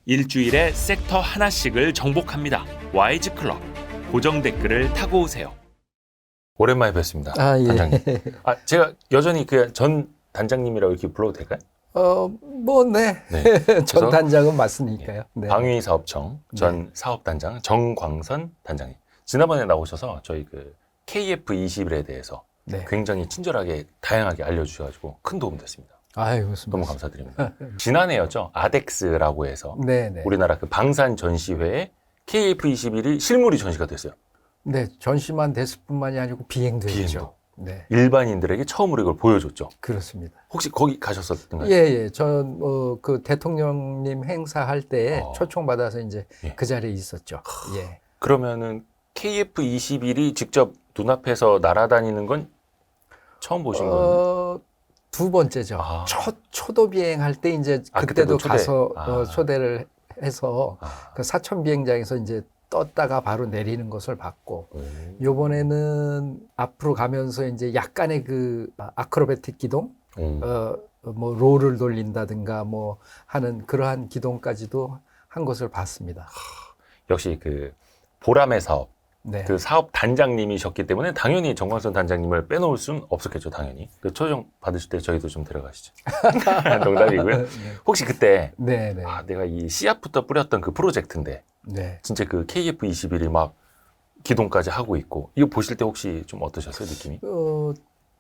일주일에 섹터 하나씩을 정복합니다. YG 클럽 고정 댓글을 타고 오세요. 오랜만에 뵙습니다. 예. 단장님. 제가 여전히 그 전 단장님이라고 이렇게 불러도 될까요? 네. 네. 전 단장은 맞으니까요. 네. 방위사업청 전 사업단장 정광선 단장님. 지난번에 나오셔서 저희 그 KF21에 대해서 굉장히 친절하게 다양하게 알려주셔가지고 큰 도움 됐습니다. 무슨 너무 감사드립니다. 지난해였죠. 아덱스라고 해서 네네. 우리나라 그 방산 전시회에 KF21이 실물이 전시가 됐어요. 네, 전시만 됐을 뿐만이 아니고 비행도 했죠. 비행도. 네, 일반인들에게 처음으로 이걸 보여줬죠. 그렇습니다. 혹시 거기 가셨었던가요? 예. 전 그 대통령님 행사할 때 초청 받아서 이제 그 자리에 있었죠. 예. 그러면은 KF21이 직접 눈앞에서 날아다니는 건 처음 보신 거예요? 두 번째죠. 초도 비행할 때 이제 그때도 가서 초대를 해서 그 사천 비행장에서 이제 떴다가 바로 내리는 것을 봤고, 요번에는 앞으로 가면서 이제 약간의 그 아크로바틱 기동, 뭐 롤을 돌린다든가 뭐 하는 그러한 기동까지도 한 것을 봤습니다. 역시 그 보람의 사업, 네. 그 사업 단장님이셨기 때문에 당연히 정광선 단장님을 빼놓을 수는 없었겠죠, 당연히. 그 초청 받으실 때 저희도 좀 데려가시죠. 농담이고요. 네. 혹시 그때 네네. 내가 이 씨앗부터 뿌렸던 그 프로젝트인데 진짜 그 KF21이 막 기동까지 하고 있고 이거 보실 때 혹시 좀 어떠셨어요, 느낌이?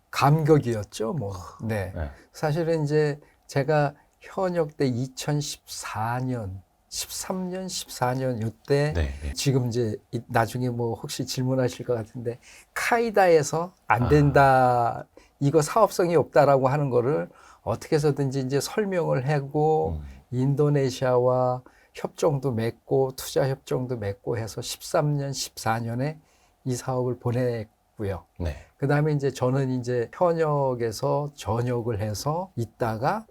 감격이었죠, 뭐. 네. 사실은 이제 제가 현역 때 2014년 13년, 14년 이때 지금 이제 나중에 뭐 혹시 질문하실 것 같은데 카이다에서 안 된다, 이거 사업성이 없다라고 하는 거를 어떻게 해서든지 이제 설명을 하고 인도네시아와 협정도 맺고 투자 협정도 맺고 해서 13년, 14년에 이 사업을 보냈고요. 그 다음에 이제 저는 이제 현역에서 전역을 해서 있다가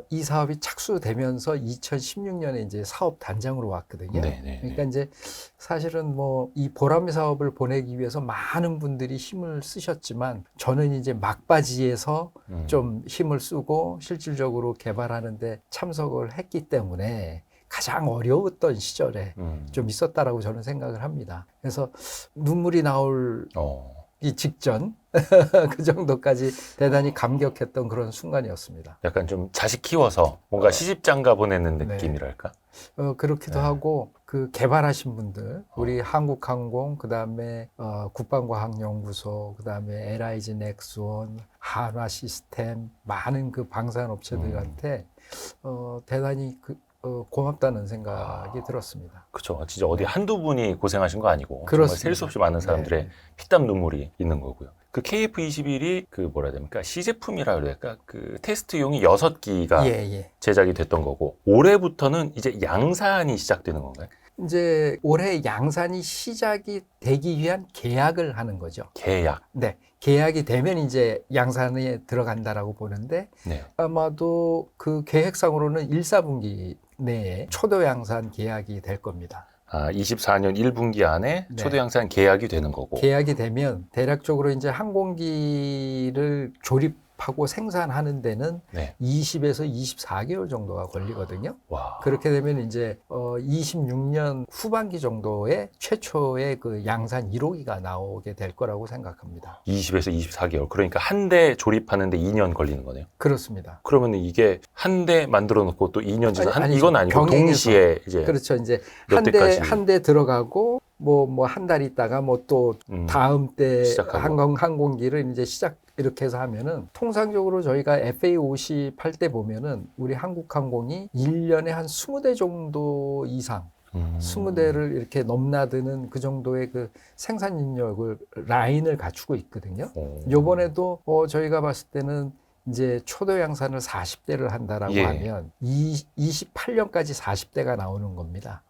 이 사업이 착수되면서 2016년에 이제 사업 단장으로 왔거든요. 그러니까 이제 사실은 뭐 이 보람의 사업을 보내기 위해서 많은 분들이 힘을 쓰셨지만 저는 이제 막바지에서 좀 힘을 쓰고 실질적으로 개발하는데 참석을 했기 때문에 가장 어려웠던 시절에 좀 있었다라고 저는 생각을 합니다. 그래서 눈물이 나올 이 직전 그 정도까지 대단히 감격했던 그런 순간이었습니다. 약간 좀 자식 키워서 뭔가 시집장가 보내는 느낌이랄까? 그렇기도 하고 그 개발하신 분들, 우리 한국항공, 그다음에 국방과학연구소, 그다음에 LIG 넥스원, 한화시스템, 많은 그 방산업체들한테 대단히 고맙다는 생각이 들었습니다. 그렇죠. 진짜 어디 한두 분이 고생하신 거 아니고 정말 셀 수 없이 많은 사람들의 피땀 눈물이 있는 거고요. 그 KF21이 그 뭐라 해야 됩니까? 시제품이라 그래야 될까? 그 테스트용이 6기가 제작이 됐던 거고 올해부터는 이제 양산이 시작되는 건가요? 이제 올해 양산이 시작이 되기 위한 계약을 하는 거죠. 계약. 네. 계약이 되면 이제 양산에 들어간다라고 보는데 아마도 그 계획상으로는 1, 4분기 내에 초도 양산 계약이 될 겁니다. 24년 1분기 안에 초도 양산 계약이 되는 거고. 계약이 되면 대략적으로 이제 항공기를 조립하고 생산하는 데는 20에서 24개월 정도가 걸리거든요. 그렇게 되면 이제 26년 후반기 정도에 최초의 그 양산 1호기가 나오게 될 거라고 생각합니다. 20에서 24개월. 그러니까 한 대 조립하는데 2년 걸리는 거네요. 그렇습니다. 그러면 이게 한 대 만들어 놓고 또 2년 지나 이건 아니고 병행해서, 동시에 이제 그렇죠. 이제 한 대 들어가고 뭐 한 달 있다가 뭐 또 다음 때 항공기를 이제 이렇게 해서 하면은 통상적으로 저희가 FA50 할 때 보면은 우리 한국항공이 1년에 한 20대 정도 이상 20대를 이렇게 넘나드는 그 정도의 그 생산 인력을 라인을 갖추고 있거든요. 요번에도 저희가 봤을 때는 이제 초도 양산을 40대를 한다라고 하면 28년까지 40대가 나오는 겁니다.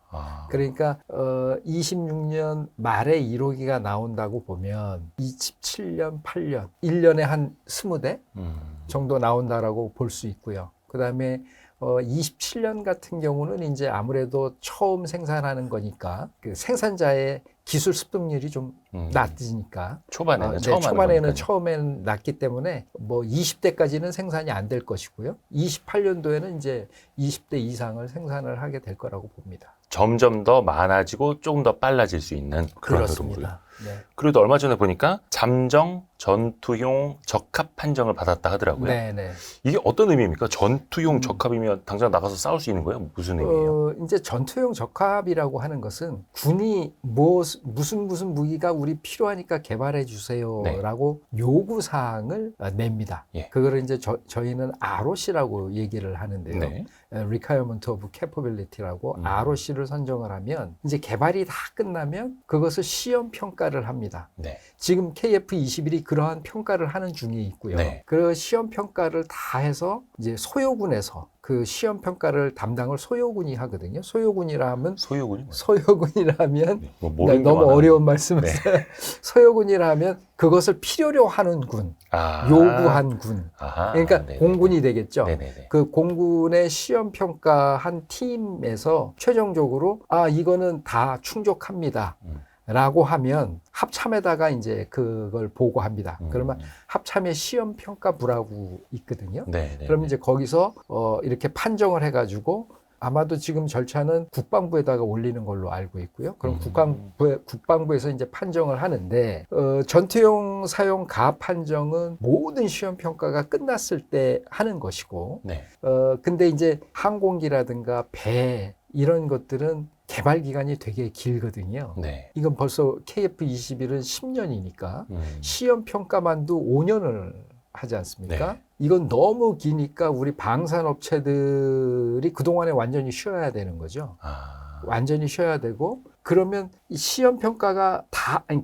그러니까 26년 말에 1호기가 나온다고 보면 27년, 8년, 1년에 한 20대 정도 나온다라고 볼 수 있고요. 그다음에 27년 같은 경우는 이제 아무래도 처음 생산하는 거니까 그 생산자의 기술 습득률이 좀 낮으니까. 초반에는 처음에는 낮기 때문에 뭐 20대까지는 생산이 안 될 것이고요. 28년도에는 이제 20대 이상을 생산을 하게 될 거라고 봅니다. 점점 더 많아지고 조금 더 빨라질 수 있는 그런 흐름으로요. 네. 그래도 얼마 전에 보니까 잠정 전투용 적합 판정을 받았다 하더라고요. 네네. 이게 어떤 의미입니까? 전투용 적합이면 당장 나가서 싸울 수 있는 거예요? 무슨 의미예요? 이제 전투용 적합이라고 하는 것은 군이 무슨 무기가 우리 필요하니까 개발해 주세요라고 요구 사항을 냅니다. 예. 그거를 이제 저희는 ROC라고 얘기를 하는데요. 네. Requirement of Capability라고 ROC를 선정을 하면 이제 개발이 다 끝나면 그것을 시험 평가를 합니다. 네. 지금 KF-21이 그러한 평가를 하는 중에 있고요. 네. 그 시험 평가를 다 해서 이제 소요군에서 그 시험 평가를 담당을 소요군이 하거든요. 소요군이라면 네. 너무 어려운 말씀을 네. 소요군이라면 그것을 필요로 하는 군, 요구한 군. 그러니까 네네네. 공군이 되겠죠. 네네네. 그 공군의 시험 평가한 팀에서 최종적으로 이거는 다 충족합니다. 라고 하면 합참에다가 이제 그걸 보고합니다. 그러면 합참의 시험 평가부라고 있거든요. 네네. 그럼 이제 거기서 이렇게 판정을 해가지고 아마도 지금 절차는 국방부에다가 올리는 걸로 알고 있고요. 그럼 국방부에서 이제 판정을 하는데 전투용 사용 가압 판정은 모든 시험 평가가 끝났을 때 하는 것이고, 네. 근데 이제 항공기라든가 배 이런 것들은 개발 기간이 되게 길거든요. 네. 이건 벌써 KF-21은 10년이니까 시험 평가만도 5년을 하지 않습니까? 네. 이건 너무 기니까 우리 방산업체들이 그동안에 완전히 쉬어야 되는 거죠. 완전히 쉬어야 되고, 그러면 이 시험 평가가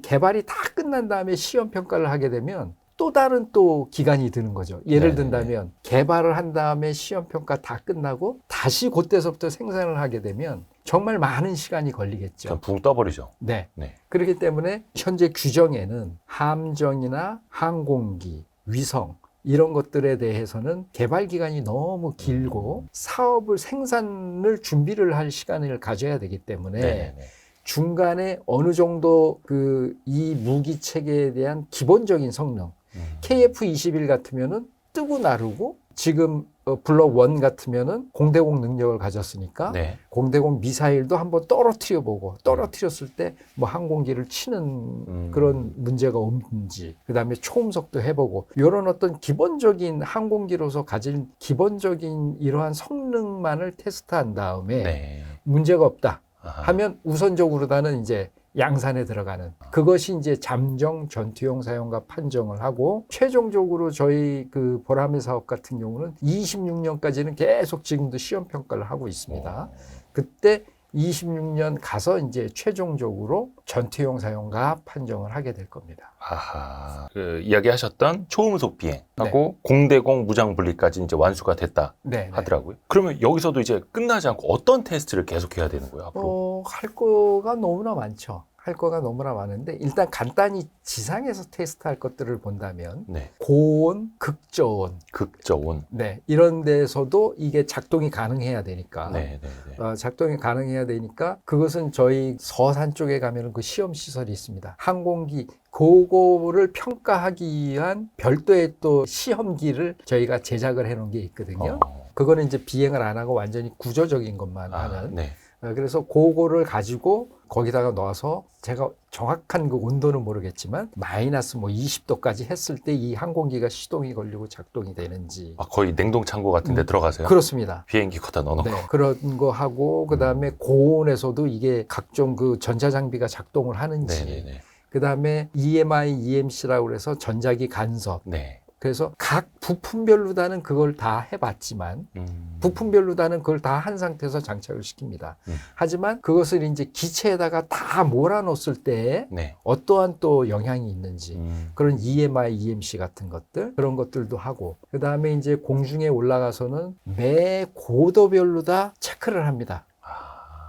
개발이 다 끝난 다음에 시험 평가를 하게 되면 또 다른 또 기간이 드는 거죠. 예를 든다면 개발을 한 다음에 시험 평가 다 끝나고 다시 그때서부터 생산을 하게 되면 정말 많은 시간이 걸리겠죠. 그냥 붕 떠버리죠. 네. 네. 그렇기 때문에 현재 규정에는 함정이나 항공기, 위성 이런 것들에 대해서는 개발 기간이 너무 길고 생산을 준비를 할 시간을 가져야 되기 때문에 네네네. 중간에 어느 정도 이 무기 체계에 대한 기본적인 성능, KF-21 같으면은 뜨고 나르고, 지금 블록 1 같으면은 공대공 능력을 가졌으니까 네. 공대공 미사일도 한번 떨어뜨려 보고, 떨어뜨렸을 때 뭐 항공기를 치는 그런 문제가 없는지, 그다음에 초음속도 해보고, 이런 어떤 기본적인 항공기로서 가진 기본적인 이러한 성능만을 테스트한 다음에 문제가 없다 하면 우선적으로다는 이제 양산에 들어가는, 그것이 이제 잠정 전투용 사용과 판정을 하고, 최종적으로 저희 그 보라매 사업 같은 경우는 26년까지는 계속 지금도 시험 평가를 하고 있습니다. 그때 26년 가서 이제 최종적으로 전투용 사용과 판정을 하게 될 겁니다. 그 이야기하셨던 초음속 비행하고 공대공 무장 분리까지 이제 완수가 됐다 하더라고요. 그러면 여기서도 이제 끝나지 않고 어떤 테스트를 계속해야 되는 거예요, 앞으로? 할 거가 너무나 많죠. 할 거가 너무나 많은데, 일단 간단히 지상에서 테스트할 것들을 본다면 고온, 극저온, 이런 데서도 이게 작동이 가능해야 되니까 작동이 가능해야 되니까 그것은 저희 서산 쪽에 가면은 그 시험 시설이 있습니다. 항공기 그거를 평가하기 위한 별도의 또 시험기를 저희가 제작을 해놓은 게 있거든요. 그거는 이제 비행을 안 하고 완전히 구조적인 것만 하는. 그래서 그거를 가지고 거기다가 넣어서, 제가 정확한 그 온도는 모르겠지만 마이너스 뭐 20도까지 했을 때 이 항공기가 시동이 걸리고 작동이 되는지. 거의 냉동 창고 같은 데 들어가세요? 그렇습니다. 비행기 거다 넣어놓고. 그런 거 하고, 그다음에 고온에서도 이게 각종 그 전자장비가 작동을 하는지. 그다음에 EMI, EMC라고 그래서 전자기 간섭. 그래서 각 부품별로 다는 그걸 다 해봤지만, 부품별로 다는 그걸 다 한 상태에서 장착을 시킵니다. 하지만 그것을 이제 기체에다가 다 몰아넣었을 때 어떠한 또 영향이 있는지, 그런 EMI, EMC 같은 것들, 그런 것들도 하고, 그 다음에 이제 공중에 올라가서는 매 고도별로 다 체크를 합니다.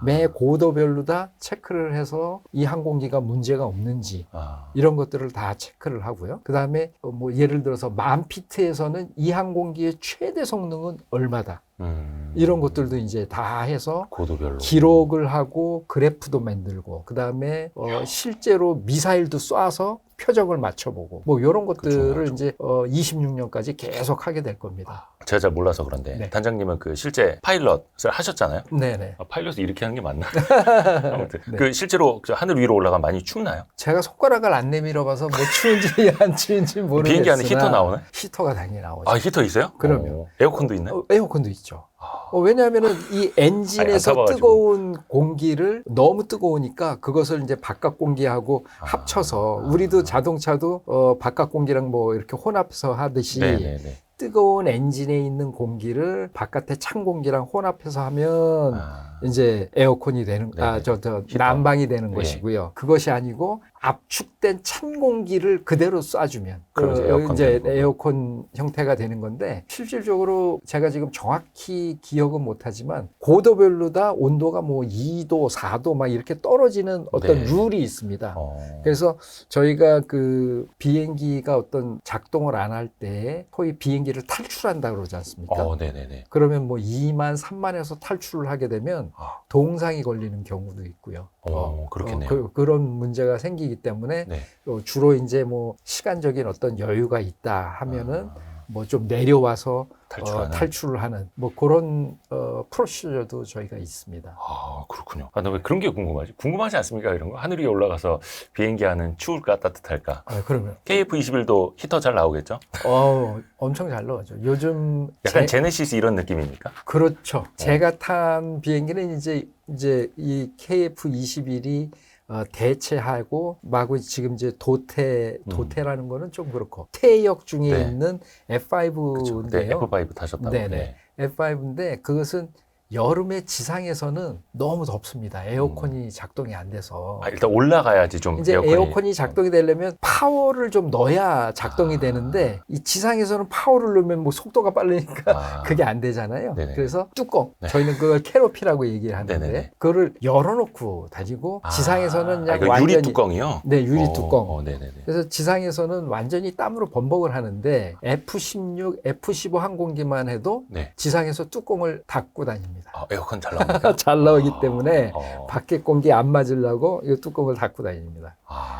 매 고도별로 다 체크를 해서 이 항공기가 문제가 없는지 이런 것들을 다 체크를 하고요. 그 다음에 뭐 예를 들어서 10,000피트에서는 이 항공기의 최대 성능은 얼마다. 이런 것들도 이제 다 해서 고도별로 기록을 하고 그래프도 만들고 그 다음에 실제로 미사일도 쏴서 표적을 맞춰보고 뭐 이런 것들을 그렇죠. 이제 26년까지 계속 하게 될 겁니다. 제가 잘 몰라서 그런데 네. 단장님은 그 실제 파일럿을 하셨잖아요. 네네. 파일럿을 이렇게 하는 게 맞나? 아무튼 네. 그 실제로 하늘 위로 올라가면 많이 춥나요? 제가 손가락을 안 내밀어봐서 뭐 추운지 안 추운지 모르겠으나 비행기 안에 히터 나오나요? 히터가 당연히 나오죠. 아, 히터 있어요? 그럼요. 에어컨도 있나요? 에어컨도 있죠. 왜냐하면은 이 엔진에서 타봐가지고. 뜨거운 공기를 너무 뜨거우니까 그것을 이제 바깥 공기하고 합쳐서 우리도 자동차도 바깥 공기랑 뭐 이렇게 혼합해서 하듯이 네네네. 뜨거운 엔진에 있는 공기를 바깥에 찬 공기랑 혼합해서 하면 이제 에어컨이 되는 난방이 되는 것이고요. 그것이 아니고 압축된 찬 공기를 그대로 쏴주면 이제 에어컨 형태가 되는 건데 실질적으로 제가 지금 정확히 기억은 못하지만 고도별로 다 온도가 뭐 2도, 4도 막 이렇게 떨어지는 어떤 룰이 있습니다. 그래서 저희가 그 비행기가 어떤 작동을 안 할 때 소위 비행기를 탈출한다 그러지 않습니까? 네네네. 그러면 뭐 2만, 3만에서 탈출을 하게 되면 동상이 걸리는 경우도 있고요. 그렇겠네요. 그런 문제가 생기기 때문에 네. 주로 이제 뭐 시간적인 어떤 여유가 있다 하면은 뭐 좀 내려와서 탈출을 하는 뭐 그런 프로시저도 저희가 있습니다. 그렇군요. 나 왜 그런 게 궁금하지? 궁금하지 않습니까? 이런 거 하늘 위에 올라가서 비행기 안은 추울까 따뜻할까? 그러면 KF-21도 히터 잘 나오겠죠? 엄청 잘 나오죠. 요즘 약간 제네시스 이런 느낌입니까? 그렇죠. 제가 탄 비행기는 이제 이 KF-21이 대체하고 마구 지금 이제 도태라는 거는 좀 그렇고 퇴역 중에 있는 F5인데요. 네, F5 타셨다고. 네네. F5인데 그것은 여름에 지상에서는 너무 덥습니다. 에어컨이 작동이 안 돼서. 일단 올라가야지 좀 이제 에어컨이 작동이 되려면 파워를 좀 넣어야 작동이 되는데 이 지상에서는 파워를 넣으면 뭐 속도가 빠르니까 그게 안 되잖아요. 네네. 그래서 뚜껑, 저희는 그걸 캐노피라고 얘기를 하는데 네네. 그거를 열어놓고 다니고 지상에서는 그냥 이거 완전히 유리 뚜껑이요? 네, 유리 뚜껑. 네네네. 그래서 지상에서는 완전히 땀으로 범벅을 하는데 F-16, F-15 항공기만 해도 지상에서 뚜껑을 닫고 다닙니다. 에어컨 잘 나옵니까? 잘 나오기 때문에 밖에 공기 안 맞으려고 이 뚜껑을 닫고 다닙니다.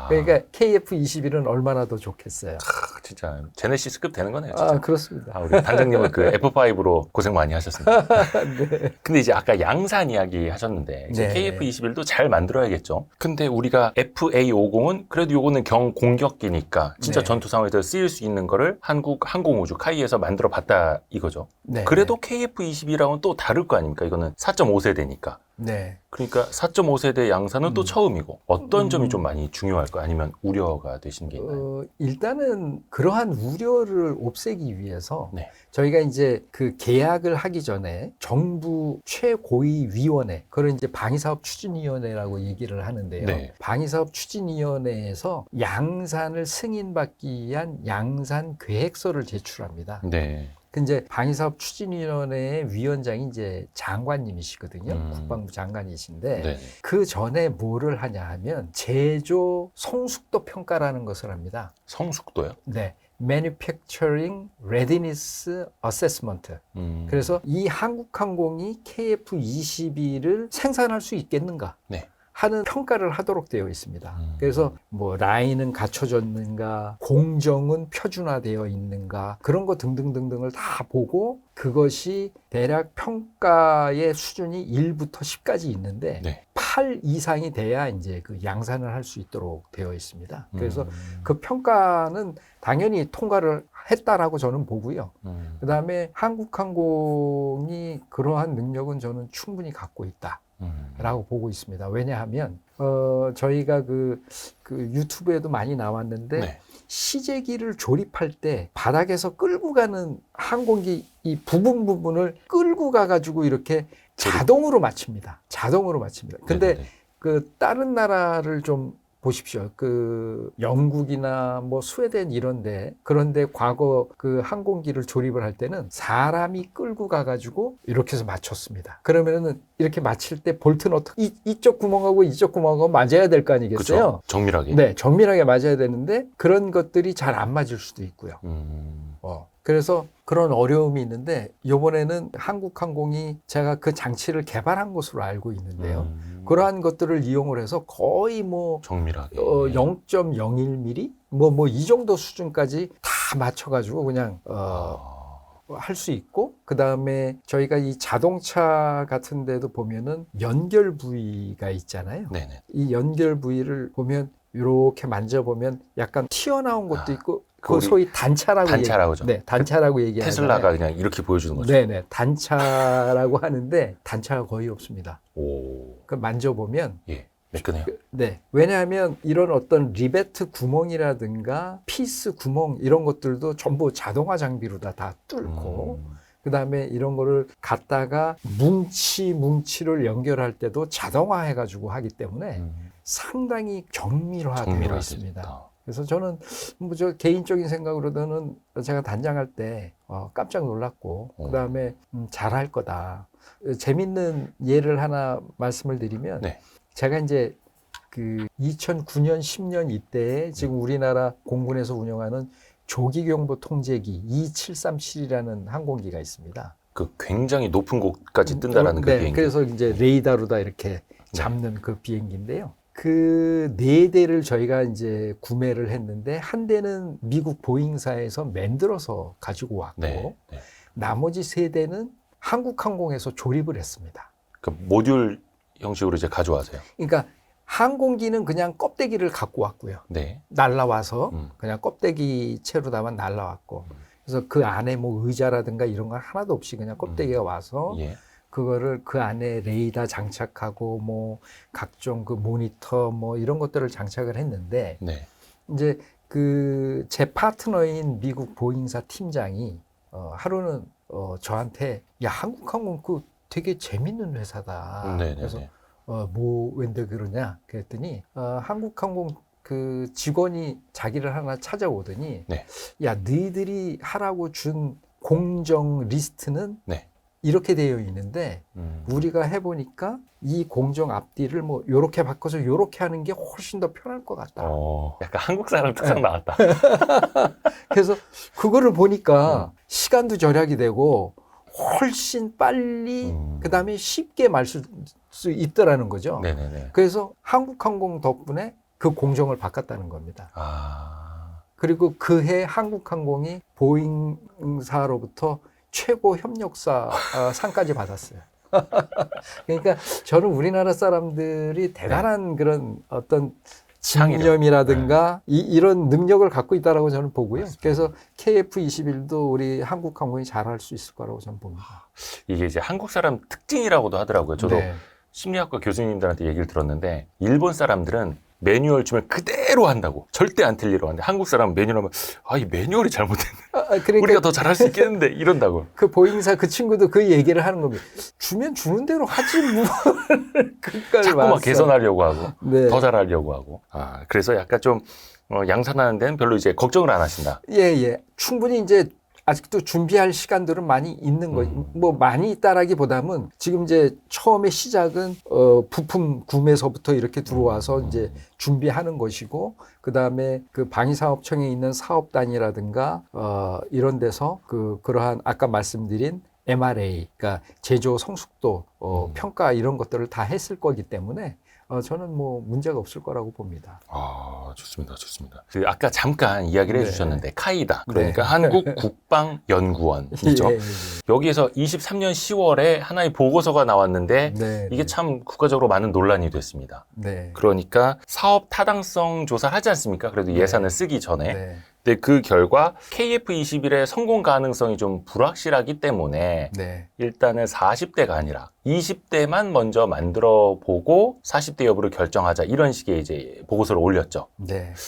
그러니까 KF-21은 얼마나 더 좋겠어요. 진짜 제네시스급 되는 거네요. 진짜. 그렇습니다. 우리 단장님은 그 F5로 고생 많이 하셨습니다. 네. 근데 이제 아까 양산 이야기 하셨는데 이제 KF-21도 잘 만들어야겠죠. 근데 우리가 FA-50은 그래도 요거는 경공격기니까 진짜 전투 상황에서 쓰일 수 있는 거를 한국 항공우주 카이에서 만들어 봤다 이거죠. 그래도 KF-21하고는 또 다를 거 아닙니까? 이거는 4.5세대니까. 네. 그러니까 4.5세대 양산은 또 처음이고 어떤 점이 좀 많이 중요할까요? 아니면 우려가 되시는 게 있나요? 일단은 그러한 우려를 없애기 위해서 저희가 이제 그 계약을 하기 전에 정부 최고위 위원회, 그걸 이제 방위사업 추진위원회라고 얘기를 하는데요. 방위사업 추진위원회에서 양산을 승인받기 위한 양산 계획서를 제출합니다. 이제 방위사업 추진위원회의 위원장이 이제 장관님이시거든요. 국방부 장관이신데 그 전에 뭐를 하냐 하면 제조 성숙도 평가라는 것을 합니다. 성숙도요? 네. Manufacturing Readiness Assessment. 그래서 이 한국항공이 KF-21을 생산할 수 있겠는가? 하는 평가를 하도록 되어 있습니다. 그래서 뭐 라인은 갖춰졌는가, 공정은 표준화되어 있는가, 그런 거 등등등등을 다 보고 그것이 대략 평가의 수준이 1부터 10까지 있는데 8 이상이 돼야 이제 그 양산을 할 수 있도록 되어 있습니다. 그래서 그 평가는 당연히 통과를 했다라고 저는 보고요. 그다음에 한국항공이 그러한 능력은 저는 충분히 갖고 있다. 라고 보고 있습니다. 왜냐하면 저희가 그 유튜브에도 많이 나왔는데 시제기를 조립할 때 바닥에서 끌고 가는 항공기 이 부분을 끌고 가가지고 이렇게 자동으로 맞춥니다. 근데 그 다른 나라를 좀 보십시오. 영국이나 뭐 스웨덴 그런데 과거 그 항공기를 조립을 할 때는 사람이 끌고 가가지고 이렇게 해서 맞췄습니다. 그러면은 이렇게 맞힐 때 볼트는 어떻게 이쪽 구멍하고 이쪽 구멍하고 맞아야 될 거 아니겠어요? 그쵸? 정밀하게. 네, 정밀하게 맞아야 되는데 그런 것들이 잘 안 맞을 수도 있고요. 그래서 그런 어려움이 있는데 이번에는 한국항공이 제가 그 장치를 개발한 것으로 알고 있는데요. 그러한 것들을 이용을 해서 거의 뭐 정밀하게 0.01mm 뭐 이 정도 수준까지 다 맞춰가지고 그냥 할 수 있고, 그 다음에 저희가 이 자동차 같은 데도 보면은 연결 부위가 있잖아요. 네네. 이 연결 부위를 보면 이렇게 만져보면 약간 튀어나온 것도 있고, 그 소위 단차라고죠. 네, 단차라고 얘기하잖아요. 테슬라가 그냥 이렇게 보여주는 거죠. 네네, 단차라고 하는데 단차가 거의 없습니다. 그 만져보면 예, 매끈해요. 네, 왜냐하면 이런 어떤 리베트 구멍이라든가 피스 구멍 이런 것들도 전부 자동화 장비로 다 뚫고, 그 다음에 이런 거를 갖다가 뭉치를 연결할 때도 자동화 해가지고 하기 때문에 상당히 정밀화되어 있습니다. 그래서 저는 뭐 저 개인적인 생각으로는 제가 단장할 때 깜짝 놀랐고, 그 다음에 잘할 거다. 재밌는 예를 하나 말씀을 드리면, 네. 제가 이제 그 2009년, 10년 이때에 지금 우리나라 공군에서 운영하는 조기경보 통제기 2737이라는 항공기가 있습니다. 그 굉장히 높은 곳까지 뜬다라는 그 비행기. 그래서 이제 레이더로 다 이렇게 잡는 그 비행기인데요. 그 4대를 저희가 이제 구매를 했는데, 한 대는 미국 보잉사에서 만들어서 가지고 왔고, 나머지 3대는 한국항공에서 조립을 했습니다. 그 모듈 형식으로 이제 가져와서요. 그러니까 항공기는 그냥 껍데기를 갖고 왔고요. 날라와서 그냥 껍데기 채로다만 날라왔고, 그래서 그 안에 뭐 의자라든가 이런 건 하나도 없이 그냥 껍데기가 와서 그거를 그 안에 레이더 장착하고 뭐 각종 그 모니터 뭐 이런 것들을 장착을 했는데, 이제 그 제 파트너인 미국 보잉사 팀장이 하루는 저한테, 야, 한국항공 그 되게 재밌는 회사다. 그래서 뭐 왠데 그러냐 그랬더니 한국항공 그 직원이 자기를 하나 찾아오더니, 야, 너희들이 하라고 준 공정 리스트는 이렇게 되어 있는데 우리가 해보니까 이 공정 앞뒤를 뭐 요렇게 바꿔서 요렇게 하는 게 훨씬 더 편할 것 같다. 약간 한국 사람 특성 나왔다. 그래서 그거를 보니까 시간도 절약이 되고 훨씬 빨리 그 다음에 쉽게 말 수 있더라는 거죠. 그래서 한국항공 덕분에 그 공정을 바꿨다는 겁니다. 그리고 그해 한국항공이 보잉사로부터 최고 협력사 상까지 받았어요. 그러니까 저는 우리나라 사람들이 대단한 그런 어떤 집념이라든가 이런 능력을 갖고 있다라고 저는 보고요. 그래서 KF-21도 우리 한국항공이 잘할 수 있을 거라고 저는 봅니다. 이게 이제 한국 사람 특징이라고도 하더라고요. 저도 심리학과 교수님들한테 얘기를 들었는데, 일본 사람들은 매뉴얼 주면 그대로 한다고, 절대 안 틀리라고 하는데, 한국 사람은 매뉴얼 하면 이 매뉴얼이 잘못됐네. 그러니까 우리가 더 잘할 수 있겠는데 이런다고. 그 보잉사 그 친구도 그 얘기를 하는 겁니다. 주면 주는 대로 하지 뭐. 자꾸 막 개선하려고 하고 더 잘하려고 하고. 그래서 약간 좀 양산하는 데는 별로 이제 걱정을 안 하신다. 충분히 이제 아직도 준비할 시간들은 많이 있는 거죠. 뭐 많이 있다라기보다는 지금 이제 처음에 시작은 부품 구매서부터 이렇게 들어와서 이제 준비하는 것이고, 그 다음에 그 방위사업청에 있는 사업단이라든가 이런 데서 그러한 아까 말씀드린 MRA, 그러니까 제조 성숙도 평가 이런 것들을 다 했을 거기 때문에 저는 뭐 문제가 없을 거라고 봅니다. 좋습니다. 그 아까 잠깐 이야기를 해주셨는데, 카이다, 그러니까 한국국방연구원이죠. 여기에서 23년 10월에 하나의 보고서가 나왔는데 이게 참 국가적으로 많은 논란이 됐습니다. 그러니까 사업 타당성 조사를 하지 않습니까? 그래도 예산을 쓰기 전에. 근데 그 결과 KF-21의 성공 가능성이 좀 불확실하기 때문에 일단은 40대가 아니라 20대만 먼저 만들어 보고 40대 여부를 결정하자, 이런 식의 이제 보고서를 올렸죠.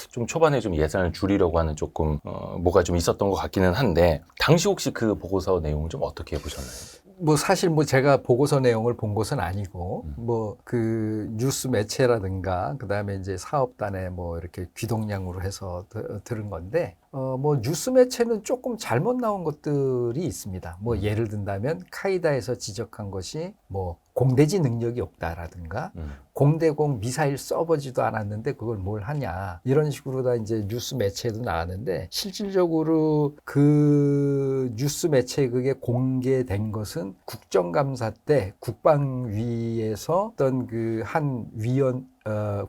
좀 초반에 좀 예산을 줄이려고 하는 조금 뭐가 좀 있었던 것 같기는 한데, 당시 혹시 그 보고서 내용을 좀 어떻게 보셨나요? 뭐 사실 뭐 제가 보고서 내용을 본 것은 아니고 뭐 그 뉴스 매체라든가 그다음에 이제 사업단에 뭐 이렇게 귀동냥으로 해서 들은 건데 뭐 뉴스 매체는 조금 잘못 나온 것들이 있습니다. 뭐 예를 든다면 카이다에서 지적한 것이 뭐 공대지 능력이 없다라든가 공대공 미사일 써보지도 않았는데 그걸 뭘 하냐 이런 식으로 다 이제 뉴스 매체에도 나왔는데 실질적으로 그 뉴스 매체에 그게 공개된 것은 국정감사 때 국방위에서 어떤 그 한 위원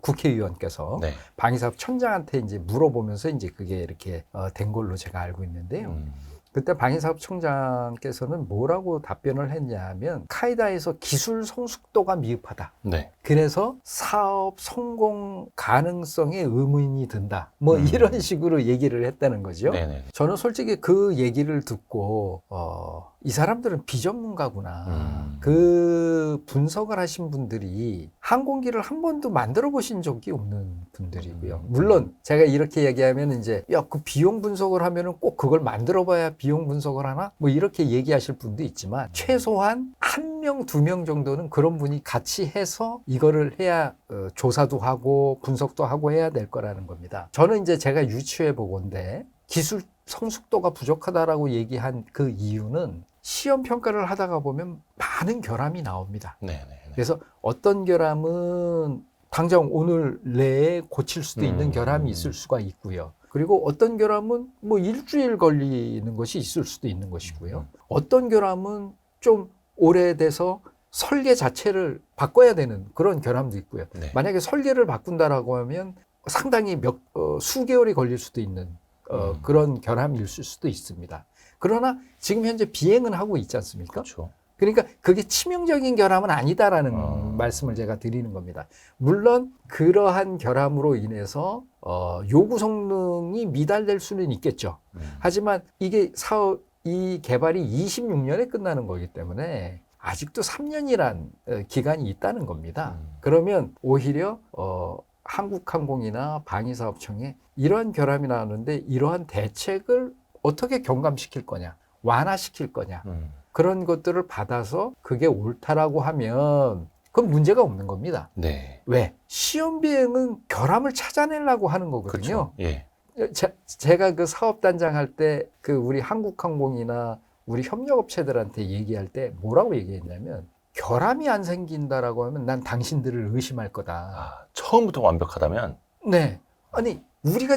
국회의원께서 네. 방위사업청장한테 이제 물어보면서 이제 그게 이렇게 된 걸로 제가 알고 있는데요. 그때 방위사업청장께서는 뭐라고 답변을 했냐면 카이다에서 기술 성숙도가 미흡하다. 네. 그래서 사업 성공 가능성에 의문이 든다. 뭐 이런 식으로 얘기를 했다는 거죠. 네네. 저는 솔직히 그 얘기를 듣고 이 사람들은 비전문가구나. 그 분석을 하신 분들이 항공기를 한 번도 만들어 보신 적이 없는 분들이고요. 물론 제가 이렇게 얘기하면 이제 야, 그 비용 분석을 하면은 꼭 그걸 만들어 봐야 비용 분석을 하나? 뭐 이렇게 얘기하실 분도 있지만 최소한 1명, 2명 정도는 그런 분이 같이 해서 이거를 해야 조사도 하고 분석도 하고 해야 될 거라는 겁니다. 저는 이제 제가 유추해 보건데 기술 성숙도가 부족하다라고 얘기한 그 이유는 시험 평가를 하다가 보면 많은 결함이 나옵니다. 네네. 그래서 어떤 결함은 당장 오늘 내에 고칠 수도 있는 결함이 있을 수가 있고요. 그리고 어떤 결함은 뭐 일주일 걸리는 것이 있을 수도 있는 것이고요. 어떤 결함은 좀 오래돼서 설계 자체를 바꿔야 되는 그런 결함도 있고요. 네. 만약에 설계를 바꾼다라고 하면 상당히 수개월이 걸릴 수도 있는 그런 결함이 있을 수도 있습니다. 그러나 지금 현재 비행은 하고 있지 않습니까? 그렇죠. 그러니까 그게 치명적인 결함은 아니다라는 말씀을 제가 드리는 겁니다. 물론 그러한 결함으로 인해서 요구 성능이 미달될 수는 있겠죠. 하지만 이게 이 개발이 26년에 끝나는 거기 때문에 아직도 3년이란 기간이 있다는 겁니다. 그러면 오히려 한국항공이나 방위사업청에 이러한 결함이 나오는데 이러한 대책을 어떻게 경감시킬 거냐, 완화시킬 거냐 그런 것들을 받아서 그게 옳다라고 하면 그건 문제가 없는 겁니다. 네. 왜? 시험 비행은 결함을 찾아내려고 하는 거거든요. 그렇죠. 예. 제가 그 사업단장 할 때 그 우리 한국항공이나 우리 협력업체들한테 얘기할 때 뭐라고 얘기했냐면 결함이 안 생긴다라고 하면 난 당신들을 의심할 거다. 아, 처음부터 완벽하다면? 네. 아니 우리가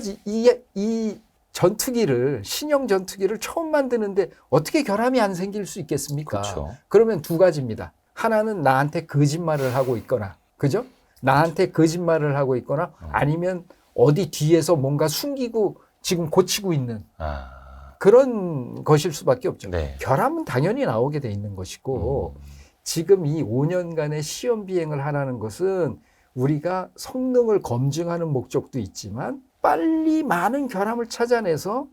이 전투기를 신형 전투기를 처음 만드는데 어떻게 결함이 안 생길 수 있겠습니까? 그렇죠. 그러면 두 가지입니다. 하나는 나한테 거짓말을 하고 있거나, 그죠? 나한테 거짓말을 하고 있거나 아니면 어디 뒤에서 뭔가 숨기고 지금 고치고 있는 그런 것일 수밖에 없죠. 네. 결함은 당연히 나오게 돼 있는 것이고 지금 이 5년간의 시험 비행을 하라는 것은 우리가 성능을 검증하는 목적도 있지만 빨리 많은 결함을 찾아내서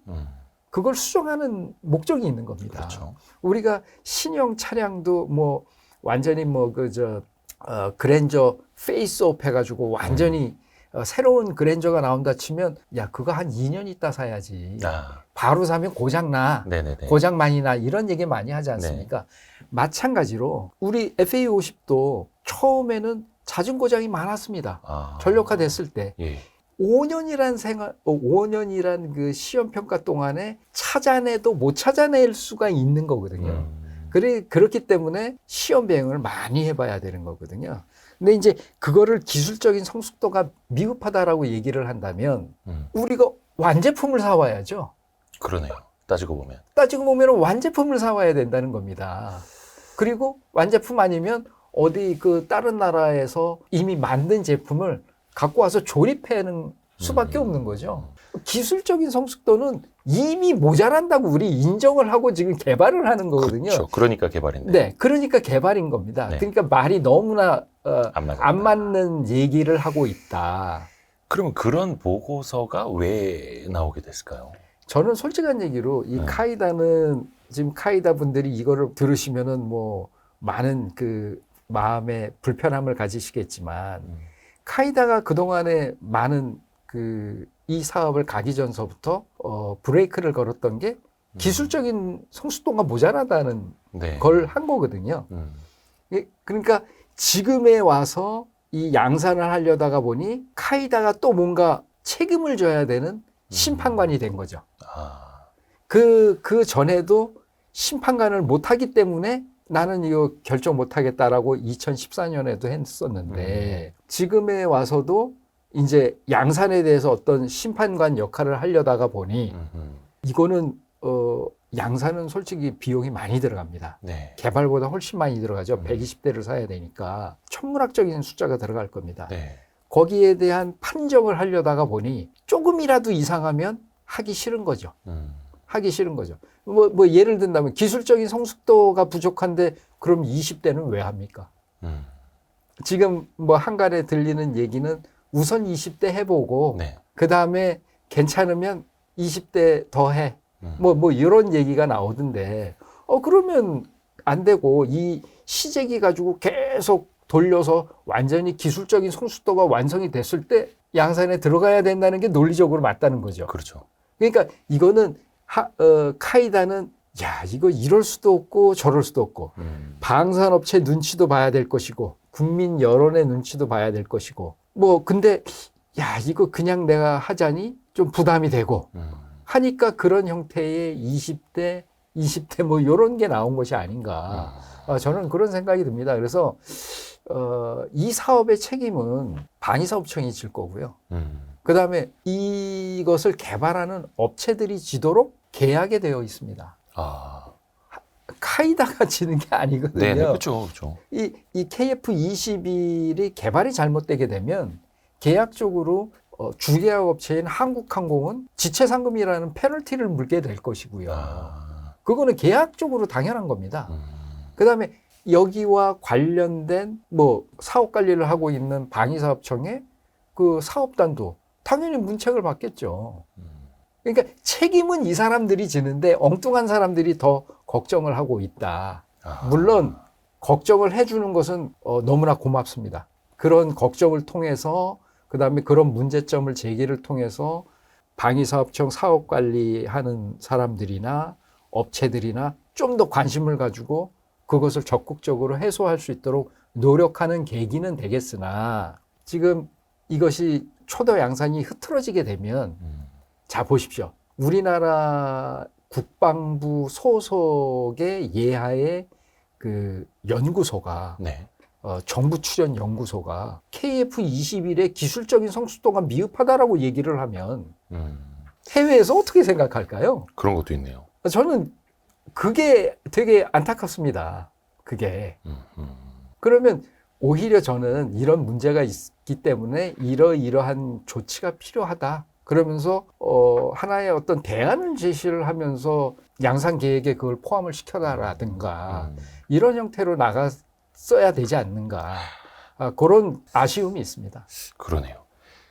그걸 수정하는 목적이 있는 겁니다. 그렇죠. 우리가 신형 차량도 뭐 완전히 뭐 그랜저 페이스업 해가지고 완전히 새로운 그랜저가 나온다 치면 야 그거 한 2년 있다 사야지. 바로 사면 고장나. 네네네. 고장 많이 나. 이런 얘기 많이 하지 않습니까? 네. 마찬가지로 우리 FA50도 처음에는 잦은 고장이 많았습니다. 전력화 됐을 때. 예. 5년이란 그 시험 평가 동안에 찾아내도 못 찾아낼 수가 있는 거거든요. 그렇기 때문에 시험 비행을 많이 해봐야 되는 거거든요. 근데 이제 그거를 기술적인 성숙도가 미흡하다라고 얘기를 한다면 우리가 완제품을 사와야죠. 그러네요. 따지고 보면 완제품을 사와야 된다는 겁니다. 그리고 완제품 아니면 어디 그 다른 나라에서 이미 만든 제품을 갖고 와서 조립하는 수밖에 없는 거죠. 기술적인 성숙도는 이미 모자란다고 우리 인정을 하고 지금 개발을 하는 거거든요. 그렇죠. 그러니까 개발인데. 네, 그러니까 개발인 겁니다. 네. 그러니까 말이 너무나 안 맞는 얘기를 하고 있다. 그러면 그런 보고서가 왜 나오게 됐을까요? 저는 솔직한 얘기로 이 카이다는 지금 카이다 분들이 이거를 들으시면은 뭐 많은 그 마음의 불편함을 가지시겠지만 카이다가 그동안에 많은 이 사업을 가기 전서부터 브레이크를 걸었던 게 기술적인 성숙도가 모자라다는 네. 걸 한 거거든요. 그러니까 지금에 와서 이 양산을 하려다가 보니 카이다가 또 뭔가 책임을 져야 되는 심판관이 된 거죠. 그 전에도 심판관을 못하기 때문에 나는 이거 결정 못하겠다라고 2014년에도 했었는데 지금에 와서도 이제 양산에 대해서 어떤 심판관 역할을 하려다가 보니 이거는 양산은 솔직히 비용이 많이 들어갑니다. 네. 개발보다 훨씬 많이 들어가죠. 120대를 사야 되니까 천문학적인 숫자가 들어갈 겁니다. 네. 거기에 대한 판정을 하려다가 보니 조금이라도 이상하면 하기 싫은 거죠. 하기 싫은 거죠. 뭐 예를 든다면 기술적인 성숙도가 부족한데 그럼 20대는 왜 합니까? 지금 뭐 한간에 들리는 얘기는 우선 20대 해보고 네. 그 다음에 괜찮으면 20대 더 해. 뭐 이런 얘기가 나오던데 그러면 안 되고 이 시제기 가지고 계속 돌려서 완전히 기술적인 성숙도가 완성이 됐을 때 양산에 들어가야 된다는 게 논리적으로 맞다는 거죠. 그렇죠. 그러니까 이거는 카이다는 야 이거 이럴 수도 없고 저럴 수도 없고 방산업체 눈치도 봐야 될 것이고 국민 여론의 눈치도 봐야 될 것이고 뭐 근데 야 이거 그냥 내가 하자니 좀 부담이 되고 하니까 그런 형태의 20대, 20대 뭐 이런 게 나온 것이 아닌가. 저는 그런 생각이 듭니다. 그래서 이 사업의 책임은 방위사업청이 질 거고요. 그다음에 이것을 개발하는 업체들이 지도록 계약에 되어 있습니다. 카이다가 지는 게 아니거든요. 네, 그렇죠, 그렇죠. 이 KF-21이 개발이 잘못되게 되면 계약적으로 주계약 업체인 한국항공은 지체상금이라는 페널티를 물게 될 것이고요. 그거는 계약적으로 당연한 겁니다. 그다음에 여기와 관련된 뭐 사업 관리를 하고 있는 방위사업청의 그 사업단도 당연히 문책을 받겠죠. 그러니까 책임은 이 사람들이 지는데 엉뚱한 사람들이 더 걱정을 하고 있다. 물론 걱정을 해주는 것은 너무나 고맙습니다. 그런 걱정을 통해서 그다음에 그런 문제점을 제기를 통해서 방위사업청 사업 관리하는 사람들이나 업체들이나 좀 더 관심을 가지고 그것을 적극적으로 해소할 수 있도록 노력하는 계기는 되겠으나 지금 이것이 초도 양산이 흐트러지게 되면 자 보십시오. 우리나라 국방부 소속의 예하의 그 연구소가 네. 정부 출연 연구소가 KF-21의 기술적인 성숙도가 미흡하다라고 얘기를 하면 해외에서 어떻게 생각할까요? 그런 것도 있네요. 저는 그게 되게 안타깝습니다. 그게. 그러면 오히려 저는 이런 문제가 있기 때문에 이러이러한 조치가 필요하다. 그러면서 하나의 어떤 대안을 제시를 하면서 양산 계획에 그걸 포함을 시켜달라든가 이런 형태로 나갔어야 되지 않는가. 그런 아쉬움이 있습니다. 그러네요.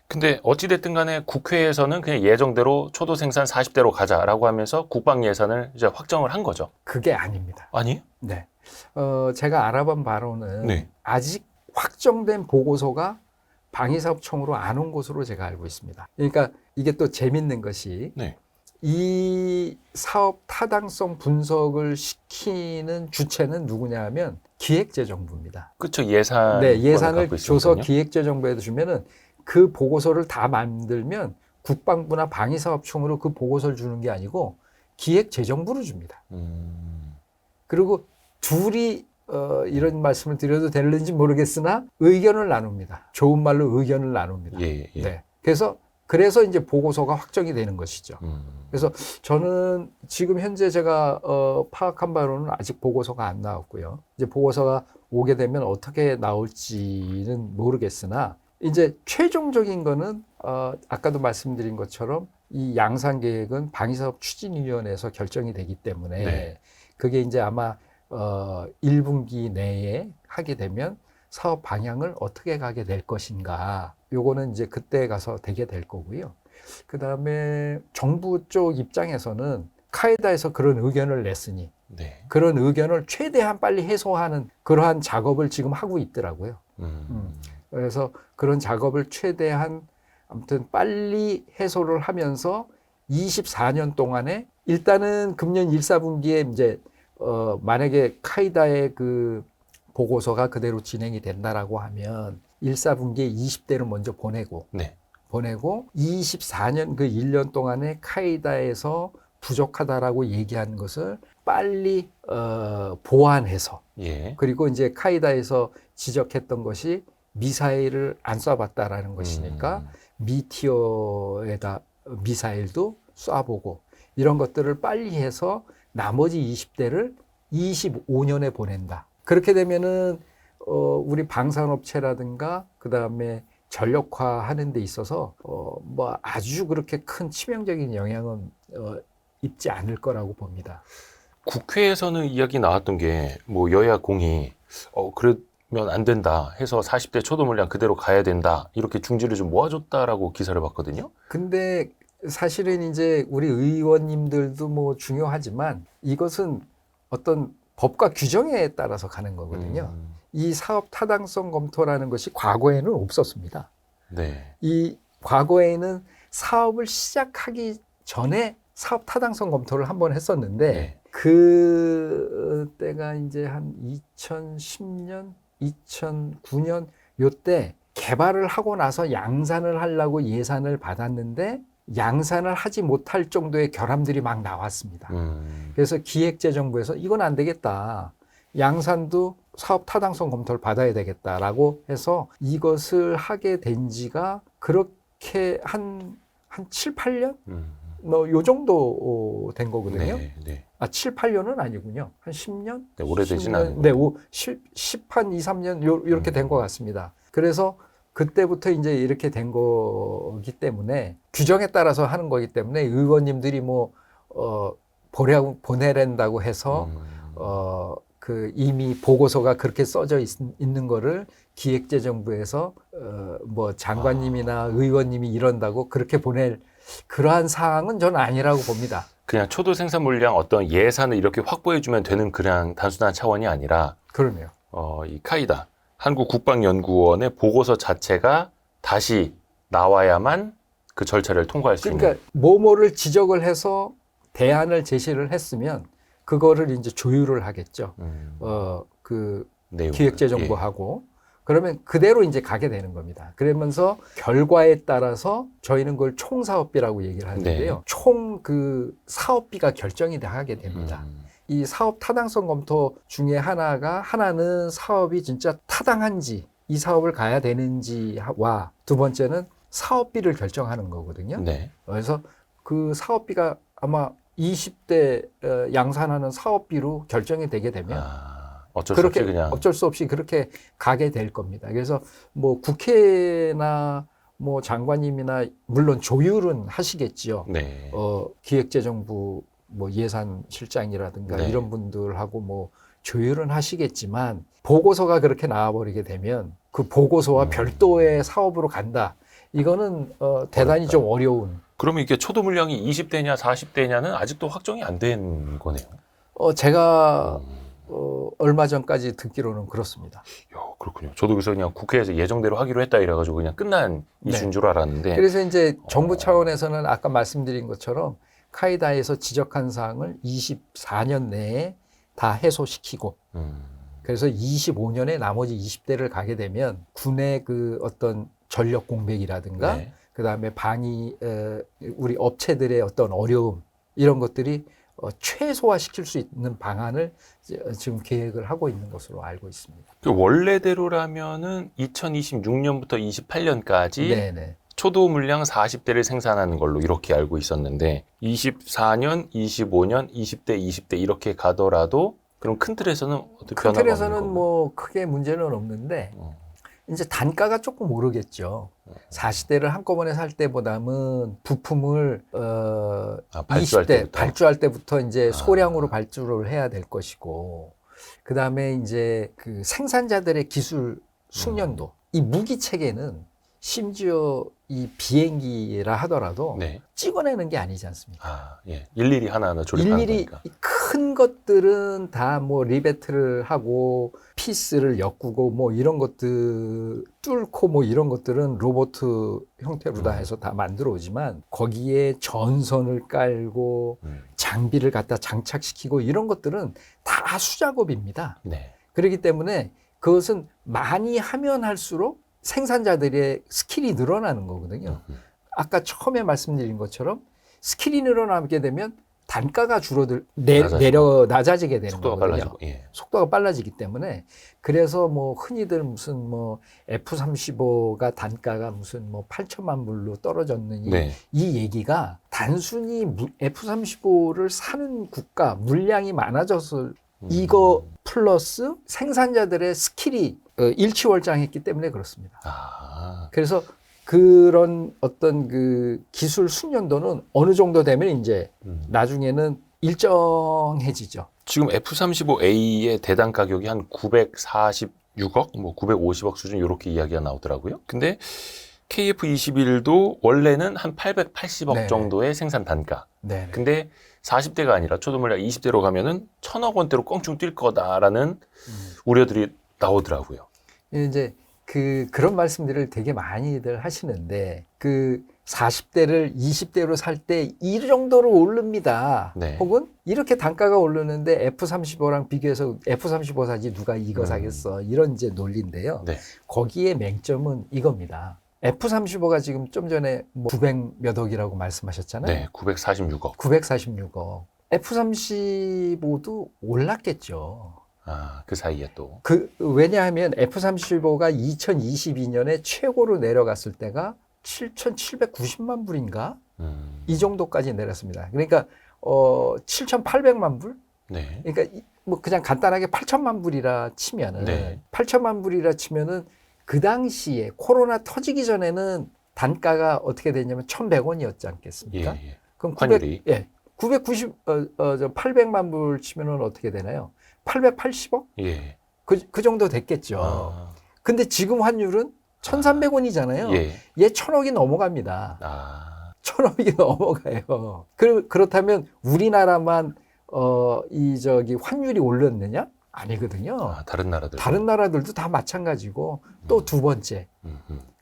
근데 어찌됐든 간에 국회에서는 그냥 예정대로 초도 생산 40대로 가자라고 하면서 국방 예산을 이제 확정을 한 거죠. 그게 아닙니다. 아니요? 네. 제가 알아본 바로는 네. 아직 확정된 보고서가 방위사업청으로 안 온 것으로 제가 알고 있습니다. 그러니까 이게 또 재밌는 것이 네. 이 사업 타당성 분석을 시키는 주체는 누구냐 하면 기획재정부입니다. 그렇죠. 예산. 네, 예산을 줘서 기획재정부에 주면은 그 보고서를 다 만들면 국방부나 방위사업청으로 그 보고서를 주는 게 아니고 기획재정부로 줍니다. 그리고 둘이 이런 말씀을 드려도 되는지 모르겠으나 의견을 나눕니다. 좋은 말로 의견을 나눕니다. 예. 네. 그래서 이제 보고서가 확정이 되는 것이죠. 그래서 저는 지금 현재 제가 파악한 바로는 아직 보고서가 안 나왔고요. 이제 보고서가 오게 되면 어떻게 나올지는 모르겠으나 이제 최종적인 거는 아까도 말씀드린 것처럼 이 양산 계획은 방위사업 추진위원회에서 결정이 되기 때문에 네. 그게 이제 아마 1분기 내에 하게 되면 사업 방향을 어떻게 가게 될 것인가. 요거는 이제 그때 가서 되게 될 거고요. 그 다음에 정부 쪽 입장에서는 카이다에서 그런 의견을 냈으니 네. 그런 의견을 최대한 빨리 해소하는 그러한 작업을 지금 하고 있더라고요. 그래서 그런 작업을 최대한 아무튼 빨리 해소를 하면서 24년 동안에 일단은 금년 1, 4분기에 이제 만약에 카이다의 그 보고서가 그대로 진행이 된다라고 하면 1, 4분기에 20대를 먼저 보내고 네. 24년 그 1년 동안에 카이다에서 부족하다라고 얘기한 것을 빨리 보완해서 예. 그리고 이제 카이다에서 지적했던 것이 미사일을 안 쏴봤다라는 것이니까 미티어에다 미사일도 쏴보고 이런 것들을 빨리 해서 나머지 20대를 25년에 보낸다. 그렇게 되면은 우리 방산업체라든가 그 다음에 전력화하는 데 있어서 뭐 아주 그렇게 큰 치명적인 영향은 입지 않을 거라고 봅니다. 국회에서는 이야기 나왔던 게 뭐 여야 공이 그러면 안 된다 해서 40대 초도 물량 그대로 가야 된다 이렇게 중지를 좀 모아줬다라고 기사를 봤거든요. 근데 사실은 이제 우리 의원님들도 뭐 중요하지만 이것은 어떤 법과 규정에 따라서 가는 거거든요. 이 사업 타당성 검토라는 것이 과거에는 없었습니다. 네. 이 과거에는 사업을 시작하기 전에 사업 타당성 검토를 한번 했었는데 네. 그때가 이제 한 2010년, 2009년 요때 개발을 하고 나서 양산을 하려고 예산을 받았는데 양산을 하지 못할 정도의 결함들이 막 나왔습니다. 그래서 기획재정부에서 이건 안 되겠다. 양산도 사업 타당성 검토를 받아야 되겠다라고 해서 이것을 하게 된 지가 그렇게 한 7, 8년? 뭐 요 정도 된 거거든요. 네, 네. 7, 8년은 아니군요. 한 10년? 네, 오래되진 않은 네, 10한 2, 3년 요렇게 된 것 같습니다. 그래서 그때부터 이제 이렇게 된 거기 때문에 규정에 따라서 하는 거기 때문에 의원님들이 뭐 보내랜다고 해서 그 이미 보고서가 그렇게 써져 있는 거를 기획재정부에서 뭐 장관님이나 의원님이 이런다고 그렇게 보낼 그러한 사항은 저는 아니라고 봅니다. 그냥 초도 생산 물량 어떤 예산을 이렇게 확보해주면 되는 그냥 단순한 차원이 아니라 그러네요. 이 카이다 한국국방연구원의 보고서 자체가 다시 나와야만 그 절차를 통과할 수 있는. 그러니까 뭐뭐를 지적을 해서 대안을 제시를 했으면 그거를 이제 조율을 하겠죠. 그 기획재정부하고. 그러면 그대로 이제 가게 되는 겁니다. 그러면서 결과에 따라서 저희는 그걸 총사업비라고 얘기를 하는데요. 네. 총 그 사업비가 결정이 하게 됩니다. 이 사업 타당성 검토 중에 하나는 사업이 진짜 타당한지 이 사업을 가야 되는지와 두 번째는 사업비를 결정하는 거거든요. 네. 그래서 그 사업비가 아마 20대 양산하는 사업비로 결정이 되게 되면 어쩔 수 없이 그렇게 가게 될 겁니다. 그래서 뭐 국회나 뭐 장관님이나 물론 조율은 하시겠지요. 네. 기획재정부 뭐 예산실장이라든가 네. 이런 분들하고 뭐 조율은 하시겠지만 보고서가 그렇게 나와버리게 되면 그 보고서와 별도의 사업으로 간다. 이거는 대단히 좀 어려운. 그러면 이게 초도 물량이 20대냐 40대냐는 아직도 확정이 안 된 거네요. 제가 얼마 전까지 듣기로는 그렇습니다. 그렇군요. 저도 그래서 그냥 국회에서 예정대로 하기로 했다 이래가지고 그냥 끝난 이슈인 줄 알았는데. 그래서 이제 정부 차원에서는 아까 말씀드린 것처럼 카이다에서 지적한 사항을 24년 내에 다 해소시키고 그래서 25년에 나머지 20대를 가게 되면 군의 그 어떤 전력 공백이라든가 네. 그다음에 우리 업체들의 어떤 어려움 이런 것들이 최소화시킬 수 있는 방안을 지금 계획을 하고 있는 것으로 알고 있습니다. 그 원래대로라면은 2026년부터 28년까지 네네. 초도 물량 40대를 생산하는 걸로 이렇게 알고 있었는데 24년, 25년, 20대, 20대 이렇게 가더라도 그럼 큰 틀에서는 어떻게 변화가 없는 큰 틀에서는 거고? 뭐 크게 문제는 없는데 이제 단가가 조금 오르겠죠. 40대를 한꺼번에 살 때보다는 부품을 20대 발주할 때부터 이제 소량으로 발주를 해야 될 것이고 그다음에 이제 그 생산자들의 기술 숙련도 이 무기 체계는 심지어 이 비행기라 하더라도 네. 찍어내는 게 아니지 않습니까? 일일이 하나하나 조립하는 일일이 거니까. 큰 것들은 다 뭐 리베트를 하고 피스를 엮고 뭐 이런 것들 뚫고 뭐 이런 것들은 로봇 형태로 다 해서 다 만들어 오지만 거기에 전선을 깔고 장비를 갖다 장착시키고 이런 것들은 다 수작업입니다. 네. 그렇기 때문에 그것은 많이 하면 할수록 생산자들의 스킬이 늘어나는 거거든요. 아까 처음에 말씀드린 것처럼 스킬이 늘어나게 되면 단가가 낮아지게 되는 속도가 거거든요. 빨라지고, 예. 속도가 빨라지기 때문에 무슨 뭐 F-35가 단가가 무슨 뭐 8천만 불로 떨어졌느니 네. 이 얘기가 단순히 F-35를 사는 국가 물량이 많아져서 이거 플러스 생산자들의 스킬이 일취월장했기 때문에 그렇습니다. 그래서 그런 어떤 그 기술 숙련도는 어느 정도 되면 이제 나중에는 일정해지죠. 지금 F-35A의 대당 가격이 한 946억, 뭐 950억 수준 이렇게 이야기가 나오더라고요. 근데 KF-21도 원래는 한 880억 네네. 정도의 생산 단가. 네. 근데 40대가 아니라 초도물량 20대로 가면은 1,000억 원대로 껑충 뛸 거다라는 우려들이 나오더라고요. 이제 그런 말씀들을 되게 많이들 하시는데 40대를 20대로 살 때 이 정도로 오릅니다. 네. 혹은 이렇게 단가가 오르는데 F-35랑 비교해서 F-35 사지 누가 이거 사겠어. 이런 이제 논리인데요. 네. 거기에 맹점은 이겁니다. F-35가 지금 좀 전에 뭐 900 몇 억이라고 말씀하셨잖아요. 네, 946억. 946억. F-35도 올랐겠죠. 그 사이에 또. 왜냐하면 F-35가 2022년에 최고로 내려갔을 때가 7,790만 불인가? 이 정도까지 내렸습니다. 그러니까 7,800만 불? 네. 그러니까 뭐 그냥 간단하게 8천만 불이라 치면은 네. 8천만 불이라 치면은 그 당시에 코로나 터지기 전에는 단가가 어떻게 됐냐면 1,100원이었지 않겠습니까? 예. 그럼 환율이 800만 불 치면은 어떻게 되나요? 880억? 예. 그 정도 됐겠죠. 근데 지금 환율은 1,300원이잖아요. 예. 얘 1,000억이 넘어갑니다. 1,000억이 넘어가요. 그렇다면 우리나라만 환율이 올랐느냐? 아니거든요. 다른 나라들. 다른 나라들도 다 마찬가지고 또 두 번째.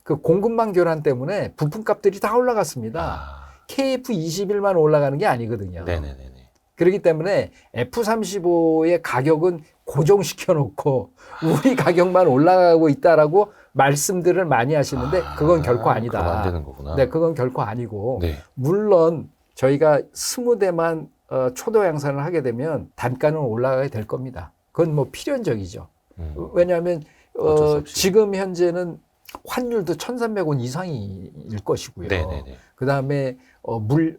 그 공급망 교란 때문에 부품값들이 다 올라갔습니다. KF-21만 올라가는 게 아니거든요. 네네네. 그렇기 때문에 F-35의 가격은 고정시켜 놓고 우리 가격만 올라가고 있다라고 말씀들을 많이 하시는데 그건 결코 아니다. 그럼 안 되는 거구나. 네, 그건 결코 아니고 네. 물론 저희가 20대만 초도 양산을 하게 되면 단가는 올라가게 될 겁니다. 그건 뭐 필연적이죠. 왜냐하면 지금 현재는 환율도 1,300원 이상일 것이고요. 네네네. 그다음에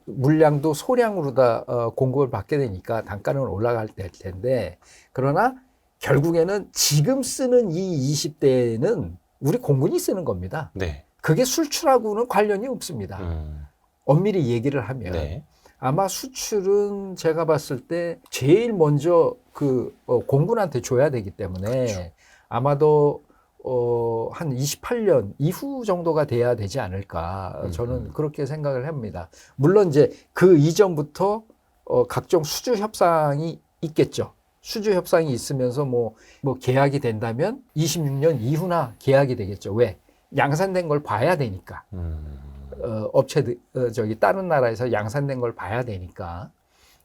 물량도 소량으로 다 공급을 받게 되니까 단가는 올라갈 텐데 그러나 결국에는 지금 쓰는 이 20대는 우리 공군이 쓰는 겁니다. 네. 그게 수출하고는 관련이 없습니다. 엄밀히 얘기를 하면 네. 아마 수출은 제가 봤을 때 제일 먼저 공군한테 줘야 되기 때문에 그렇죠. 아마도 한 28년 이후 정도가 돼야 되지 않을까 저는 그렇게 생각을 합니다. 물론 이제 그 이전부터 각종 수주 협상이 있겠죠. 수주 협상이 있으면서 뭐 계약이 된다면 26년 이후나 계약이 되겠죠. 왜? 양산된 걸 봐야 되니까. 업체들 다른 나라에서 양산된 걸 봐야 되니까.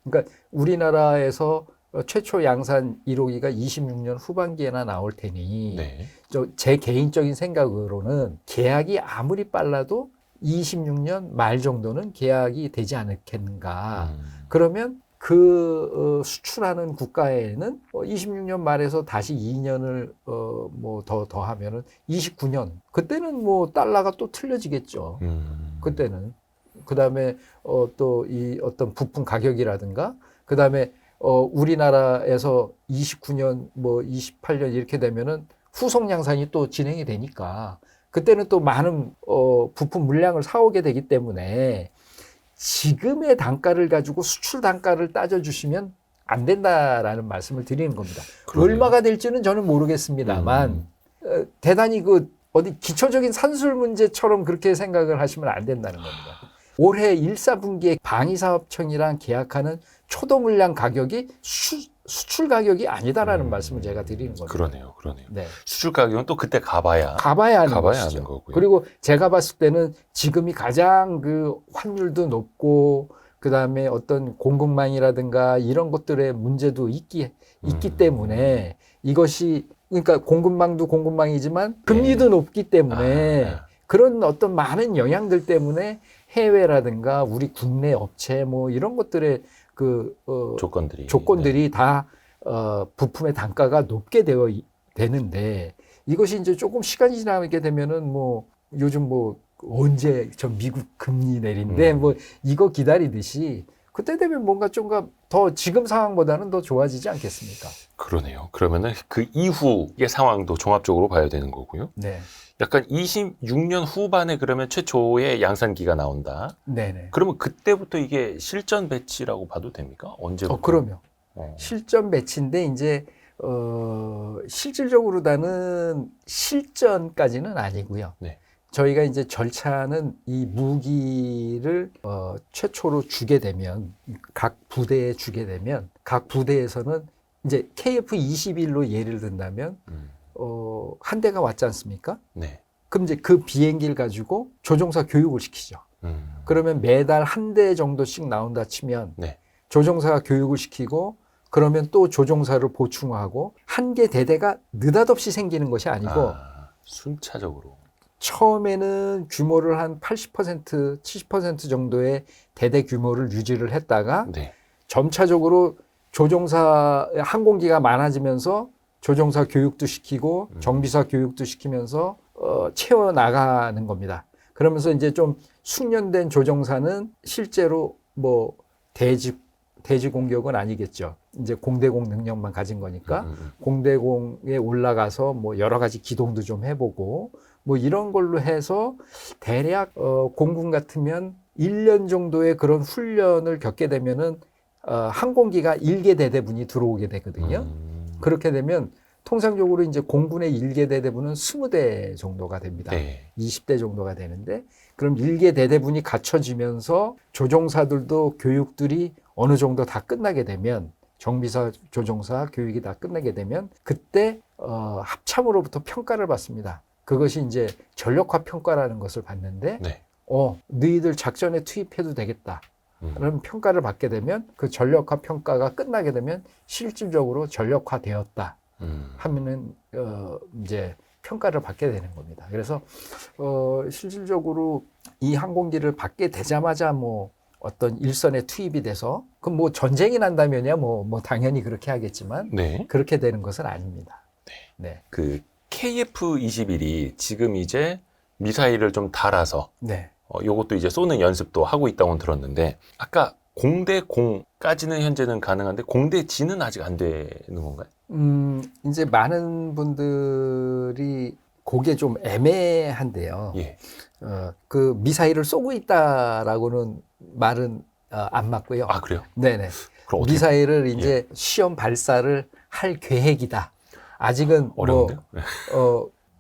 그러니까 우리나라에서 최초 양산 1호기가 26년 후반기에나 나올 테니 네. 제 개인적인 생각으로는 계약이 아무리 빨라도 26년 말 정도는 계약이 되지 않겠는가. 그러면 수출하는 국가에는 26년 말에서 다시 2년을 더 하면은 29년 그때는 뭐 달러가 또 틀려지겠죠. 그때는 그다음에 또 이 어떤 부품 가격이라든가 그다음에 우리나라에서 29년, 28년 이렇게 되면은 후속 양산이 또 진행이 되니까 그때는 또 많은 부품 물량을 사오게 되기 때문에 지금의 단가를 가지고 수출 단가를 따져주시면 안 된다라는 말씀을 드리는 겁니다. 그러네요. 얼마가 될지는 저는 모르겠습니다만 대단히 어디 기초적인 산술 문제처럼 그렇게 생각을 하시면 안 된다는 겁니다. 올해 1, 4분기에 방위사업청이랑 계약하는 초도 물량 가격이 수출 가격이 아니다라는 말씀을 제가 드리는 겁니다. 그러네요. 네. 수출 가격은 또 그때 가봐야 하는 하는 거고요. 그리고 제가 봤을 때는 지금이 가장 그 환율도 높고 그다음에 어떤 공급망이라든가 이런 것들의 문제도 있기 때문에 이것이 그러니까 공급망도 공급망이지만 금리도 높기 때문에 그런 어떤 많은 영향들 때문에 해외라든가 우리 국내 업체 뭐 이런 것들의 그 조건들이 다 부품의 단가가 높게 되는데 이것이 이제 조금 시간이 지나게 되면은 뭐 요즘 뭐 언제 저 미국 금리 내린대 뭐 이거 기다리듯이 그때 되면 뭔가 좀 더 지금 상황보다는 더 좋아지지 않겠습니까? 그러네요. 그러면은 그 이후의 상황도 종합적으로 봐야 되는 거고요. 네. 약간 26년 후반에 그러면 최초의 양산기가 나온다. 네네. 그러면 그때부터 이게 실전 배치라고 봐도 됩니까? 언제부터? 그럼요. 실전 배치인데 이제 실질적으로는 실전까지는 아니고요. 네. 저희가 이제 절차는 이 무기를 최초로 주게 되면 각 부대에 주게 되면 각 부대에서는 이제 KF-21로 예를 든다면 한 대가 왔지 않습니까? 네. 그럼 이제 그 비행기를 가지고 조종사 교육을 시키죠. 그러면 매달 한 대 정도씩 나온다 치면 네. 조종사가 교육을 시키고 그러면 또 조종사를 보충하고 한 개 대대가 느닷없이 생기는 것이 아니고 순차적으로. 처음에는 규모를 한 80%, 70% 정도의 대대 규모를 유지를 했다가 네. 점차적으로 조종사 항공기가 많아지면서 조종사 교육도 시키고 정비사 교육도 시키면서 채워 나가는 겁니다. 그러면서 이제 좀 숙련된 조종사는 실제로 뭐 대지 공격은 아니겠죠. 이제 공대공 능력만 가진 거니까 공대공에 올라가서 뭐 여러 가지 기동도 좀 해보고 뭐 이런 걸로 해서 대략 공군 같으면 1년 정도의 그런 훈련을 겪게 되면은 항공기가 1개 대대분이 들어오게 되거든요. 그렇게 되면 통상적으로 이제 공군의 1개 대대분은 20대 정도가 됩니다. 네. 20대 정도가 되는데 그럼 1개 대대분이 갖춰지면서 조종사들도 교육들이 어느 정도 다 끝나게 되면 정비사, 조종사 교육이 다 끝나게 되면 그때 합참으로부터 평가를 받습니다. 그것이 이제 전력화 평가라는 것을 받는데 네. 너희들 작전에 투입해도 되겠다. 그런 평가를 받게 되면 그 전력화 평가가 끝나게 되면 실질적으로 전력화되었다 하면은 이제 평가를 받게 되는 겁니다. 그래서 실질적으로 이 항공기를 받게 되자마자 뭐 어떤 일선에 투입이 돼서 그럼 뭐 전쟁이 난다면야 뭐 당연히 그렇게 하겠지만 네. 그렇게 되는 것은 아닙니다. 네. 그 KF-21이 지금 이제 미사일을 좀 달아서 요것도 이제 쏘는 연습도 하고 있다고 들었는데 아까 공대공까지는 현재는 가능한데 공대지는 아직 안 되는 건가요? 이제 많은 분들이 그게 좀 애매한데요. 예. 그 미사일을 쏘고 있다라고는 말은 안 맞고요. 아, 그래요? 네네. 그럼 미사일을 이제 시험 발사를 할 계획이다. 아직은 어려운데요?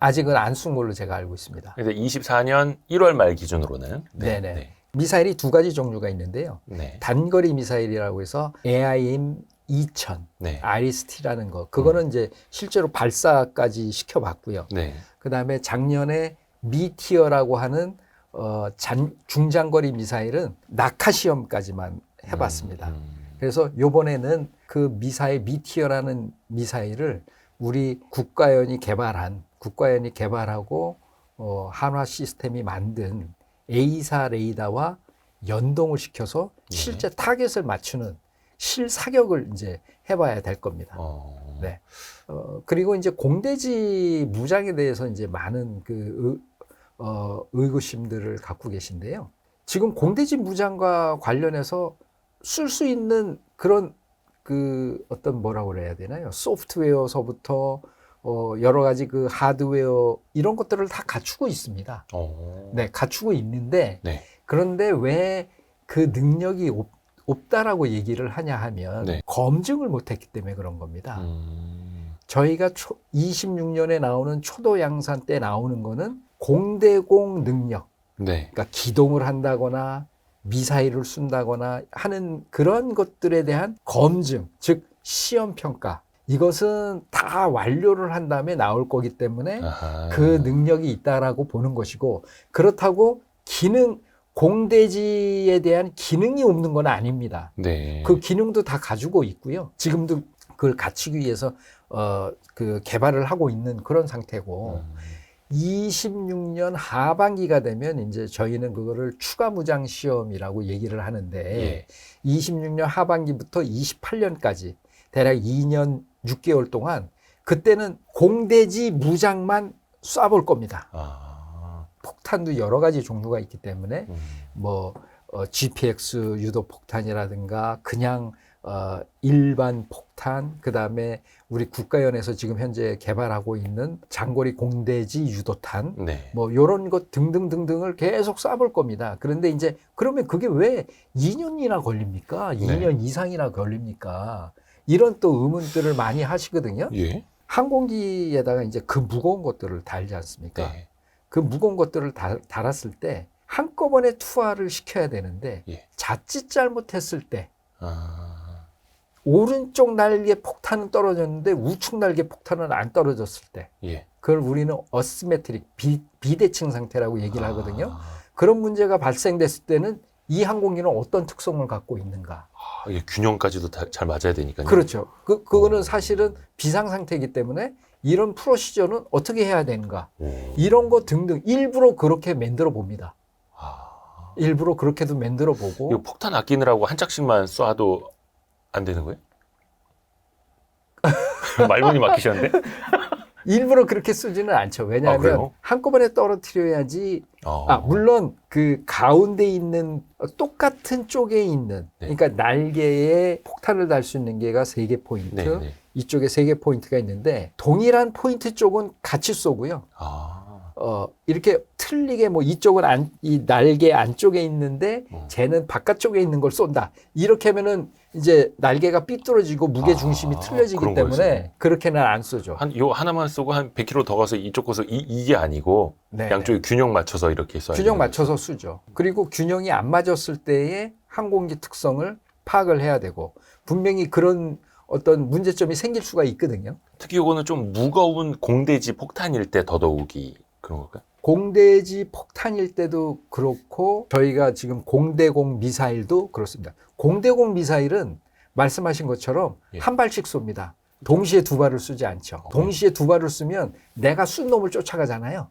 아직은 안 쏜 걸로 제가 알고 있습니다. 그래서 24년 1월 말 기준으로는 네네. 미사일이 두 가지 종류가 있는데요. 단거리 미사일이라고 해서 AIM-2000, IRIS-T라는 거. 그거는 이제 실제로 발사까지 시켜봤고요. 그다음에 작년에 미티어라고 하는 중장거리 미사일은 낙하 시험까지만 해봤습니다. 그래서 요번에는 그 미사일 미티어라는 미사일을 우리 국가연이 개발하고 한화 시스템이 만든 A사 레이더와 연동을 시켜서 실제 타겟을 맞추는 실사격을 이제 해봐야 될 겁니다. 네. 그리고 이제 공대지 무장에 대해서 이제 많은 의구심들을 갖고 계신데요. 지금 공대지 무장과 관련해서 쓸 수 있는 그런 어떤 뭐라고 그래야 되나요? 소프트웨어서부터 여러 가지 그 하드웨어 이런 것들을 다 갖추고 있습니다. 네, 갖추고 있는데 그런데 왜 그 능력이 없다라고 얘기를 하냐 하면 검증을 못했기 때문에 그런 겁니다. 저희가 26년에 나오는 초도 양산 때 나오는 거는 공대공 능력, 그러니까 기동을 한다거나 미사일을 쏜다거나 하는 그런 것들에 대한 검증, 즉 시험 평가, 이것은 다 완료를 한 다음에 나올 거기 때문에 아하. 그 능력이 있다라고 보는 것이고, 그렇다고 공대지에 대한 기능이 없는 건 아닙니다. 네. 그 기능도 다 가지고 있고요. 지금도 그걸 갖추기 위해서 그 개발을 하고 있는 그런 상태고, 26년 하반기가 되면 이제 저희는 그거를 추가 무장 시험이라고 얘기를 하는데, 예. 26년 하반기부터 28년까지 대략 2년 6개월 동안 그때는 공대지 무장만 쏴볼 겁니다. 폭탄도 여러 가지 종류가 있기 때문에 뭐 GPX 유도 폭탄이라든가 그냥 일반 폭탄, 그다음에 우리 국가연에서 지금 현재 개발하고 있는 장거리 공대지 유도탄, 네. 뭐 요런 것 등등등등을 계속 쏴볼 겁니다. 그런데 이제 그러면 그게 왜 2년이나 걸립니까? 2년 이상이나 걸립니까? 이런 또 의문들을 많이 하시거든요. 예. 항공기에다가 이제 그 무거운 것들을 달지 않습니까? 네. 그 무거운 것들을 달았을 때 한꺼번에 투하를 시켜야 되는데, 예. 자칫 잘못했을 때 오른쪽 날개 폭탄은 떨어졌는데 우측 날개 폭탄은 안 떨어졌을 때, 예. 그걸 우리는 어시메트릭 비대칭 상태라고 얘기를 하거든요. 그런 문제가 발생됐을 때는 이 항공기는 어떤 특성을 갖고 있는가? 이게 균형까지도 잘 맞아야 되니까요. 그렇죠. 그거는 사실은 비상 상태이기 때문에 이런 프로시저는 어떻게 해야 되는가? 이런 거 등등 일부러 그렇게 만들어 봅니다. 일부러 그렇게도 만들어 보고. 이거 폭탄 아끼느라고 한 짝씩만 쏴도 안 되는 거예요? 말문이 막히셨는데? 일부러 그렇게 쓰지는 않죠. 왜냐하면 한꺼번에 떨어뜨려야지. 물론 그 가운데 있는 똑같은 쪽에 있는, 네. 그러니까 날개에 폭탄을 달 수 있는 게가 3개 포인트, 네. 이쪽에 3개 포인트가 있는데 동일한 포인트 쪽은 같이 쏘고요. 이렇게 틀리게 뭐 이쪽은 이 날개 안쪽에 있는데 쟤는 바깥쪽에 있는 걸 쏜다. 이렇게 하면은 이제 날개가 삐뚤어지고 무게 중심이 틀려지기 때문에 거였어요. 그렇게는 안 쏘죠. 요 하나만 쏘고 한 100km 더 가서 이쪽 가서 이게 아니고 네네. 양쪽에 균형 맞춰서 이렇게 쏴요. 균형 맞춰서 쏘죠. 그리고 균형이 안 맞았을 때의 항공기 특성을 파악을 해야 되고, 분명히 그런 어떤 문제점이 생길 수가 있거든요. 특히 이거는 좀 무거운 공대지 폭탄일 때 더더욱이 그런 걸까요? 공대지 폭탄일 때도 그렇고, 저희가 지금 공대공 미사일도 그렇습니다. 공대공 미사일은 말씀하신 것처럼 한 발씩 쏩니다. 동시에 두 발을 쏘지 않죠. 동시에 두 발을 쏘면 내가 쏜 놈을 쫓아가잖아요.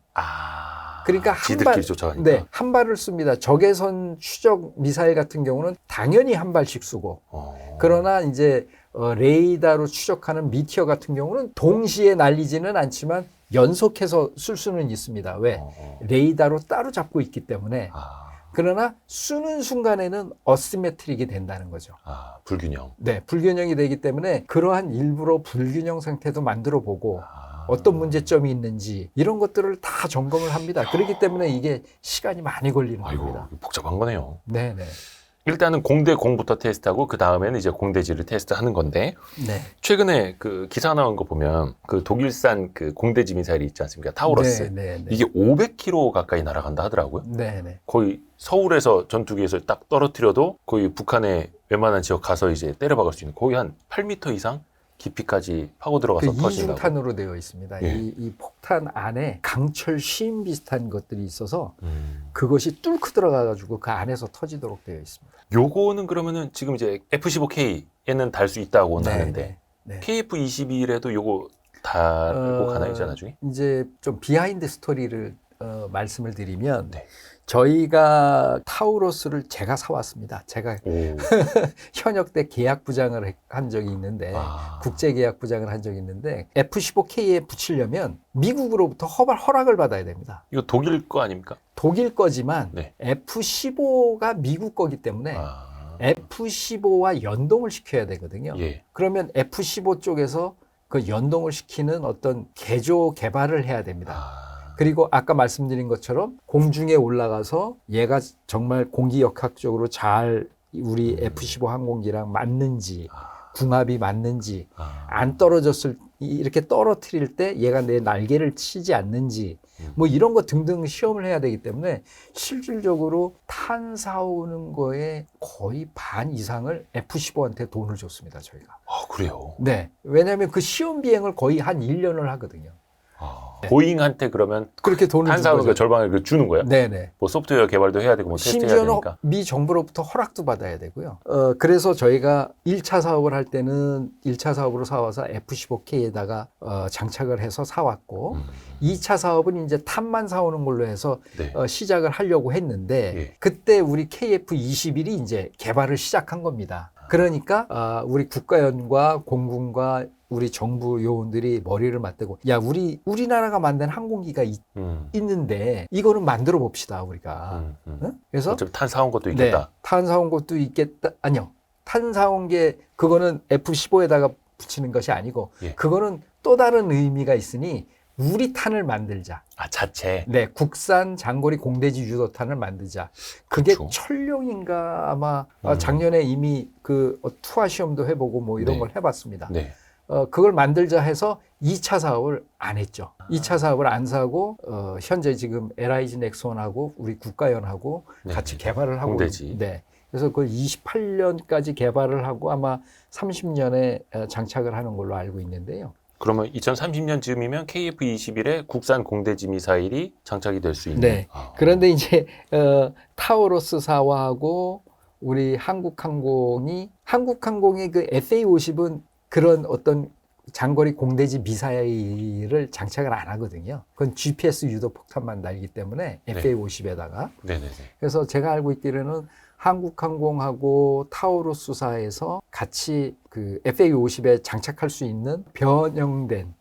그러니까 지들끼리 쫓아가니까. 네, 한 발을 씁니다. 적외선 추적 미사일 같은 경우는 당연히 한 발씩 쏘고, 그러나 이제 레이더로 추적하는 미티어 같은 경우는 동시에 날리지는 않지만 연속해서 쏠 수는 있습니다. 왜? 레이더로 따로 잡고 있기 때문에. 그러나 쏘는 순간에는 어시메트릭이 된다는 거죠. 불균형. 네, 불균형이 되기 때문에 그러한 일부러 불균형 상태도 만들어 보고 어떤 문제점이 있는지 이런 것들을 다 점검을 합니다. 그렇기 때문에 이게 시간이 많이 걸리는 겁니다. 복잡한 거네요. 네네. 일단은 공대공부터 테스트하고 그 다음에는 이제 공대지를 테스트하는 건데, 네. 최근에 그 기사 나온 거 보면 그 독일산 그 공대지 미사일이 있지 않습니까? 타우러스. 네네. 이게 500km 가까이 날아간다 하더라고요. 네네. 거의 서울에서 전투기에서 딱 떨어뜨려도 거의 북한의 웬만한 지역 가서 이제 때려박을 수 있는, 거의 한 8m 이상 깊이까지 파고 들어가서 터진다고. 이중탄으로 되어 있습니다. 예. 이 폭탄 안에 강철 심 비슷한 것들이 있어서 그것이 뚫고 들어가가지고 그 안에서 터지도록 되어 있습니다. 요거는 그러면은 지금 이제 F-15K에는 달 수 있다고는 하는데, 네. KF-21에도 요거 달고 가나요, 이제 나중에? 이제 좀 비하인드 스토리를 말씀을 드리면, 네. 저희가 타우러스를 제가 사왔습니다. 제가 현역 때 계약 부장을 한 적이 있는데, 국제 계약 부장을 한 적이 있는데, F-15K에 붙이려면 미국으로부터 허락을 받아야 됩니다. 이거 독일 거 아닙니까? 독일 거지만 네. F-15가 미국 거기 때문에 F-15와 연동을 시켜야 되거든요. 예. 그러면 F-15 쪽에서 그 연동을 시키는 어떤 개조 개발을 해야 됩니다. 그리고 아까 말씀드린 것처럼 공중에 올라가서 얘가 정말 공기역학적으로 잘 우리 F-15 항공기랑 맞는지, 궁합이 맞는지, 안 떨어졌을, 이렇게 떨어뜨릴 때 얘가 내 날개를 치지 않는지, 뭐 이런 거 등등 시험을 해야 되기 때문에 실질적으로 탄 사오는 거에 거의 반 이상을 F-15한테 돈을 줬습니다, 저희가. 아, 그래요? 네. 왜냐하면 그 시험 비행을 거의 한 1년을 하거든요. 네. 보잉한테 그러면 그렇게 돈을 탄 사오는 거 절반을 주는 거예요? 네네. 뭐 소프트웨어 개발도 해야 되고 뭐 테스트 해야 심지어는 되니까. 미 정부로부터 허락도 받아야 되고요. 그래서 저희가 1차 사업을 할 때는 1차 사업으로 사와서 F-15K에다가 장착을 해서 사왔고 2차 사업은 이제 탄만 사오는 걸로 해서 네. 시작을 하려고 했는데 예. 그때 우리 KF-21이 이제 개발을 시작한 겁니다. 그러니까 우리 국가연과 공군과 우리 정부 요원들이 머리를 맞대고 야 우리나라가 만든 항공기가 있는데 이거는 만들어 봅시다 우리가. 응? 그래서 어차피 탄 사온 것도 있겠다. 네, 탄 사온 것도 있겠다. 아니요. 탄 사온 게 그거는 F-15에다가 붙이는 것이 아니고 예. 그거는 또 다른 의미가 있으니 우리 탄을 만들자. 아, 자체. 네, 국산 장거리 공대지 유도탄을 만들자. 그게 그렇죠. 천룡인가 아마 작년에 이미 그 투하 시험도 해보고 뭐 이런 네. 걸 해봤습니다. 네. 그걸 만들자 해서 2차 사업을 안 했죠. 2차 사업을 안 사고 현재 지금 LIG 넥슨하고 우리 국가연하고 네. 같이 개발을 하고 공대지. 네. 그래서 그 28년까지 개발을 하고 아마 30년에 장착을 하는 걸로 알고 있는데요. 그러면 2030년쯤이면 KF-21에 국산 공대지 미사일이 장착이 될 수 있는. 네. 그런데 이제 타우러스사하고 우리 한국항공이 그 FA-50은 그런 어떤 장거리 공대지 미사일을 장착을 안 하거든요. 그건 GPS 유도 폭탄만 달기 때문에 FA-50에다가. 네네네. 그래서 제가 알고 있기로는 한국항공하고 타우러스사에서 같이 그 FA-50에 장착할 수 있는 변형된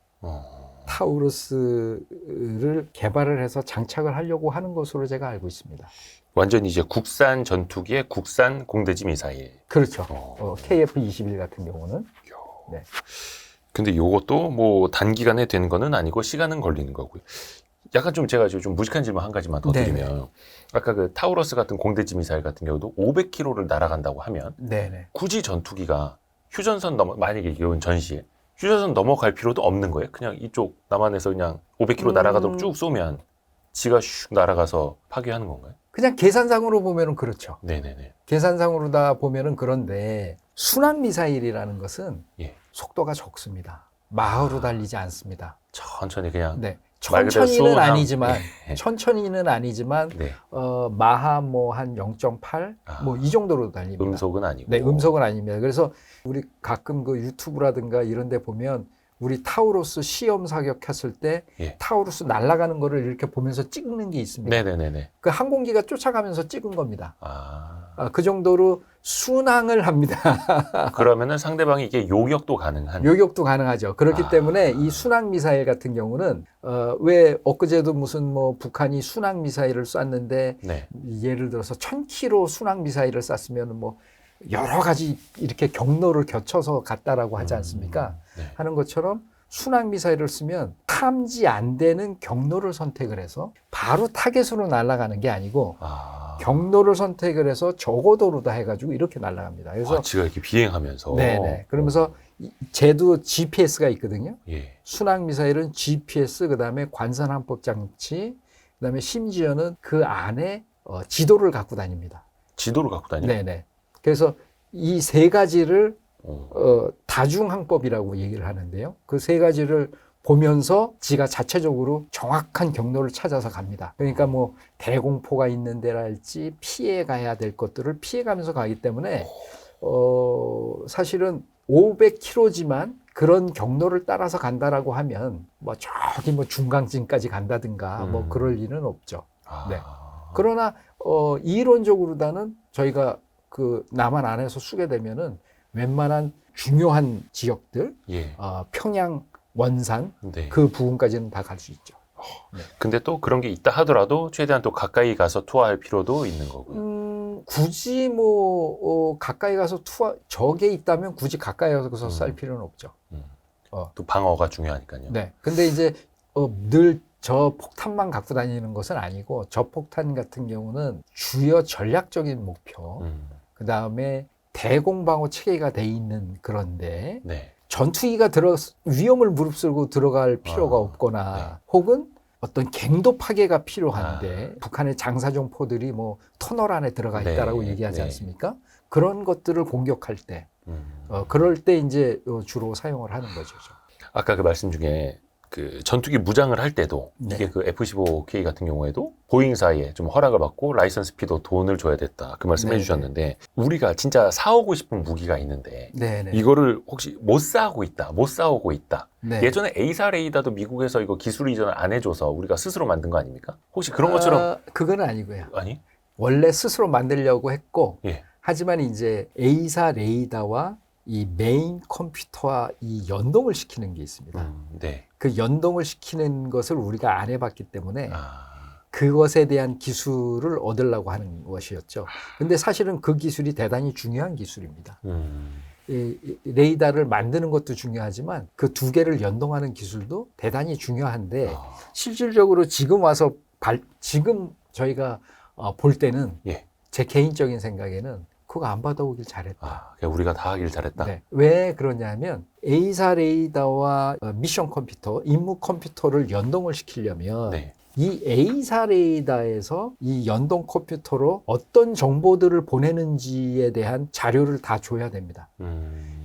타우러스를 개발을 해서 장착을 하려고 하는 것으로 제가 알고 있습니다. 완전히 이제 국산 전투기의 국산 공대지 미사일. 그렇죠. KF-21 같은 경우는. 네. 근데 요것도 뭐 단기간에 되는 거는 아니고 시간은 걸리는 거고요. 약간 좀 제가 좀 무식한 질문 한 가지만 더 드리면 아까 그 타우러스 같은 공대지 미사일 같은 경우도 500km를 날아간다고 하면 굳이 전투기가 휴전선 만약에 이건 전시에 휴전선 넘어갈 필요도 없는 거예요. 그냥 이쪽 남한에서 그냥 500km 날아가도록 쭉 쏘면 지가 슉 날아가서 파괴하는 건가요? 그냥 계산상으로 보면은 그렇죠. 네네네. 계산상으로 다 보면은 그런데 순항 미사일이라는 것은 예. 속도가 적습니다. 마하로 달리지 않습니다. 천천히 그냥. 네. 천천히는 아니지만, 네. 천천히는 아니지만, 네. 마하 뭐 한 0.8? 뭐 이 정도로 달립니다. 음속은 아니고. 네, 음속은 아닙니다. 그래서 우리 가끔 그 유튜브라든가 이런 데 보면 우리 타우러스 시험 사격했을 때 타우러스 날아가는 거를 이렇게 보면서 찍는 게 있습니다. 네네네네. 그 항공기가 쫓아가면서 찍은 겁니다. 그 정도로 순항을 합니다. 그러면은 상대방이 이게 요격도 가능한. 요격도 가능하죠. 그렇기 때문에 이 순항 미사일 같은 경우는 왜 엊그제도 무슨 뭐 북한이 순항 미사일을 쐈는데 예를 들어서 1000km 순항 미사일을 쐈으면 뭐 여러 가지 이렇게 경로를 겨쳐서 갔다라고 하지 않습니까? 하는 것처럼 순항 미사일을 쓰면 탐지 안 되는 경로를 선택을 해서 바로 타겟으로 날아가는 게 아니고 경로를 선택을 해서 저고도로다 해가지고 이렇게 날아갑니다. 그래서 지가 이렇게 비행하면서. 네네. 그러면서 쟤도 GPS가 있거든요. 예. 순항 미사일은 GPS, 그다음에 관선 항법 장치, 그다음에 심지어는 그 안에 지도를 갖고 다닙니다. 지도를 갖고 다녀요? 네네. 그래서 이 세 가지를 다중항법이라고 얘기를 하는데요. 그 세 가지를 보면서 지가 자체적으로 정확한 경로를 찾아서 갑니다. 그러니까 뭐 대공포가 있는 데랄지 피해 가야 될 것들을 피해 가면서 가기 때문에 사실은 500km지만 그런 경로를 따라서 간다라고 하면 뭐 저기 뭐 중강진까지 간다든가 뭐 그럴 일은 없죠. 네. 그러나 이론적으로다는 저희가 그 남한 안에서 쏘게 되면은 웬만한 중요한 지역들, 평양, 원산 그 부분까지는 다 갈 수 있죠. 근데 또 그런 게 있다 하더라도 최대한 또 가까이 가서 투하할 필요도 있는 거고요. 굳이 뭐 가까이 가서 적에 있다면 굳이 가까이 가서 쌀 필요는 없죠. 또 방어가 중요하니까요. 네. 근데 이제 늘 저 폭탄만 갖고 다니는 것은 아니고 저 폭탄 같은 경우는 주요 전략적인 목표, 그 다음에 대공방어 체계가 돼 있는 그런데 전투기가 위험을 무릅쓰고 들어갈 필요가 없거나 혹은 어떤 갱도 파괴가 필요한데 북한의 장사정포들이 뭐 터널 안에 들어가 있다라고 얘기하지 않습니까? 그런 것들을 공격할 때 그럴 때 이제 주로 사용을 하는 거죠. 아까 그 말씀 중에 그 전투기 무장을 할 때도 이게 그 F-15K 같은 경우에도 보잉사에 좀 허락을 받고 라이선스 피도 돈을 줘야 됐다. 그 말씀 해주셨는데 우리가 진짜 사오고 싶은 무기가 있는데 이거를 혹시 못 사오고 있다. 예전에 A사 레이더도 미국에서 이거 기술 이전을 안 해줘서 우리가 스스로 만든 거 아닙니까? 혹시 그런 것처럼 그건 아니고요. 아니? 원래 스스로 만들려고 했고 하지만 이제 A사 레이더와 이 메인 컴퓨터와 이 연동을 시키는 게 있습니다. 그 연동을 시키는 것을 우리가 안 해봤기 때문에 그것에 대한 기술을 얻으려고 하는 것이었죠. 근데 사실은 그 기술이 대단히 중요한 기술입니다. 이 레이더를 만드는 것도 중요하지만 그 두 개를 연동하는 기술도 대단히 중요한데 실질적으로 지금 와서 지금 저희가 볼 때는 제 개인적인 생각에는 그거 안 받아오길 잘했다. 우리가 다 하길 잘했다. 왜 그러냐면 A사 레이더와 미션 컴퓨터, 임무 컴퓨터를 연동을 시키려면 이 A사 레이더에서 이 연동 컴퓨터로 어떤 정보들을 보내는지에 대한 자료를 다 줘야 됩니다.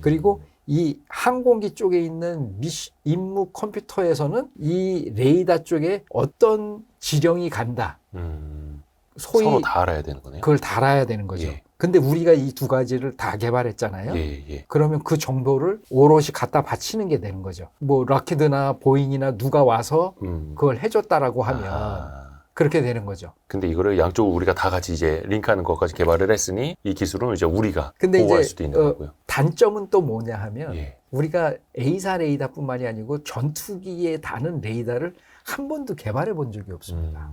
그리고 이 항공기 쪽에 있는 임무 컴퓨터에서는 이 레이더 쪽에 어떤 지령이 간다. 소위 서로 다 알아야 되는 거네요. 그걸 다 알아야 되는 거죠. 근데 우리가 이 두 가지를 다 개발했잖아요. 그러면 그 정보를 오롯이 갖다 바치는 게 되는 거죠. 뭐 락히드나 보잉이나 누가 와서 그걸 해줬다라고 하면 그렇게 되는 거죠. 근데 이거를 양쪽으로 우리가 다 같이 이제 링크하는 것까지 개발을 했으니 이 기술은 이제 우리가 보호할 수도 있는 거고요. 단점은 또 뭐냐 하면 우리가 A사 레이더뿐만이 아니고 전투기에 다는 레이더를 한 번도 개발해 본 적이 없습니다.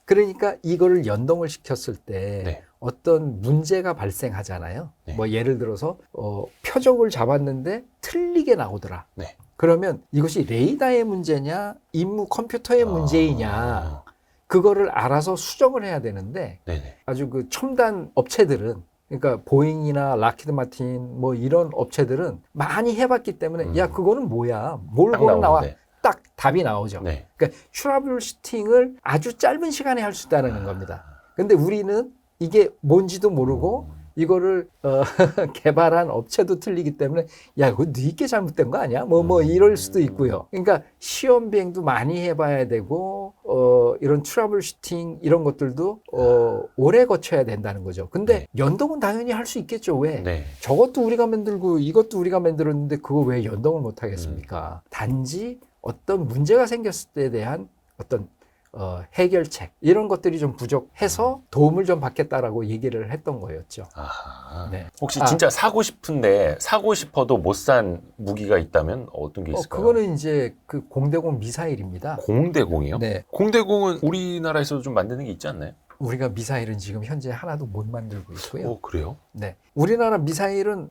그러니까 이거를 연동을 시켰을 때 어떤 문제가 발생하잖아요. 뭐 예를 들어서 표적을 잡았는데 틀리게 나오더라. 그러면 이것이 레이더의 문제냐 임무 컴퓨터의 문제이냐 그거를 알아서 수정을 해야 되는데 아주 그 첨단 업체들은 그러니까 보잉이나 락히드 마틴 뭐 이런 업체들은 많이 해봤기 때문에 야 그거는 뭐야 뭘 보면 나와. 딱 답이 나오죠. 그러니까 트러블 슈팅을 아주 짧은 시간에 할 수 있다는 겁니다. 근데 우리는 이게 뭔지도 모르고 이거를 개발한 업체도 틀리기 때문에 야 이거 네게 잘못된 거 아니야? 뭐 이럴 수도 있고요. 그러니까 시험 비행도 많이 해봐야 되고 이런 트러블 슈팅 이런 것들도 오래 거쳐야 된다는 거죠. 근데 연동은 당연히 할 수 있겠죠. 왜? 저것도 우리가 만들고 이것도 우리가 만들었는데 그거 왜 연동을 못 하겠습니까? 단지 어떤 문제가 생겼을 때에 대한 어떤 해결책 이런 것들이 좀 부족해서 도움을 좀 받겠다라고 얘기를 했던 거였죠. 혹시 진짜 사고 싶은데 사고 싶어도 못 산 무기가 있다면 어떤 게 있을까요? 그거는 이제 그 공대공 미사일입니다. 공대공이요? 공대공은 우리나라에서도 좀 만드는 게 있지 않나요? 우리가 미사일은 지금 현재 하나도 못 만들고 있고요. 그래요? 우리나라 미사일은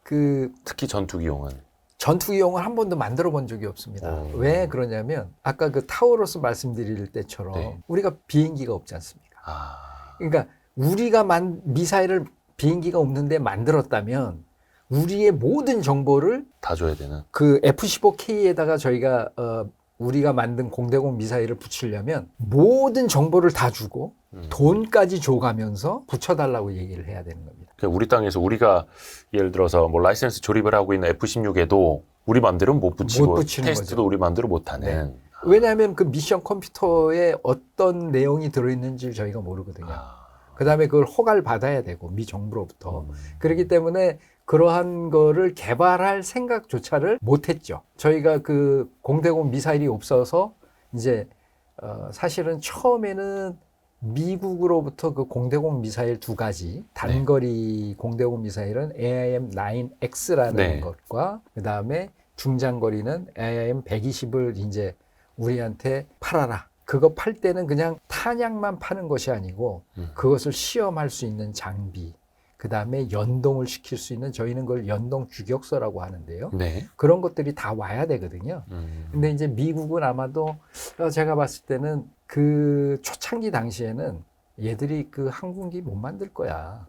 특히 전투기용은 전투기용을 한 번도 만들어 본 적이 없습니다. 왜 그러냐면 아까 그 타우러스 말씀드릴 때처럼 우리가 비행기가 없지 않습니까? 그러니까 우리가 미사일을 비행기가 없는데 만들었다면 우리의 모든 정보를 다 줘야 되는 그 F-15K에다가 저희가 우리가 만든 공대공 미사일을 붙이려면 모든 정보를 다 주고 돈까지 줘가면서 붙여달라고 얘기를 해야 되는 겁니다. 우리 땅에서 우리가 예를 들어서 뭐 라이센스 조립을 하고 있는 F-16에도 우리 마음대로 못 붙이고 테스트도 거죠. 우리 마음대로 못하는. 왜냐하면 그 미션 컴퓨터에 어떤 내용이 들어있는지 저희가 모르거든요. 그다음에 그걸 허가를 받아야 되고 미 정부로부터. 그렇기 때문에 그러한 거를 개발할 생각조차를 못했죠. 저희가 그 공대공 미사일이 없어서 이제 사실은 처음에는 미국으로부터 그 공대공 미사일 두 가지 단거리 공대공 미사일은 AIM-9X라는 것과 그다음에 중장거리는 AIM-120을 이제 우리한테 팔아라. 그거 팔 때는 그냥 탄약만 파는 것이 아니고 그것을 시험할 수 있는 장비 그다음에 연동을 시킬 수 있는 저희는 그걸 연동 규격서라고 하는데요. 그런 것들이 다 와야 되거든요. 근데 이제 미국은 아마도 제가 봤을 때는 그 초창기 당시에는 얘들이 그 항공기 못 만들 거야.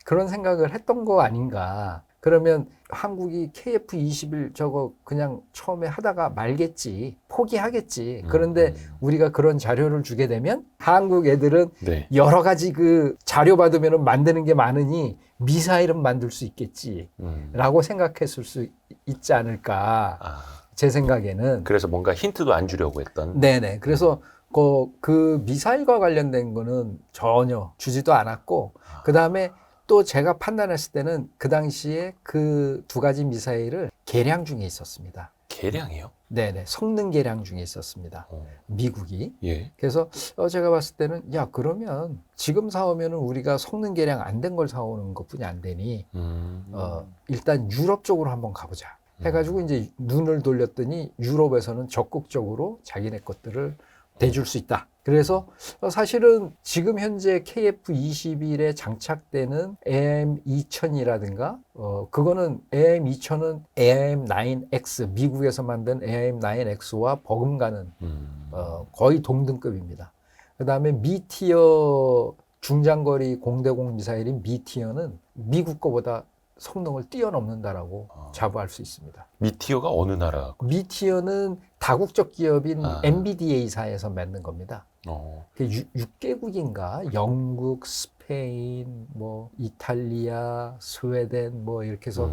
그런 생각을 했던 거 아닌가. 그러면 한국이 KF-21 저거 그냥 처음에 하다가 말겠지, 포기하겠지. 그런데 우리가 그런 자료를 주게 되면 한국 애들은 네. 여러 가지 그 자료 받으면 만드는 게 많으니 미사일은 만들 수 있겠지라고 생각했을 수 있지 않을까. 제 생각에는. 그래서 뭔가 힌트도 안 주려고 했던. 네네. 그래서 그 미사일과 관련된 거는 전혀 주지도 않았고, 그 다음에 또 제가 판단했을 때는 그 당시에 그 두 가지 미사일을 개량 중에 있었습니다. 개량이요? 네네. 성능 개량 중에 있었습니다. 미국이. 예. 그래서 제가 봤을 때는 야, 그러면 지금 사오면은 우리가 성능 개량 안 된 걸 사오는 것뿐이 안 되니 일단 유럽 쪽으로 한번 가보자. 해가지고 이제 눈을 돌렸더니 유럽에서는 적극적으로 자기네 것들을 대줄 수 있다. 그래서 사실은 지금 현재 KF-21에 장착되는 AIM-2000이라든가 그거는 AIM-2000은 AIM-9X 미국에서 만든 AIM-9X와 버금가는 거의 동등급입니다. 그 다음에 미티어 중장거리 공대공 미사일인 미티어는 미국 거보다 성능을 뛰어넘는다라고 자부할 수 있습니다. 미티어가 어느 나라? 미티어는 다국적 기업인 MBDA사에서 만든 겁니다. 6개국인가? 영국, 스페인, 뭐 이탈리아, 스웨덴 뭐 이렇게 해서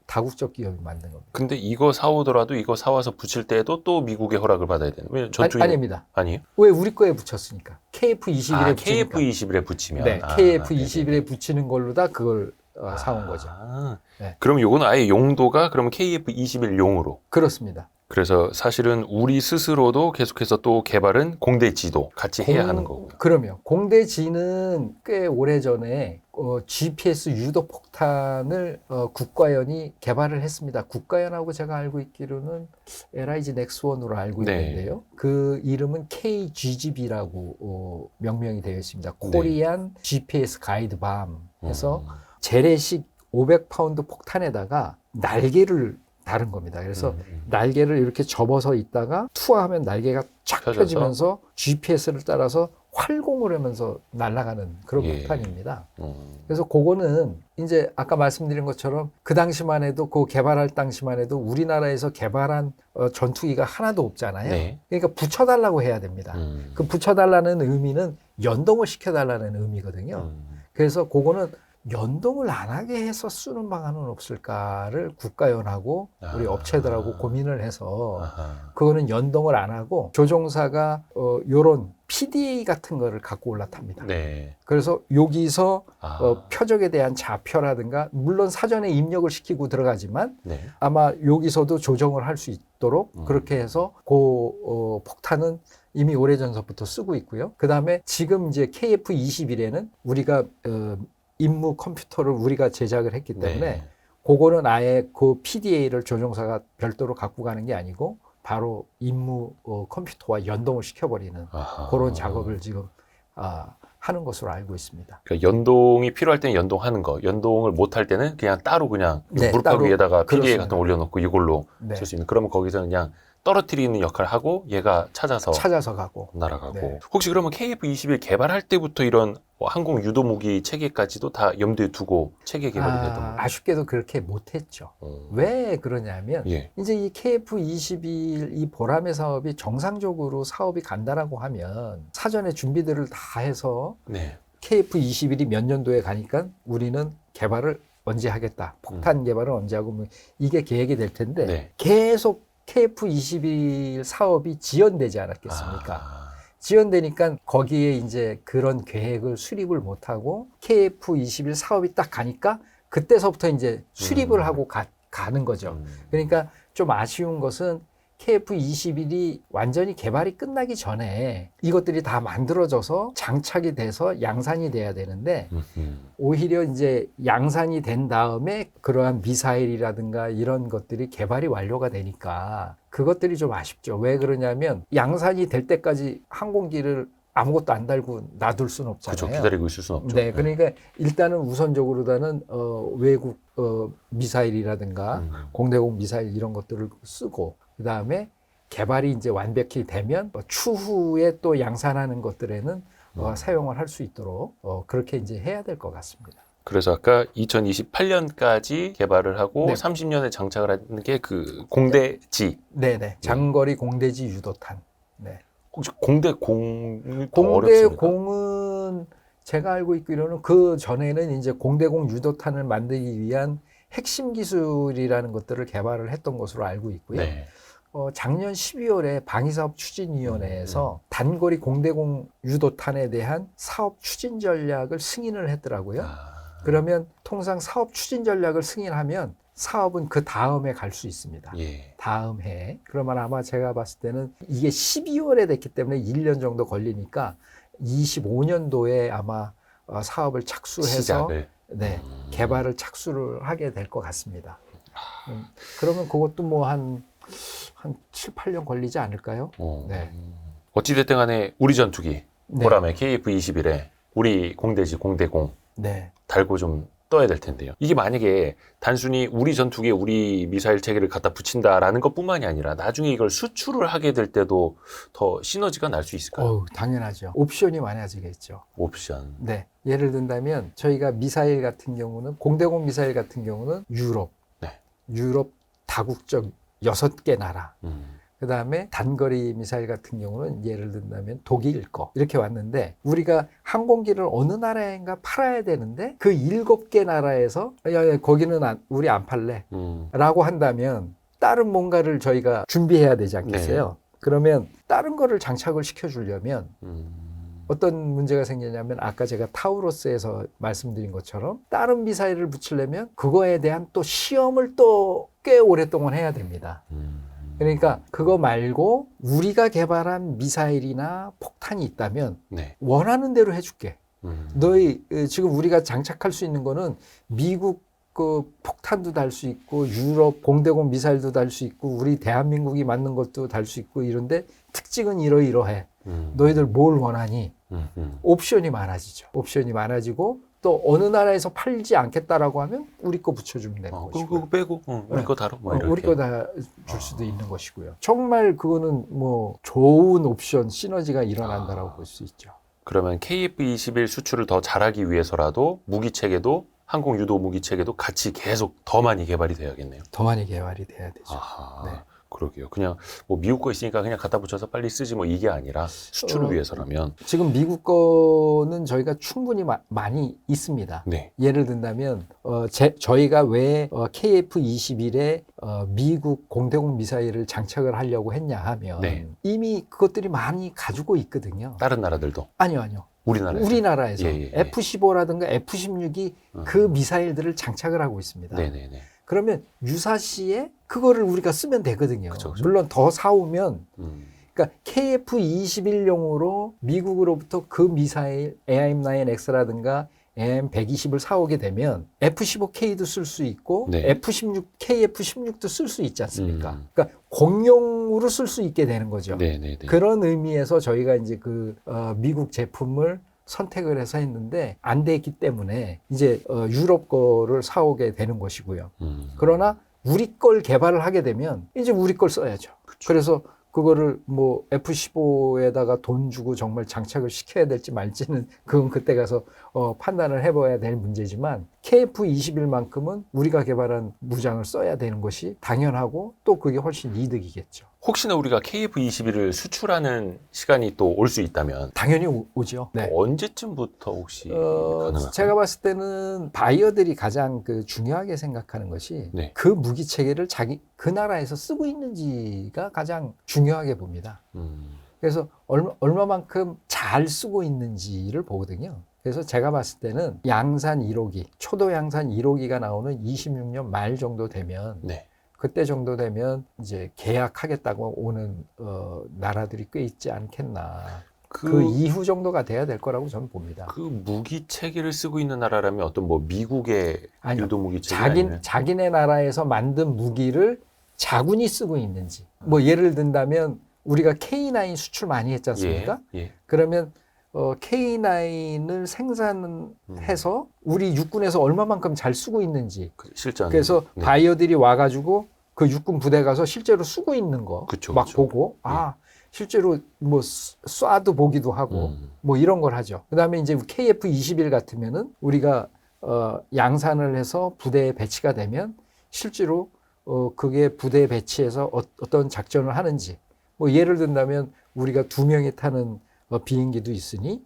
다국적 기업이 만든 겁니다. 근데 이거 사오더라도 이거 사와서 붙일 때에도 또 미국의 허락을 받아야 되는 거예요? 아닙니다. 아니에요? 왜 우리 거에 붙였으니까? KF-21에 붙이니까. KF-21에 붙이면. 네, KF-21에 붙이는 걸로 다 그걸 사온 거죠. 네. 그럼 요거는 아예 용도가 그러면 KF-21용으로. 그렇습니다. 그래서 사실은 우리 스스로도 계속해서 또 개발은 공대지도 같이 해야 하는 거고요. 그러면 공대지는 꽤 오래전에 GPS 유도 폭탄을 국가연이 개발을 했습니다. 국가연하고 제가 알고 있기로는 LIG 넥스원으로 알고 있는데요. 그 이름은 KGGB라고 명명이 되어 있습니다. 코리안 GPS 가이드밤 해서 재래식 500파운드 폭탄에다가 날개를 다른 겁니다. 그래서 날개를 이렇게 접어서 있다가 투하하면 날개가 쫙 펴지면서 GPS를 따라서 활공을 하면서 날아가는 그런 폭탄입니다. 그래서 그거는 이제 아까 말씀드린 것처럼 그 당시만 해도 그 개발할 당시만 해도 우리나라에서 개발한 전투기가 하나도 없잖아요. 네. 그러니까 붙여달라고 해야 됩니다. 그 붙여달라는 의미는 연동을 시켜달라는 의미거든요. 그래서 그거는 연동을 안 하게 해서 쓰는 방안은 없을까를 국가연하고 우리 업체들하고 고민을 해서 그거는 연동을 안 하고 조종사가 요런 PDA 같은 거를 갖고 올라탑니다. 네. 그래서 여기서 표적에 대한 좌표라든가 물론 사전에 입력을 시키고 들어가지만 네. 아마 여기서도 조정을 할 수 있도록 그렇게 해서 그 폭탄은 이미 오래전서부터 쓰고 있고요. 그 다음에 지금 이제 KF-21에는 우리가 임무 컴퓨터를 우리가 제작을 했기 때문에 그거는 아예 그 PDA를 조종사가 별도로 갖고 가는 게 아니고 바로 임무 컴퓨터와 연동을 시켜버리는 그런 작업을 지금 하는 것으로 알고 있습니다. 그러니까 연동이 필요할 때는 연동하는 거, 연동을 못할 때는 그냥 따로 그냥 무릎팍 위에다가 PDA 같은 거 올려놓고 이걸로 쓸 수 있는. 그러면 거기서는 그냥 떨어뜨리는 역할을 하고 얘가 찾아서 가고 날아가고. 네. 혹시 그러면 KF-21 개발할 때부터 이런 항공 유도 무기 체계까지도 다 염두에 두고 체계 개발이 됐던 거예요? 아쉽게도 그렇게 못했죠. 왜 그러냐면 이제 이 KF-21 이 보라매 사업이 정상적으로 사업이 간다라고 하면 사전에 준비들을 다 해서 KF-21이 몇 년도에 가니까 우리는 개발을 언제 하겠다. 폭탄 개발을 언제 하고 뭐 이게 계획이 될 텐데 계속 KF-21 사업이 지연되지 않았겠습니까? 지연되니까 거기에 이제 그런 계획을 수립을 못하고 KF-21 사업이 딱 가니까 그때서부터 이제 수립을 하고 가는 거죠. 그러니까 좀 아쉬운 것은 KF-21이 완전히 개발이 끝나기 전에 이것들이 다 만들어져서 장착이 돼서 양산이 돼야 되는데 오히려 이제 양산이 된 다음에 그러한 미사일이라든가 이런 것들이 개발이 완료가 되니까 그것들이 좀 아쉽죠. 왜 그러냐면 양산이 될 때까지 항공기를 아무것도 안 달고 놔둘 수는 없잖아요. 그렇죠. 기다리고 있을 수는 없죠. 네, 그러니까 일단은 우선적으로다는 외국 미사일이라든가 공대공 미사일 이런 것들을 쓰고 그 다음에 개발이 이제 완벽히 되면 추후에 또 양산하는 것들에는 사용을 할 수 있도록 그렇게 이제 해야 될 것 같습니다. 그래서 아까 2028년까지 개발을 하고 네. 30년에 장착을 하는 게 그 공대지. 네네. 장거리 공대지 유도탄. 네. 혹시 공대공이 더 공대 어렵습니까? 공은 제가 알고 있기로는 그 전에는 이제 공대공 유도탄을 만들기 위한 핵심 기술이라는 것들을 개발을 했던 것으로 알고 있고요. 네. 작년 12월에 방위사업 추진위원회에서 단거리 공대공 유도탄에 대한 사업 추진 전략을 승인을 했더라고요. 그러면 통상 사업 추진 전략을 승인하면 사업은 그 다음에 갈 수 있습니다. 예. 다음 해에. 그러면 아마 제가 봤을 때는 이게 12월에 됐기 때문에 1년 정도 걸리니까 25년도에 아마 사업을 착수해서 시작을. 네, 개발을 착수를 하게 될 것 같습니다. 그러면 그것도 뭐 한 7, 8년 걸리지 않을까요? 네. 어찌됐든 간에 우리 전투기 네. 보람의 KF-21에 우리 공대지 공대공 네. 달고 좀 떠야 될 텐데요. 이게 만약에 단순히 우리 전투기에 우리 미사일 체계를 갖다 붙인다라는 것뿐만이 아니라 나중에 이걸 수출을 하게 될 때도 더 시너지가 날 수 있을까요? 당연하죠. 옵션이 많아지겠죠. 옵션. 네. 예를 든다면 저희가 미사일 같은 경우는 공대공 미사일 같은 경우는 유럽, 네. 유럽 다국적 6개 나라. 그다음에 단거리 미사일 같은 경우는 예를 든다면 독일 거 이렇게 왔는데 우리가 항공기를 어느 나라인가 팔아야 되는데 그 7개 나라에서 야, 거기는 우리 안 팔래 라고 한다면 다른 뭔가를 저희가 준비해야 되지 않겠어요? 네. 그러면 다른 거를 장착을 시켜주려면 어떤 문제가 생기냐면 아까 제가 타우로스에서 말씀드린 것처럼 다른 미사일을 붙이려면 그거에 대한 또 시험을 또 꽤 오랫동안 해야 됩니다. 그러니까 그거 말고 우리가 개발한 미사일이나 폭탄이 있다면 네. 원하는 대로 해줄게. 너희 지금 우리가 장착할 수 있는 거는 미국 그 폭탄도 달 수 있고 유럽 공대공 미사일도 달 수 있고 우리 대한민국이 만든 것도 달 수 있고 이런데 특징은 이러이러해. 너희들 뭘 원하니? 옵션이 많아지죠. 옵션이 많아지고 또 어느 나라에서 팔지 않겠다라고 하면 우리 거 붙여주면 되는 것이고. 그거 빼고 우리 거 다뤄. 뭐 우리 거 다 줄 수도 있는 것이고요. 정말 그거는 뭐 좋은 옵션 시너지가 일어난다라고 볼 수 있죠. 그러면 KF-21 수출을 더 잘하기 위해서라도 무기 체계도 항공 유도 무기 체계도 같이 계속 더 많이 개발이 돼야겠네요. 더 많이 개발이 돼야 되죠. 아하, 네. 그러게요. 그냥 뭐 미국 거 있으니까 그냥 갖다 붙여서 빨리 쓰지 뭐 이게 아니라 수출을 위해서라면 지금 미국 거는 저희가 충분히 많이 있습니다. 네. 예를 든다면 저희가 왜 KF-21에 미국 공대공 미사일을 장착을 하려고 했냐 하면 네. 이미 그것들이 많이 가지고 있거든요. 다른 나라들도? 아니요. 우리나라에서 예. F-15라든가 F-16이 그 미사일들을 장착을 하고 있습니다. 네네네. 그러면 유사시에 그거를 우리가 쓰면 되거든요. 그쵸. 물론 더 사오면 그러니까 KF-21용으로 미국으로부터 그 미사일 AIM-9X라든가 AIM-120을 사오게 되면 F-15K도 쓸 수 있고 네. KF-16도 쓸 수 있지 않습니까? 그러니까 공용으로 쓸 수 있게 되는 거죠. 네네네. 그런 의미에서 저희가 이제 미국 제품을 선택을 해서 했는데 안 됐기 때문에 이제 유럽 거를 사오게 되는 것이고요. 그러나 우리 걸 개발을 하게 되면 이제 우리 걸 써야죠. 그쵸. 그래서 그거를 뭐 F-15에다가 돈 주고 정말 장착을 시켜야 될지 말지는 그건 그때 가서 판단을 해봐야 될 문제지만 KF-21만큼은 우리가 개발한 무장을 써야 되는 것이 당연하고 또 그게 훨씬 이득이겠죠. 혹시나 우리가 KF-21을 수출하는 시간이 또 올 수 있다면 당연히 오죠. 네. 언제쯤부터 혹시 가능할까요? 제가 봤을 때는 바이어들이 가장 중요하게 생각하는 것이 네. 그 무기 체계를 그 나라에서 쓰고 있는지가 가장 중요하게 봅니다. 그래서 얼마만큼 잘 쓰고 있는지를 보거든요. 그래서 제가 봤을 때는 양산 1호기, 초도 양산 1호기가 나오는 26년 말 정도 되면 네. 그때 정도 되면 이제 계약하겠다고 오는 나라들이 꽤 있지 않겠나. 그 이후 정도가 돼야 될 거라고 저는 봅니다. 그 무기 체계를 쓰고 있는 나라라면 어떤 뭐 미국의 유도 무기 체계 아니면 자기네 나라에서 만든 무기를 자군이 쓰고 있는지. 뭐 예를 든다면 우리가 K9 수출 많이 했지 않습니까? 예. 그러면 K9을 생산해서 우리 육군에서 얼마만큼 잘 쓰고 있는지. 실전. 그래서 네. 바이어들이 와가지고 그 육군 부대 가서 실제로 쓰고 있는 거 막 보고 실제로 뭐 쏴도 보기도 하고 뭐 이런 걸 하죠. 그다음에 이제 KF-21 같으면은 우리가 양산을 해서 부대에 배치가 되면 실제로 그게 부대에 배치해서 어떤 작전을 하는지 뭐 예를 든다면 우리가 2명이 타는 비행기도 있으니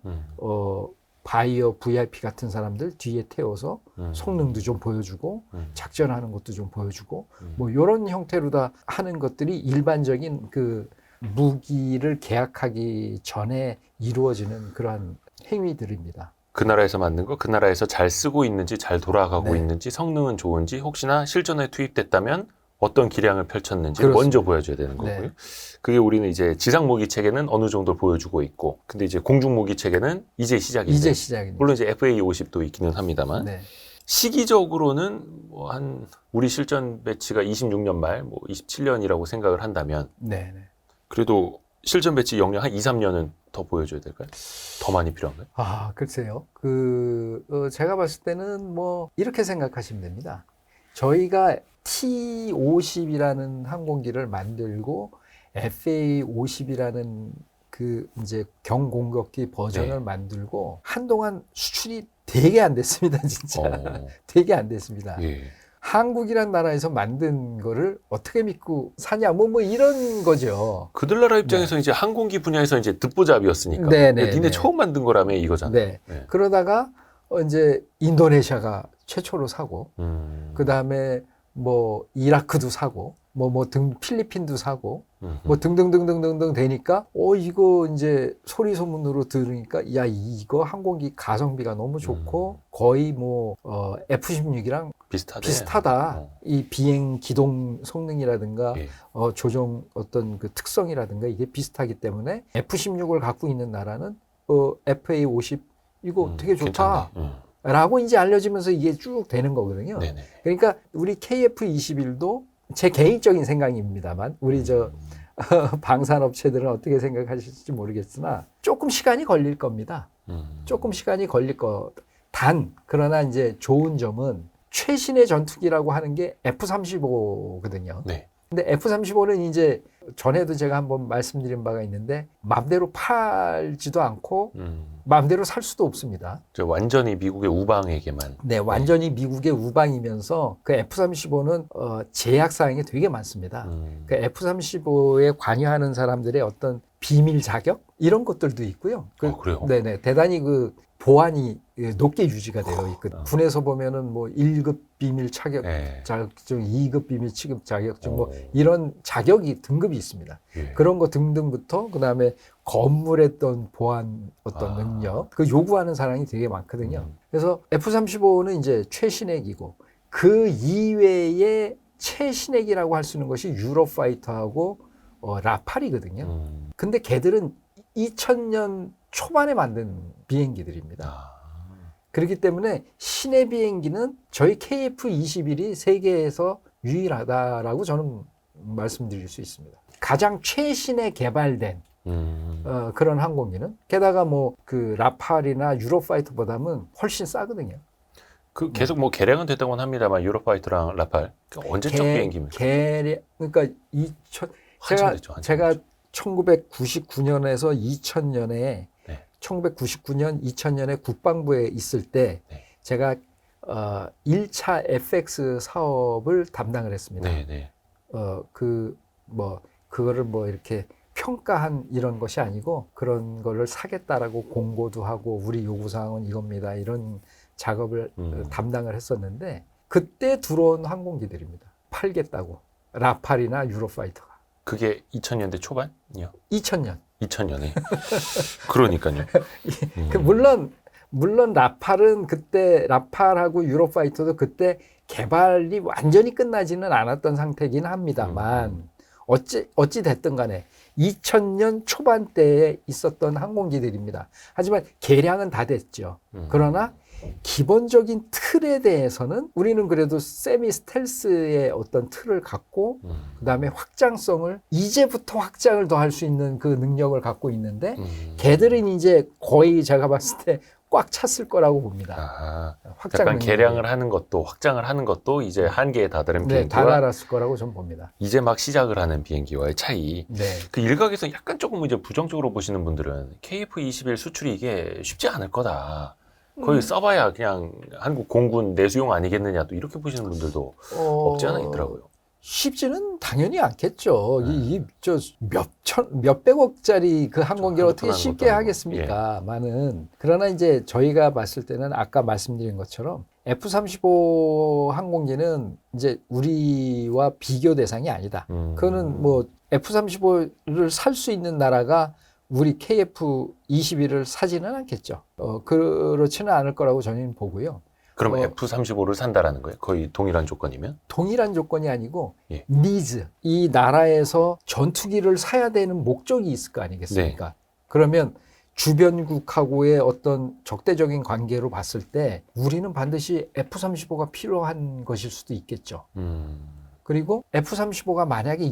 바이어 VIP 같은 사람들 뒤에 태워서 성능도 좀 보여주고 작전하는 것도 좀 보여주고 뭐 이런 형태로 다 하는 것들이 일반적인 그 무기를 계약하기 전에 이루어지는 그러한 행위들입니다. 그 나라에서 만든 거, 그 나라에서 잘 쓰고 있는지, 잘 돌아가고 네. 있는지, 성능은 좋은지, 혹시나 실전에 투입됐다면 어떤 기량을 펼쳤는지 그렇습니다. 먼저 보여줘야 되는 거고요. 네. 그게 우리는 이제 지상 무기 체계는 어느 정도 보여주고 있고, 근데 이제 공중 무기 체계는 이제 시작인데, 이제 시작입니다. 물론 이제 FA-50도 있기는 합니다만, 네. 시기적으로는 뭐 우리 실전 배치가 26년 말, 뭐 27년이라고 생각을 한다면, 네. 네. 그래도 실전 배치 역량 한 2, 3년은 더 보여줘야 될까요? 더 많이 필요한가요? 글쎄요. 제가 봤을 때는 뭐 이렇게 생각하시면 됩니다. 저희가 T-50이라는 항공기를 만들고 FA-50이라는 그 이제 경공격기 버전을 네. 만들고 한동안 수출이 되게 안 됐습니다, 진짜. 되게 안 됐습니다. 예. 한국이란 나라에서 만든 거를 어떻게 믿고 사냐, 뭐 이런 거죠. 그들 나라 입장에서 이제 항공기 분야에서 이제 듣보잡이었으니까. 네네. 니네 처음 만든 거라며 이거잖아. 네. 네. 그러다가 이제 인도네시아가 최초로 사고, 그 다음에 뭐 이라크도 사고, 필리핀도 사고, 뭐 등등등등등등 되니까, 이거 이제 소리 소문으로 들으니까, 야, 이거 항공기 가성비가 너무 좋고, 거의 뭐, F-16이랑 비슷하다. 이 비행 기동 성능이라든가, 예. 조종 어떤 그 특성이라든가 이게 비슷하기 때문에 F-16을 갖고 있는 나라는, FA-50 이거 되게 좋다. 라고 이제 알려지면서 이게 쭉 되는 거거든요. 네네. 그러니까 우리 KF-21도 제 개인적인 생각입니다만 우리 방산업체들은 어떻게 생각하실지 모르겠으나 조금 시간이 걸릴 겁니다. 조금 시간이 걸릴 거. 그러나 이제 좋은 점은 최신의 전투기라고 하는 게 F-35거든요. 네. 근데 F-35는 이제 전에도 제가 한번 말씀드린 바가 있는데 마음대로 팔지도 않고 마음대로 살 수도 없습니다. 완전히 미국의 우방에게만. 네, 완전히 미국의 우방이면서 그 F-35는 제약 사항이 되게 많습니다. 그 F-35에 관여하는 사람들의 어떤 비밀 자격 이런 것들도 있고요. 그래요? 네네, 대단히 그 보안이 높게 유지가 되어 있거든요. 군에서 보면은 뭐 1급 비밀 자격증, 2급 비밀 취급 자격증, 뭐 이런 자격이 등급이 있습니다. 예. 그런 거 등등부터 그다음에 건물의 어떤 보안 어떤 능력, 그 요구하는 사람이 되게 많거든요. 그래서 F-35는 이제 최신의 기고, 그 이외에 최신액이라고 할 수 있는 것이 유로파이터하고 라팔이거든요. 근데 걔들은 2000년 초반에 만든 비행기들입니다. 그렇기 때문에 신의 비행기는 저희 KF-21이 세계에서 유일하다라고 저는 말씀드릴 수 있습니다. 가장 최신에 개발된 그런 항공기는 게다가 뭐 그 라팔이나 유로파이터보다는 훨씬 싸거든요. 그 계속 뭐 개량은 됐다고는 합니다만 유로파이터랑 라팔 언제적 비행기입니까? 그러니까 한참 됐죠. 제가 1999년에서 2000년에 1999년, 2000년에 국방부에 있을 때 제가 1차 FX 사업을 담당을 했습니다. 그거를 뭐 이렇게 평가한 이런 것이 아니고 그런 거를 사겠다라고 공고도 하고 우리 요구사항은 이겁니다. 이런 작업을 담당을 했었는데 그때 들어온 항공기들입니다. 팔겠다고. 라팔이나 유로파이터가. 그게 2000년대 초반이요? 2000년. 2000년에. 그러니까요. 물론 라팔은 그때 라팔하고 유로파이터도 그때 개발이 완전히 끝나지는 않았던 상태긴 합니다만 어찌 됐든 간에 2000년 초반대에 있었던 항공기들입니다. 하지만 개량은 다 됐죠. 그러나 기본적인 틀에 대해서는 우리는 그래도 세미 스텔스의 어떤 틀을 갖고 그다음에 확장성을 이제부터 확장을 더 할 수 있는 그 능력을 갖고 있는데 걔들은 이제 거의 제가 봤을 때 꽉 찼을 거라고 봅니다. 약간 개량을 하는 것도 확장을 하는 것도 이제 한계에 다다른 비행기와 다다랐을 거라고 저는 봅니다. 이제 막 시작을 하는 비행기와의 차이. 네. 그 일각에서 약간 조금 이제 부정적으로 보시는 분들은 KF-21 수출이 이게 쉽지 않을 거다. 거의 써봐야 그냥 한국 공군 내수용 아니겠느냐 또 이렇게 보시는 분들도 없지 않아 있더라고요. 쉽지는 당연히 않겠죠. 몇백억짜리 그 항공기를 어떻게 쉽게 하겠습니까? 많은. 그러나 이제 저희가 봤을 때는 아까 말씀드린 것처럼 F-35 항공기는 이제 우리와 비교 대상이 아니다. 그거는 뭐 F-35를 살 수 있는 나라가 우리 KF-21을 사지는 않겠죠. 그렇지는 않을 거라고 저는 보고요. 그럼 F-35를 산다라는 거예요? 거의 동일한 조건이면? 동일한 조건이 아니고 니즈, 이 나라에서 전투기를 사야 되는 목적이 있을 거 아니겠습니까? 네. 그러면 주변국하고의 어떤 적대적인 관계로 봤을 때 우리는 반드시 F-35가 필요한 것일 수도 있겠죠. 그리고 F-35가 만약에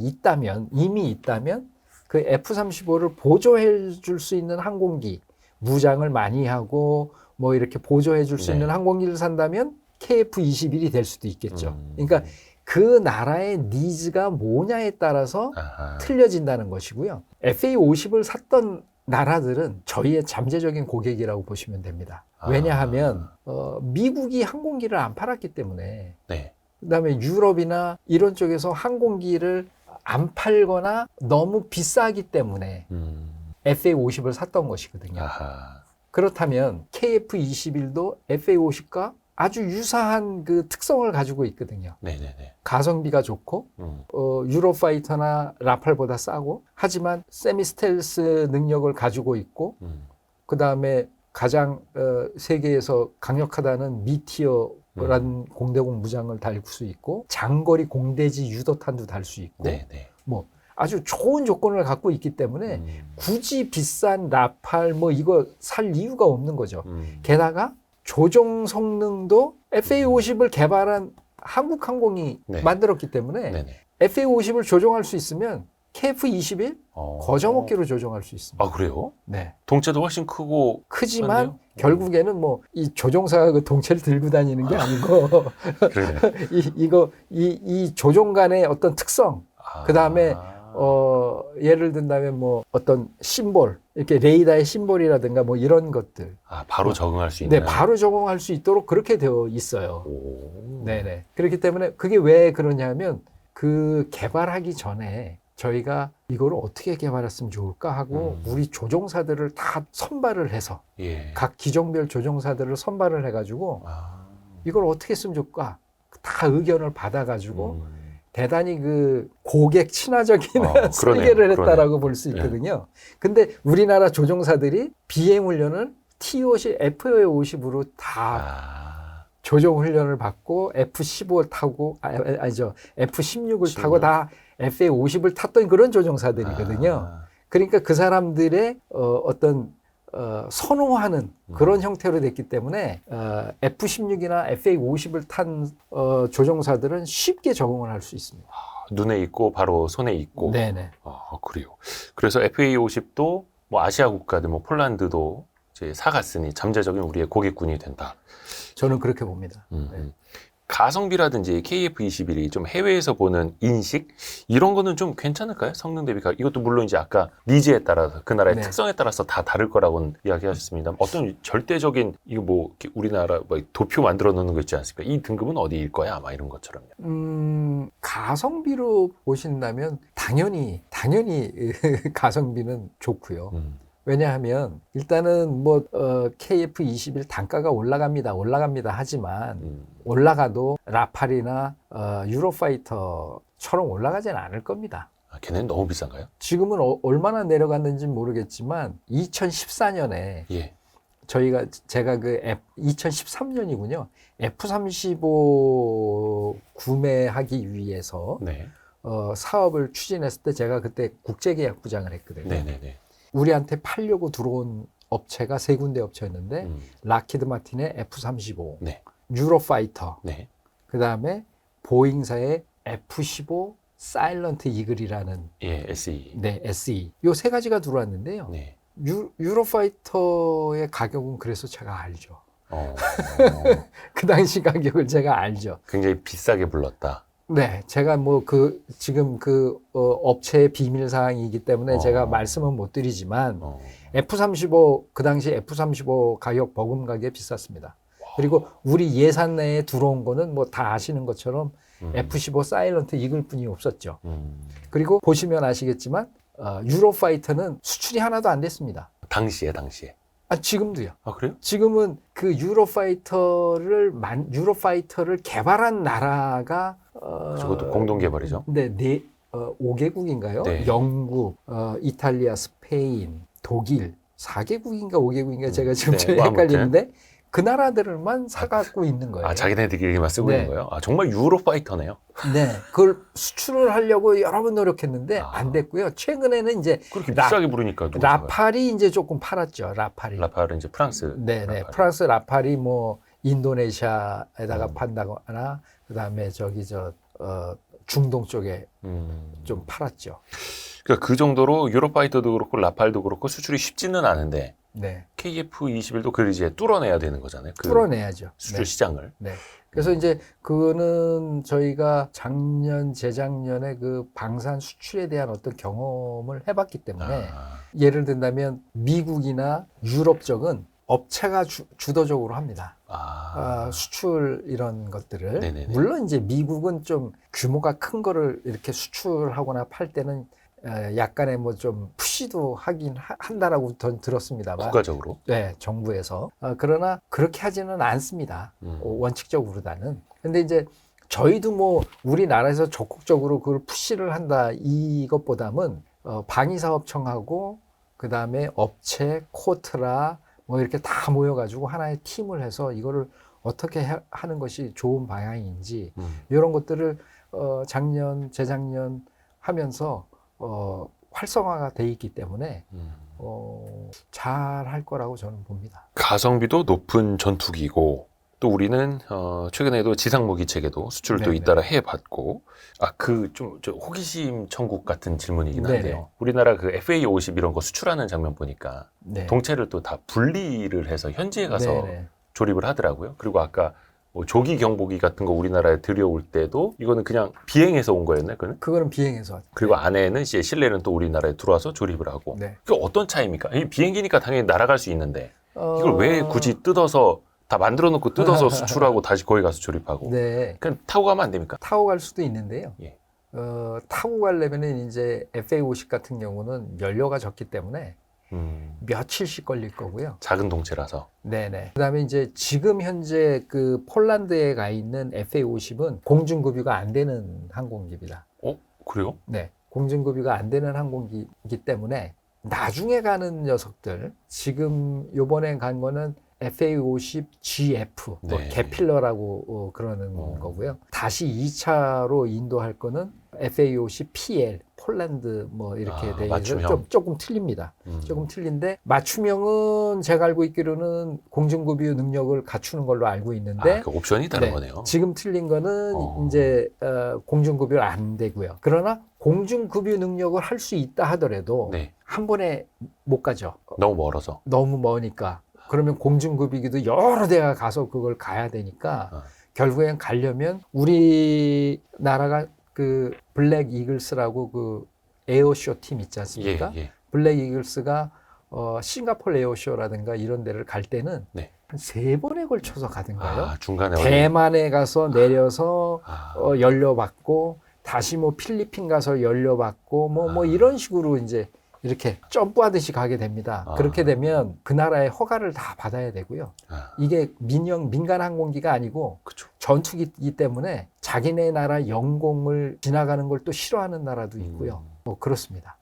이미 있다면 그 F-35를 보조해 줄 수 있는 항공기, 무장을 많이 하고 뭐 이렇게 보조해 줄 수 있는 항공기를 산다면 KF-21이 될 수도 있겠죠. 그러니까 그 나라의 니즈가 뭐냐에 따라서 틀려진다는 것이고요. FA-50을 샀던 나라들은 저희의 잠재적인 고객이라고 보시면 됩니다. 왜냐하면 미국이 항공기를 안 팔았기 때문에 그다음에 유럽이나 이런 쪽에서 항공기를 안 팔거나 너무 비싸기 때문에 FA-50을 샀던 것이거든요. 그렇다면 KF-21도 FA-50과 아주 유사한 그 특성을 가지고 있거든요. 가성비가 좋고 유로파이터나 라팔보다 싸고 하지만 세미 스텔스 능력을 가지고 있고 그다음에 가장 세계에서 강력하다는 미티어라는 공대공 무장을 달 수 있고 장거리 공대지 유도탄도 달 수 있고 뭐 아주 좋은 조건을 갖고 있기 때문에 굳이 비싼 라팔 뭐 이거 살 이유가 없는 거죠. 게다가 조종 성능도 FA-50을 개발한 한국 항공이 만들었기 때문에 FA-50을 조종할 수 있으면 KF-21 거저먹기로 조종할 수 있습니다. 아, 그래요? 네. 동체도 훨씬 크지만 결국에는 뭐 이 조종사가 그 동체를 들고 다니는 게 아니고 이 조종 간의 어떤 특성, 그다음에 예를 든다면 뭐 어떤 심볼, 이렇게 레이더의 심볼이라든가 뭐 이런 것들. 바로 적응할 수 있는. 네, 바로 적응할 수 있도록 그렇게 되어 있어요. 네네. 그렇기 때문에 그게 왜 그러냐면 그 개발하기 전에 저희가 이거를 어떻게 개발했으면 좋을까 하고 우리 조종사들을 다 선발을 해서 각 기종별 조종사들을 선발을 해가지고 이걸 어떻게 했으면 좋을까 다 의견을 받아가지고 대단히 그 고객 친화적인 설계를 했다라고 볼 수 있거든요. 근데 우리나라 조종사들이 비행 훈련을 T-50, FA-50으로 다 조종 훈련을 받고 F-15를 타고 F-16을 타고 다 FA-50을 탔던 그런 조종사들이거든요. 그러니까 그 사람들의 어떤 선호하는 그런 형태로 됐기 때문에 F-16이나 FA-50을 탄 조종사들은 쉽게 적응을 할 수 있습니다. 눈에 있고 바로 손에 있고. 네네. 그래요. 그래서 FA-50도 뭐 아시아 국가들, 뭐 폴란드도 이제 사갔으니 잠재적인 우리의 고객군이 된다. 저는 그렇게 봅니다. 네. 가성비라든지 KF-21이 좀 해외에서 보는 인식 이런 거는 좀 괜찮을까요? 성능 대비가 이것도 물론 이제 아까 니즈에 따라서 그 나라의 특성에 따라서 다 다를 거라고는 이야기하셨습니다. 어떤 절대적인 이거 뭐 우리나라 뭐 도표 만들어 놓는 거 있지 않습니까? 이 등급은 어디일 거야? 아마 이런 것처럼요. 가성비로 보신다면 당연히 가성비는 좋고요. 왜냐하면 일단은 뭐 KF-21 단가가 올라갑니다 하지만 올라가도 라팔이나 유로파이터처럼 올라가지는 않을 겁니다. 걔네는 너무 비싼가요? 지금은 얼마나 내려갔는지 모르겠지만 2014년에 제가 2013년이군요. F-35 구매하기 위해서 사업을 추진했을 때 제가 그때 국제계약부장을 했거든요. 우리한테 팔려고 들어온 업체가 세 군데 업체였는데 락히드 마틴의 F-35, 유로파이터, 그다음에 보잉사의 F-15 사일런트 이글이라는 SE. SE. 요 세 가지가 들어왔는데요. 유로파이터의 가격은 그래서 제가 알죠. 그 당시 가격을 제가 알죠. 굉장히 비싸게 불렀다. 네, 제가 뭐 지금 업체의 비밀 사항이기 때문에 제가 말씀은 못 드리지만 F-35 그 당시 F-35 가격 버금가게 비쌌습니다. 그리고 우리 예산 내에 들어온 거는 뭐 다 아시는 것처럼 F-15 사일런트 이글뿐이 없었죠. 그리고 보시면 아시겠지만 유로파이터는 수출이 하나도 안 됐습니다. 당시에. 지금도요. 아, 그래요? 지금은 그 유로파이터를 개발한 나라가 저것도 공동 개발이죠. 네, 5개국인가요? 네. 영국, 이탈리아, 스페인, 독일 4개국인가 5개국인가 제가 지금 네, 좀 헷갈리는데 그 나라들만 사갖고 있는 거예요. 자기네들끼리만 쓰고 네. 있는 거예요? 정말 유로파이터네요. 네, 그걸 수출을 하려고 여러 번 노력했는데 안 됐고요. 최근에는 이제 그렇게 비싸게 부르니까 라팔이 이제 조금 팔았죠. 라팔은 이제 프랑스. 네, 라팔. 프랑스 라팔이 뭐 인도네시아에다가 판다거나 그다음에 중동 쪽에 좀 팔았죠. 그러니까 그 정도로 유로파이터도 그렇고 라팔도 그렇고 수출이 쉽지는 않은데 네. KF-21도 그걸 이제 뚫어내야 되는 거잖아요. 뚫어내야죠. 수출 시장을. 네. 그래서 이제 그거는 저희가 재작년에 그 방산 수출에 대한 어떤 경험을 해봤기 때문에 예를 든다면 미국이나 유럽 쪽은 업체가 주도적으로 합니다. 수출 이런 것들을. 네네네. 물론 이제 미국은 좀 규모가 큰 거를 이렇게 수출하거나 팔 때는 약간의 뭐 좀 푸시도 하긴 한다라고 들었습니다만. 국가적으로? 네, 정부에서. 그러나 그렇게 하지는 않습니다. 원칙적으로다는. 근데 이제 저희도 뭐 우리나라에서 적극적으로 그걸 푸시를 한다 이것보다는 방위사업청하고 그 다음에 업체, 코트라 뭐 이렇게 다 모여가지고 하나의 팀을 해서 이거를 어떻게 하는 것이 좋은 방향인지 이런 것들을 재작년 하면서 활성화가 돼 있기 때문에 잘 할 거라고 저는 봅니다. 가성비도 높은 전투기고 또 우리는 최근에도 지상무기 체계도 수출도 네네. 잇따라 해봤고 좀 호기심 천국 같은 질문이긴 네네. 한데요. 우리나라 그 FA-50 이런 거 수출하는 장면 보니까 네. 동체를 또 다 분리를 해서 현지에 가서 네네. 조립을 하더라고요. 그리고 아까 뭐 조기 경보기 같은 거 우리나라에 들여올 때도 이거는 그냥 비행해서 온 거였나요? 그거는 비행해서. 그리고 안에는 이제 실내는 또 우리나라에 들어와서 조립을 하고. 네. 그게 어떤 차이입니까? 이 비행기니까 당연히 날아갈 수 있는데 이걸 왜 굳이 뜯어서 다 만들어 놓고 뜯어서 수출하고 다시 거기 가서 조립하고. 네. 그냥 타고 가면 안 됩니까? 타고 갈 수도 있는데요. 예. 타고 가려면은 이제 FA-50 같은 경우는 연료가 적기 때문에 며칠씩 걸릴 거고요. 작은 동체라서. 네네. 그다음에 이제 지금 현재 그 폴란드에 가 있는 FA-50은 공중급유가 안 되는 항공기입니다. 그래요? 네. 공중급유가 안 되는 항공기이기 때문에 나중에 가는 녀석들, 지금 요번에 간 거는 FA-50GF, 뭐 네. 게필러라고 그러는 거고요. 다시 2차로 인도할 거는 FA-50PL, 폴란드 뭐 이렇게 돼 있어서 조금 틀립니다. 조금 틀린데 맞춤형은 제가 알고 있기로는 공중급유 능력을 갖추는 걸로 알고 있는데 그 옵션이 다른 네, 거네요. 지금 틀린 거는 이제 공중급유 안 되고요. 그러나 공중급유 능력을 할 수 있다 하더라도 네. 한 번에 못 가죠. 너무 멀어서. 너무 머니까. 그러면 공중급유기도 여러 대가 가서 그걸 가야 되니까 결국엔 가려면 우리나라가 그 블랙 이글스라고 그 에어쇼 팀 있지 않습니까? 예. 블랙 이글스가 싱가포르 에어쇼라든가 이런 데를 갈 때는 네. 한 3번에 걸쳐서 가든가요. 중간에 대만에 가서 내려서 연료 받고 다시 뭐 필리핀 가서 연료 받고 뭐 이런 식으로 이제 이렇게 점프하듯이 가게 됩니다. 그렇게 되면 그 나라의 허가를 다 받아야 되고요. 이게 민간 항공기가 아니고 그쵸. 전투기이기 때문에 자기네 나라 영공을 지나가는 걸 또 싫어하는 나라도 있고요. 뭐 그렇습니다.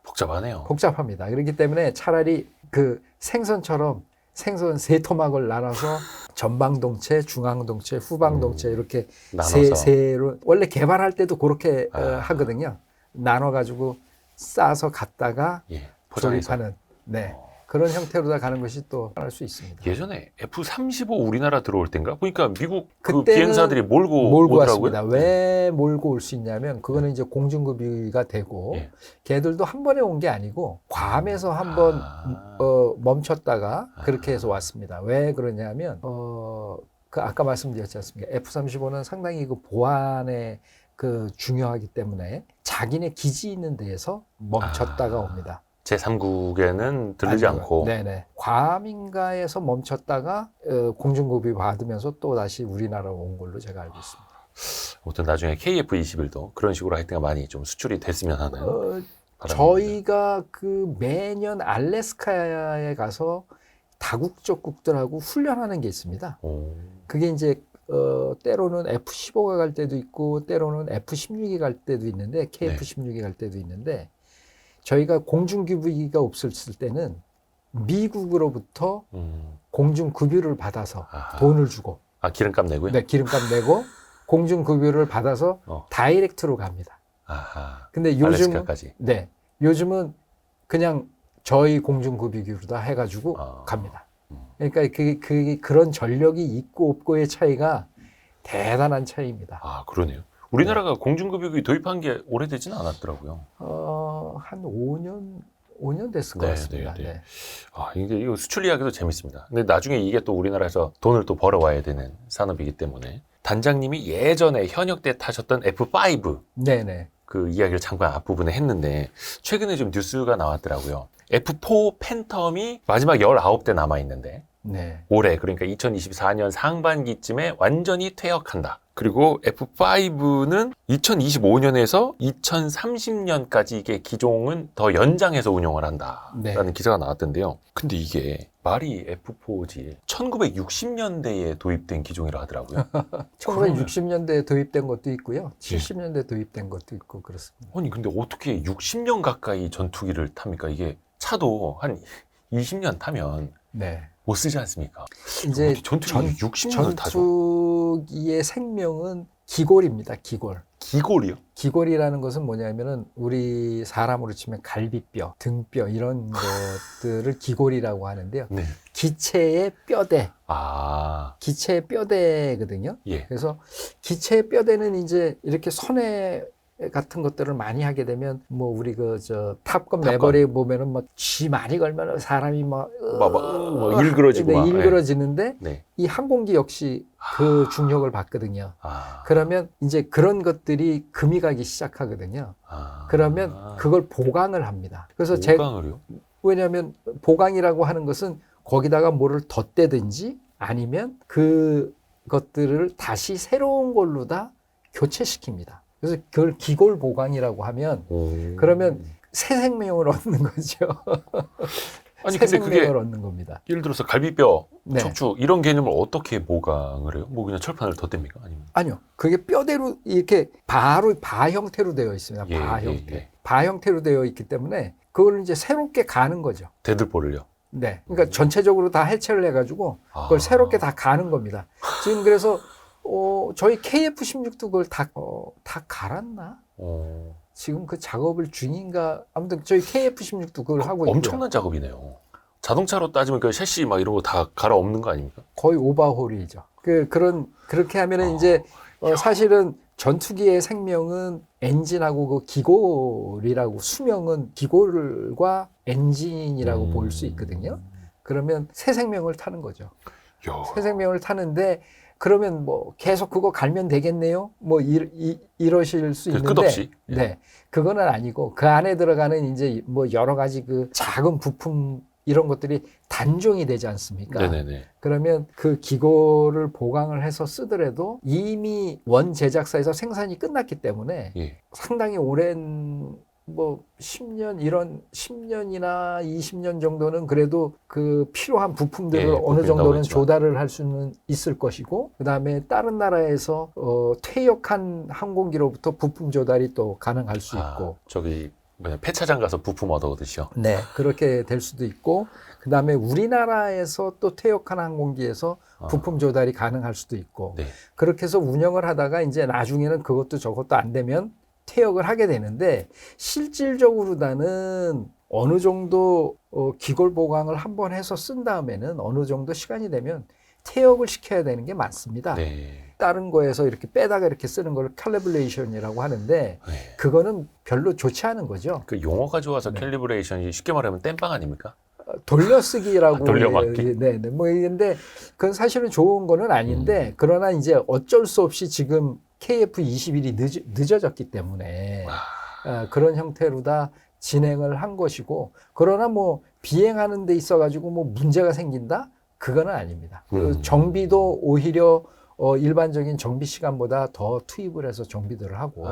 복잡하네요. 복잡합니다. 그렇기 때문에 차라리 그 생선 3토막을 나눠서 전방동체, 중앙동체, 후방동체 이렇게 세로 원래 개발할 때도 그렇게 하거든요. 나눠가지고 싸서 갔다가 조립하는 그런 형태로 다 가는 것이 또 할 수 있습니다. 예전에 F-35 우리나라 들어올 때인가 보니까 미국 그 비행사들이 몰고 오더라고요. 왔습니다. 왜 몰고 올 수 있냐면 그거는 이제 공중급유가 되고 걔들도 한 번에 온 게 아니고 괌에서 한번 멈췄다가 그렇게 해서 왔습니다. 왜 그러냐면 그 아까 말씀드렸지 않습니까? F-35는 상당히 그 보안에 그 중요하기 때문에 자기네 기지 있는 데에서 멈췄다가 옵니다. 제3국에는 들르지 아니요. 않고. 네네. 괌인가에서 멈췄다가 공중급유 받으면서 또 다시 우리나라로 온 걸로 제가 알고 있습니다. 아무튼 나중에 KF-21도 그런 식으로 하여튼 많이 좀 수출이 됐으면 하는 바람입니다. 저희가 그 매년 알래스카에 가서 다국적 국들하고 훈련하는 게 있습니다. 그게 이제 때로는 F-15가 갈 때도 있고 때로는 F-16이 갈 때도 있는데 KF-16이 갈 때도 있는데 저희가 공중급유기가 없었을 때는 미국으로부터 공중급유를 받아서 돈을 주고 기름값 내고요? 네, 기름값 내고 공중급유를 받아서 다이렉트로 갑니다. 근데 요즘은 네, 요즘은 그냥 저희 공중급유기로 다 해가지고 갑니다. 그러니까 그런 전력이 있고 없고의 차이가 대단한 차이입니다. 그러네요. 우리나라가 공중급유기 도입한 게 오래되지는 않았더라고요. 한 5년 됐을 것 같습니다. 네. 이거 수출 이야기도 재밌습니다. 근데 나중에 이게 또 우리나라에서 돈을 또 벌어와야 되는 산업이기 때문에 단장님이 예전에 현역 때 타셨던 F5 네네. 그 이야기를 잠깐 앞부분에 했는데 최근에 좀 뉴스가 나왔더라고요. F4 팬텀이 마지막 19대 남아있는데 네. 올해 그러니까 2024년 상반기쯤에 완전히 퇴역한다. 그리고 F5는 2025년에서 2030년까지 이게 기종은 더 연장해서 운용을 한다라는 기사가 나왔던데요. 근데 이게 말이 F4지 1960년대에 도입된 기종이라 하더라고요. 1960년대에 도입된 것도 있고요. 70년대에 도입된 것도 있고 그렇습니다. 아니 근데 어떻게 60년 가까이 전투기를 탑니까? 이게 차도 한 20년 타면 못 쓰지 않습니까? 이제 전투기 60년을 타죠. 전투기의 생명은 기골입니다. 기골. 기골이요? 기골이라는 것은 뭐냐면은 우리 사람으로 치면 갈비뼈, 등뼈 이런 것들을 기골이라고 하는데요. 네. 기체의 뼈대. 기체의 뼈대거든요. 예. 그래서 기체의 뼈대는 이제 이렇게 선에 같은 것들을 많이 하게 되면 뭐 우리 탑건 매버릭 보면은 막 쥐 많이 걸면 사람이 막 일그러지고 네, 일그러지는데 네. 이 항공기 역시 그 중력을 받거든요. 그러면 이제 그런 것들이 금이 가기 시작하거든요. 그러면 그걸 보강을 합니다. 그래서 보강을요? 왜냐하면 보강이라고 하는 것은 거기다가 뭐를 덧대든지 아니면 그것들을 다시 새로운 걸로 다 교체시킵니다. 그래서 그걸 기골 보강이라고 하면 그러면 새 생명을 얻는 거죠. 아니 새 근데 그게 생명을 얻는 겁니다. 예를 들어서 갈비뼈, 척추 이런 개념을 어떻게 보강을 해요? 뭐 그냥 철판을 덧댑니까? 아니요. 그게 뼈대로 이렇게 바로 바 형태로 되어 있습니다. 바 형태. 바 형태로 되어 있기 때문에 그걸 이제 새롭게 가는 거죠. 대들보를요? 네. 그러니까 전체적으로 다 해체를 해가지고 그걸 새롭게 다 가는 겁니다. 지금 그래서 저희 KF-16도 그걸 다 갈았나? 지금 그 작업을 중인가? 아무튼 저희 KF-16도 그걸 하고 있고요. 엄청난 작업이네요. 자동차로 따지면 그 셰시 막 이런 거 다 갈아엎는 거 아닙니까? 거의 오버홀이죠. 그렇게 하면은 이제 사실은 전투기의 생명은 엔진하고 그 기골이라고 수명은 기골과 엔진이라고 볼 수 있거든요. 그러면 새 생명을 타는 거죠. 새 생명을 타는데 그러면 뭐 계속 그거 갈면 되겠네요. 뭐 이러실 수 있는데 끝없이. 네. 그거는 아니고 그 안에 들어가는 이제 뭐 여러 가지 그 작은 부품 이런 것들이 단종이 되지 않습니까? 네네네. 그러면 그 기골을 보강을 해서 쓰더라도 이미 원 제작사에서 생산이 끝났기 때문에 상당히 오랜 뭐 10년이나 20년 정도는 그래도 그 필요한 부품들을 어느 정도는 조달을 할 수는 있을 것이고 그다음에 다른 나라에서 퇴역한 항공기로부터 부품 조달이 또 가능할 수 있고 폐차장 가서 부품 얻어오듯이요. 네, 그렇게 될 수도 있고 그다음에 우리나라에서 또 퇴역한 항공기에서 부품 조달이 가능할 수도 있고 그렇게 해서 운영을 하다가 이제 나중에는 그것도 저것도 안 되면 퇴역을 하게 되는데 실질적으로는 어느 정도 기골 보강을 한번 해서 쓴 다음에는 어느 정도 시간이 되면 퇴역을 시켜야 되는 게 많습니다. 다른 거에서 이렇게 빼다가 이렇게 쓰는 걸 캘리브레이션이라고 하는데 그거는 별로 좋지 않은 거죠. 그 용어가 좋아서 캘리브레이션이 쉽게 말하면 땜빵 아닙니까? 돌려쓰기라고. 돌려막기. 뭐 근데 그건 사실은 좋은 거는 아닌데 그러나 이제 어쩔 수 없이 지금 KF21이 늦어졌기 때문에 그런 형태로 다 진행을 한 것이고, 그러나 뭐 비행하는 데 있어가지고 뭐 문제가 생긴다? 그거는 아닙니다. 그 정비도 오히려 일반적인 정비 시간보다 더 투입을 해서 정비들을 하고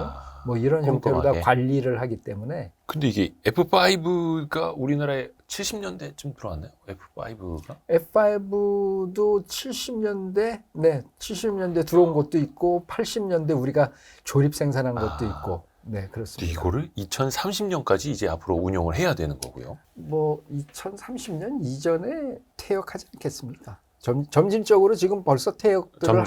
뭐 이런 형태로 다 관리를 하기 때문에. 근데 이게 F5가 우리나라에 70년대쯤 들어왔나요? F5가? F5도 70년대, 네, 70년대 들어온 것도 있고 80년대 우리가 조립 생산한 것도 있고. 네, 그렇습니다. 이거를 2030년까지 이제 앞으로 운용을 해야 되는 거고요. 뭐 2030년 이전에 퇴역하지 않겠습니까? 점진적으로 지금 벌써 퇴역들을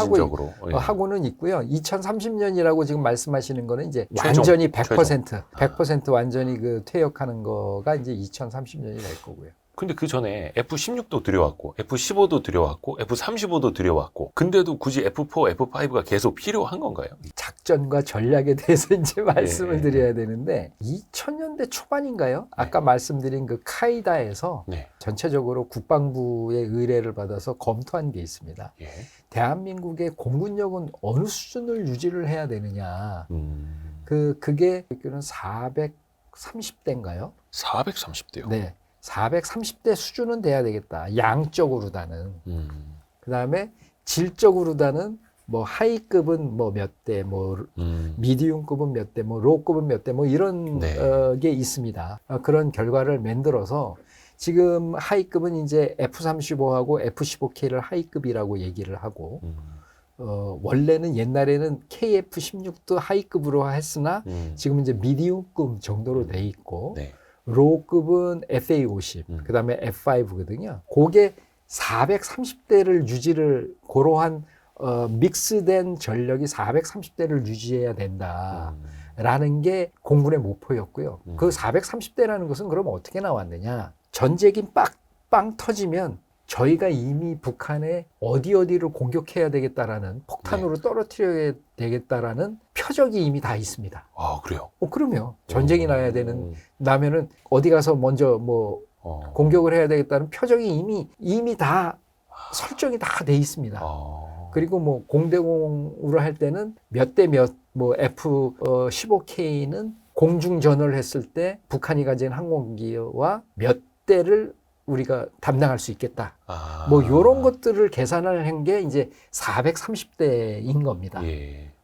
하고는 있고요. 2030년이라고 지금 말씀하시는 거는 이제 완전히 100% 완전히 그 퇴역하는 거가 이제 2030년이 될 거고요. 근데 그 전에 F16도 들여왔고, F15도 들여왔고, F35도 들여왔고, 근데도 굳이 F4, F5가 계속 필요한 건가요? 작전과 전략에 대해서 이제 말씀을 드려야 되는데, 2000년대 초반인가요? 아까 말씀드린 그 카이다에서 전체적으로 국방부의 의뢰를 받아서 검토한 게 있습니다. 대한민국의 공군력은 어느 수준을 유지를 해야 되느냐. 그게 430대인가요? 430대요? 네. 430대 수준은 돼야 되겠다. 양적으로다는. 그 다음에 질적으로다는 뭐 하이급은 뭐 몇 대, 뭐 미디움급은 몇 대, 뭐 로우급은 몇 대, 뭐 이런 게 있습니다. 그런 결과를 만들어서 지금 하이급은 이제 F-35하고 F-15K를 하이급이라고 얘기를 하고 원래는 옛날에는 KF-16도 하이급으로 했으나 지금 이제 미디움급 정도로 돼 있고 로우급은 FA-50, 그 다음에 F5거든요. 그게 430대를 유지를, 그러한 믹스된 전력이 430대를 유지해야 된다라는 게 공군의 목표였고요. 그 430대라는 것은 그럼 어떻게 나왔느냐. 전쟁이 빵 터지면 저희가 이미 북한에 어디를 공격해야 되겠다라는, 폭탄으로 떨어뜨려야 되겠다라는 표적이 이미 다 있습니다. 아, 그래요? 그럼요. 전쟁이 나면은 어디 가서 먼저 뭐 공격을 해야 되겠다는 표적이 이미 다 설정이 다 돼 있습니다. 그리고 뭐 공대공으로 할 때는 몇 대 몇, 뭐 F-15K는 공중전을 했을 때 북한이 가진 항공기와 몇 대를 우리가 담당할 수 있겠다. 뭐 이런 것들을 계산을 한 게 이제 430대인 겁니다.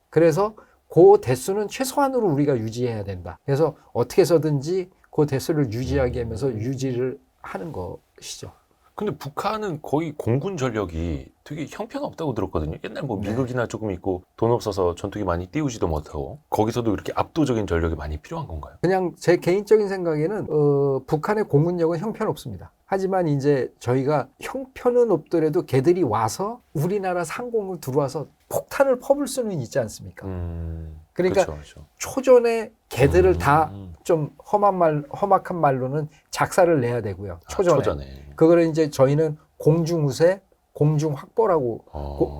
그래서 그 대수는 최소한으로 우리가 유지해야 된다. 그래서 어떻게 해서든지 그 대수를 유지하게 하면서 유지를 하는 것이죠. 근데 북한은 거의 공군 전력이 되게 형편없다고 들었거든요. 옛날 뭐 미국이나 조금 있고 돈 없어서 전투기 많이 띄우지도 못하고, 거기서도 이렇게 압도적인 전력이 많이 필요한 건가요? 그냥 제 개인적인 생각에는 북한의 공군력은 형편없습니다. 하지만 이제 저희가 형편은 없더라도 걔들이 와서 우리나라 상공을 들어와서 폭탄을 퍼볼 수는 있지 않습니까? 그러니까 그렇죠. 초전에 걔들을 다 좀 험악한 말로는 작사를 내야 되고요. 초전에. 그거를 이제 저희는 공중우세, 공중확보라고,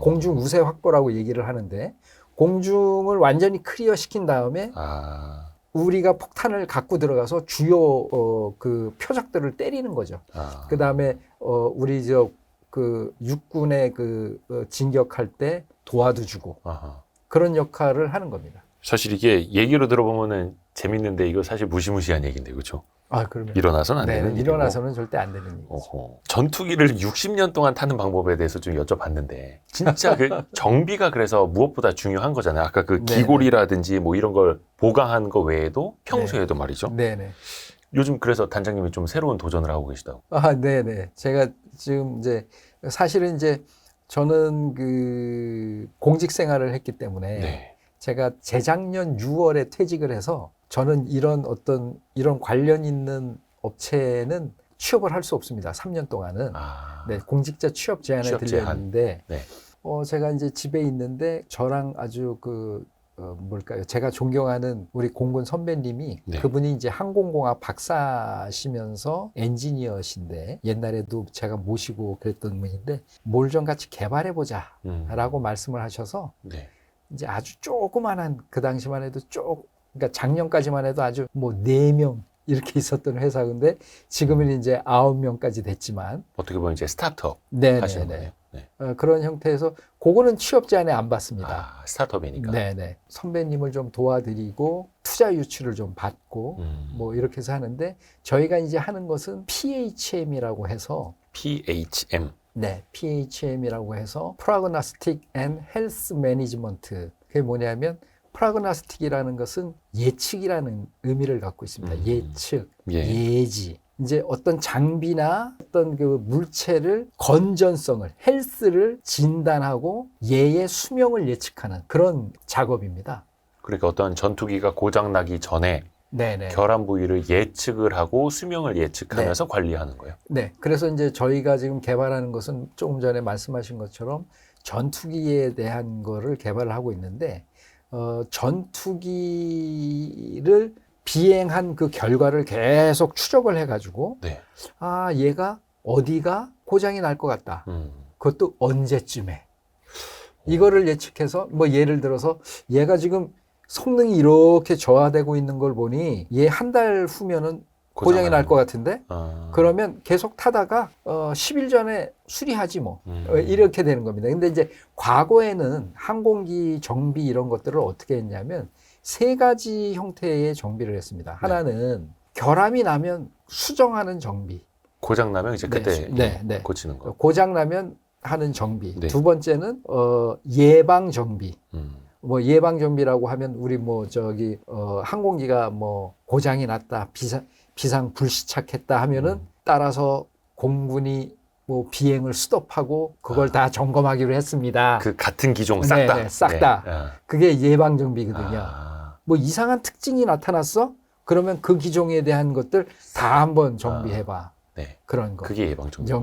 공중우세 확보라고 얘기를 하는데, 공중을 완전히 클리어 시킨 다음에 우리가 폭탄을 갖고 들어가서 주요 그 표적들을 때리는 거죠. 그 다음에 우리 그 육군의 그 진격할 때 도와도 주고 그런 역할을 하는 겁니다. 사실 이게 얘기로 들어보면은 재밌는데 이거 사실 무시무시한 얘기인데, 그렇죠? 그러면 일어나서는 안 되는 일이고. 일어나서는 절대 안 되는 일이죠. 전투기를 60년 동안 타는 방법에 대해서 좀 여쭤봤는데, 진짜 그 정비가 그래서 무엇보다 중요한 거잖아요. 아까 그 기골이라든지 뭐 이런 걸 보강한 거 외에도 평소에도 말이죠. 요즘 그래서 단장님이 좀 새로운 도전을 하고 계시다고. 네네. 제가 지금 이제 사실은 이제 저는 그 공직 생활을 했기 때문에 제가 재작년 6월에 퇴직을 해서, 저는 이런 관련 있는 업체는 취업을 할 수 없습니다. 3년 동안은. 공직자 취업 제한에 들렸는데, 제가 이제 집에 있는데 저랑 아주 제가 존경하는 우리 공군 선배님이, 그분이 이제 항공공학 박사시면서 엔지니어신데, 옛날에도 제가 모시고 그랬던 분인데, 뭘 좀 같이 개발해보자 라고 말씀을 하셔서, 이제 아주 조그만한, 그 당시만 해도 그러니까 작년까지만 해도 아주 뭐 4명 이렇게 있었던 회사인데, 지금은 이제 9명까지 됐지만. 어떻게 보면 이제 스타트업 하시는 거예요. 네. 그런 형태에서 그거는 취업 제안에 안 받습니다. 스타트업이니까. 네네. 선배님을 좀 도와드리고 투자 유치를 좀 받고 뭐 이렇게 해서 하는데 저희가 이제 하는 것은 PHM이라고 해서 PHM. 네, PHM이라고 해서 Prognostic and Health Management. 그게 뭐냐면 프라그나스틱이라는 것은 예측이라는 의미를 갖고 있습니다. 예측, 예지. 이제 어떤 장비나 어떤 그 물체를 건전성을, 헬스를 진단하고 얘의 수명을 예측하는 그런 작업입니다. 그러니까 어떤 전투기가 고장나기 전에 네네. 결함 부위를 예측을 하고 수명을 예측하면서 관리하는 거예요. 네. 그래서 이제 저희가 지금 개발하는 것은 조금 전에 말씀하신 것처럼 전투기에 대한 거를 개발을 하고 있는데 전투기를 비행한 그 결과를 계속 추적을 해가지고 얘가 어디가 고장이 날 것 같다. 그것도 언제쯤에. 이거를 예측해서 뭐 예를 들어서 얘가 지금 성능이 이렇게 저하되고 있는 걸 보니 얘 한 달 후면은 고장이 날 것 같은데 그러면 계속 타다가 10일 전에 수리하지 뭐 이렇게 되는 겁니다. 근데 이제 과거에는 항공기 정비 이런 것들을 어떻게 했냐면 세 가지 형태의 정비를 했습니다. 하나는 결함이 나면 수정하는 정비. 고장 나면 이제 그때 고치는 거. 고장 나면 하는 정비. 두 번째는 예방 정비. 뭐 예방 정비라고 하면 우리 뭐 저기 항공기가 뭐 고장이 났다, 비상 불시착했다 하면은 따라서 공군이 뭐 비행을 스톱하고 그걸 다 점검하기로 했습니다. 그 같은 기종 싹 다. 싹 다. 그게 예방 정비거든요. 뭐 이상한 특징이 나타났어? 그러면 그 기종에 대한 것들 다 한번 정비해봐. 그런 거. 그게 예방 정비.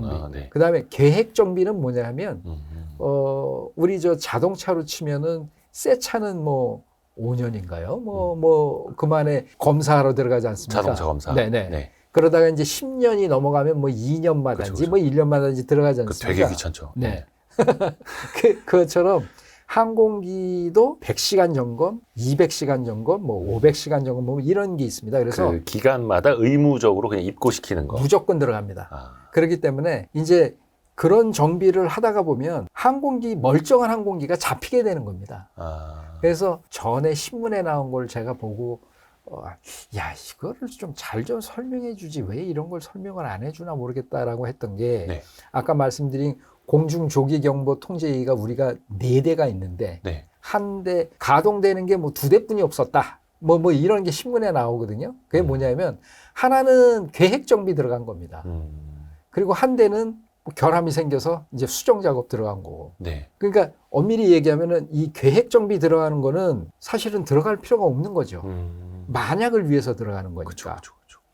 그다음에 계획 정비는 뭐냐면 우리 저 자동차로 치면은 새 차는 뭐 5년인가요? 뭐 그만에 검사하러 들어가지 않습니까? 자동차 검사. 네네. 그러다가 이제 10년이 넘어가면 뭐 2년마다인지 뭐 1년마다인지 들어가지 않습니까? 되게 귀찮죠. 네. 그것처럼 항공기도 100시간 점검, 200시간 점검, 뭐 500시간 점검 뭐 이런 게 있습니다. 그래서 그 기간마다 의무적으로 그냥 입고시키는 거. 무조건 들어갑니다. 그렇기 때문에 이제 그런 정비를 하다가 보면 멀쩡한 항공기가 잡히게 되는 겁니다. 그래서 전에 신문에 나온 걸 제가 보고 야, 이거를 좀 잘 좀 설명해 주지 왜 이런 걸 설명을 안 해주나 모르겠다라고 했던 게 아까 말씀드린 공중조기경보통제기가 우리가 4대가 있는데 한 대 가동되는 게 뭐 2대뿐이 없었다. 뭐 이런 게 신문에 나오거든요. 그게 뭐냐면 하나는 계획 정비 들어간 겁니다. 그리고 한 대는 결함이 생겨서 이제 수정 작업 들어간 거고. 그러니까 엄밀히 얘기하면은 이 계획 정비 들어가는 거는 사실은 들어갈 필요가 없는 거죠. 만약을 위해서 들어가는 거니까.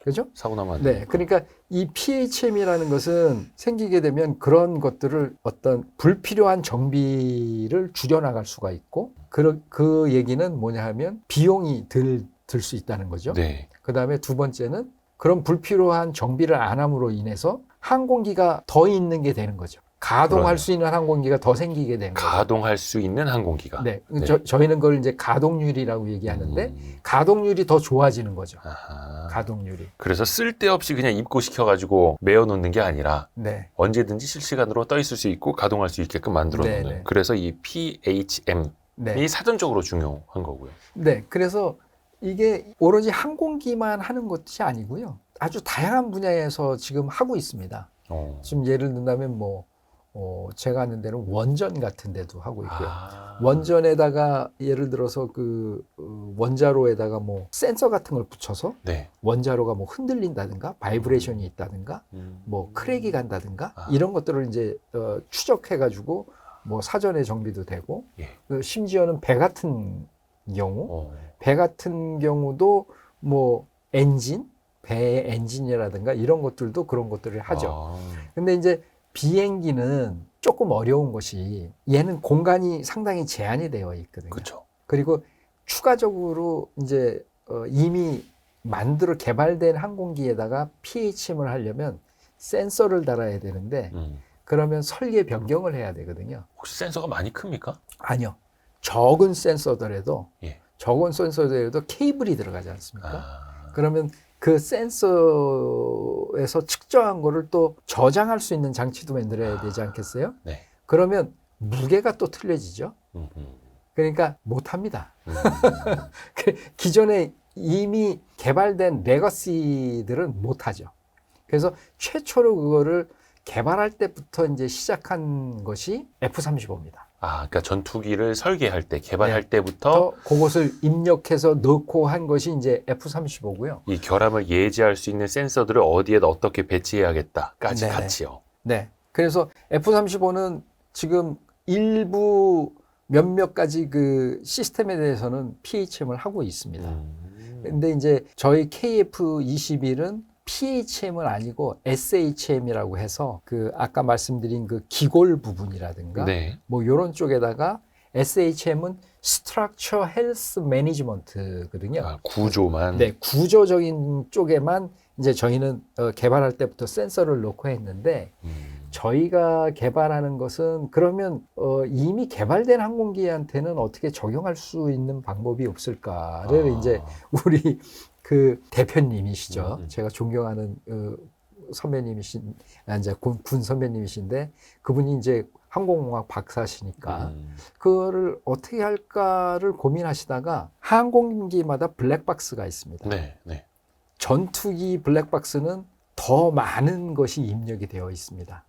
그죠? 사고 나면 안 돼. 그러니까 이 PHM이라는 것은 생기게 되면 그런 것들을 어떤 불필요한 정비를 줄여나갈 수가 있고 그 얘기는 뭐냐 하면 비용이 들 수 있다는 거죠. 그 다음에 두 번째는 그런 불필요한 정비를 안 함으로 인해서 항공기가 더 있는 게 되는 거죠. 가동할 수 있는 항공기가 더 생기게 되는 거죠. 가동할 수 있는 항공기가. 저희는 그걸 이제 가동률이라고 얘기하는데 가동률이 더 좋아지는 거죠. 가동률이. 그래서 쓸데없이 그냥 입고시켜가지고 메어놓는 게 아니라 언제든지 실시간으로 떠 있을 수 있고 가동할 수 있게끔 만들어놓는. 그래서 이 PHM이 사전적으로 중요한 거고요. 그래서 이게 오로지 항공기만 하는 것이 아니고요. 아주 다양한 분야에서 지금 하고 있습니다. 지금 예를 든다면 제가 아는 데는 원전 같은 데도 하고 있고요. 원전에다가 예를 들어서 그 원자로에다가 뭐 센서 같은 걸 붙여서 원자로가 뭐 흔들린다든가 바이브레이션이 있다든가 뭐 크랙이 간다든가 이런 것들을 이제 추적해가지고 뭐 사전에 정비도 되고 심지어는 배 같은 경우도 뭐 배의 엔진이라든가 이런 것들도 그런 것들을 하죠. 근데 이제 비행기는 조금 어려운 것이 얘는 공간이 상당히 제한이 되어 있거든요. 그리고 추가적으로 이제 이미 개발된 항공기에다가 PHM을 하려면 센서를 달아야 되는데 그러면 설계 변경을 해야 되거든요. 혹시 센서가 많이 큽니까? 아니요. 적은 센서더라도 케이블이 들어가지 않습니까? 그러면 그 센서에서 측정한 거를 또 저장할 수 있는 장치도 만들어야 되지 않겠어요? 그러면 무게가 또 틀려지죠. 그러니까 못합니다. 기존에 이미 개발된 레거시들은 못하죠. 그래서 최초로 그거를 개발할 때부터 이제 시작한 것이 F-35입니다. 그러니까 전투기를 설계할 때, 개발할 때부터 그것을 입력해서 넣고 한 것이 이제 F-35고요. 이 결함을 예지할 수 있는 센서들을 어디에다 어떻게 배치해야겠다까지 같이요. 네. 그래서 F-35는 지금 일부 몇몇 가지 그 시스템에 대해서는 PHM을 하고 있습니다. 근데 이제 저희 KF-21은 PHM은 아니고 SHM이라고 해서 그 아까 말씀드린 그 기골 부분이라든가 뭐 이런 쪽에다가 SHM은 Structure Health Management거든요. 구조만. 네, 구조적인 쪽에만 이제 저희는 개발할 때부터 센서를 넣고 했는데 저희가 개발하는 것은 그러면 이미 개발된 항공기한테는 어떻게 적용할 수 있는 방법이 없을까를 이제 우리 그 대표님이시죠. 제가 존경하는 선배님이신, 이제 군 선배님이신데 그분이 이제 항공공학 박사시니까 그거를 어떻게 할까를 고민하시다가 항공기마다 블랙박스가 있습니다. 전투기 블랙박스는 더 많은 것이 입력이 되어 있습니다.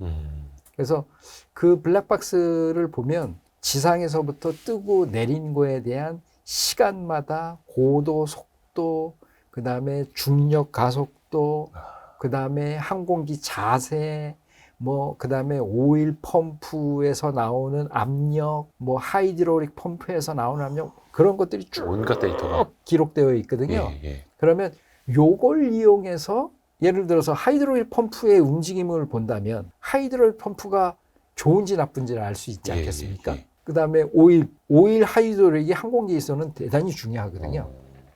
그래서 그 블랙박스를 보면 지상에서부터 뜨고 내린 거에 대한 시간마다 고도, 속도, 그 다음에 중력 가속도, 그 다음에 항공기 자세, 뭐, 그 다음에 오일 펌프에서 나오는 압력, 뭐, 하이드롤릭 펌프에서 나오는 압력, 그런 것들이 쭉 온갖 데이터가 기록되어 있거든요. 그러면 요걸 이용해서 예를 들어서 하이드롤릭 펌프의 움직임을 본다면 하이드롤릭 펌프가 좋은지 나쁜지를 알 수 있지 않겠습니까? 그 다음에 오일 하이드롤릭이 항공기에 있어서는 대단히 중요하거든요.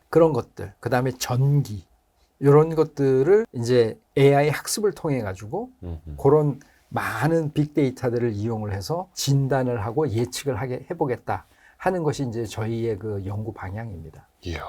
그런 것들, 그 다음에 전기, 이런 것들을 이제 AI 학습을 통해 가지고 그런 많은 빅데이터들을 이용을 해서 진단을 하고 예측을 해보겠다 하는 것이 이제 저희의 그 연구 방향입니다. 이야.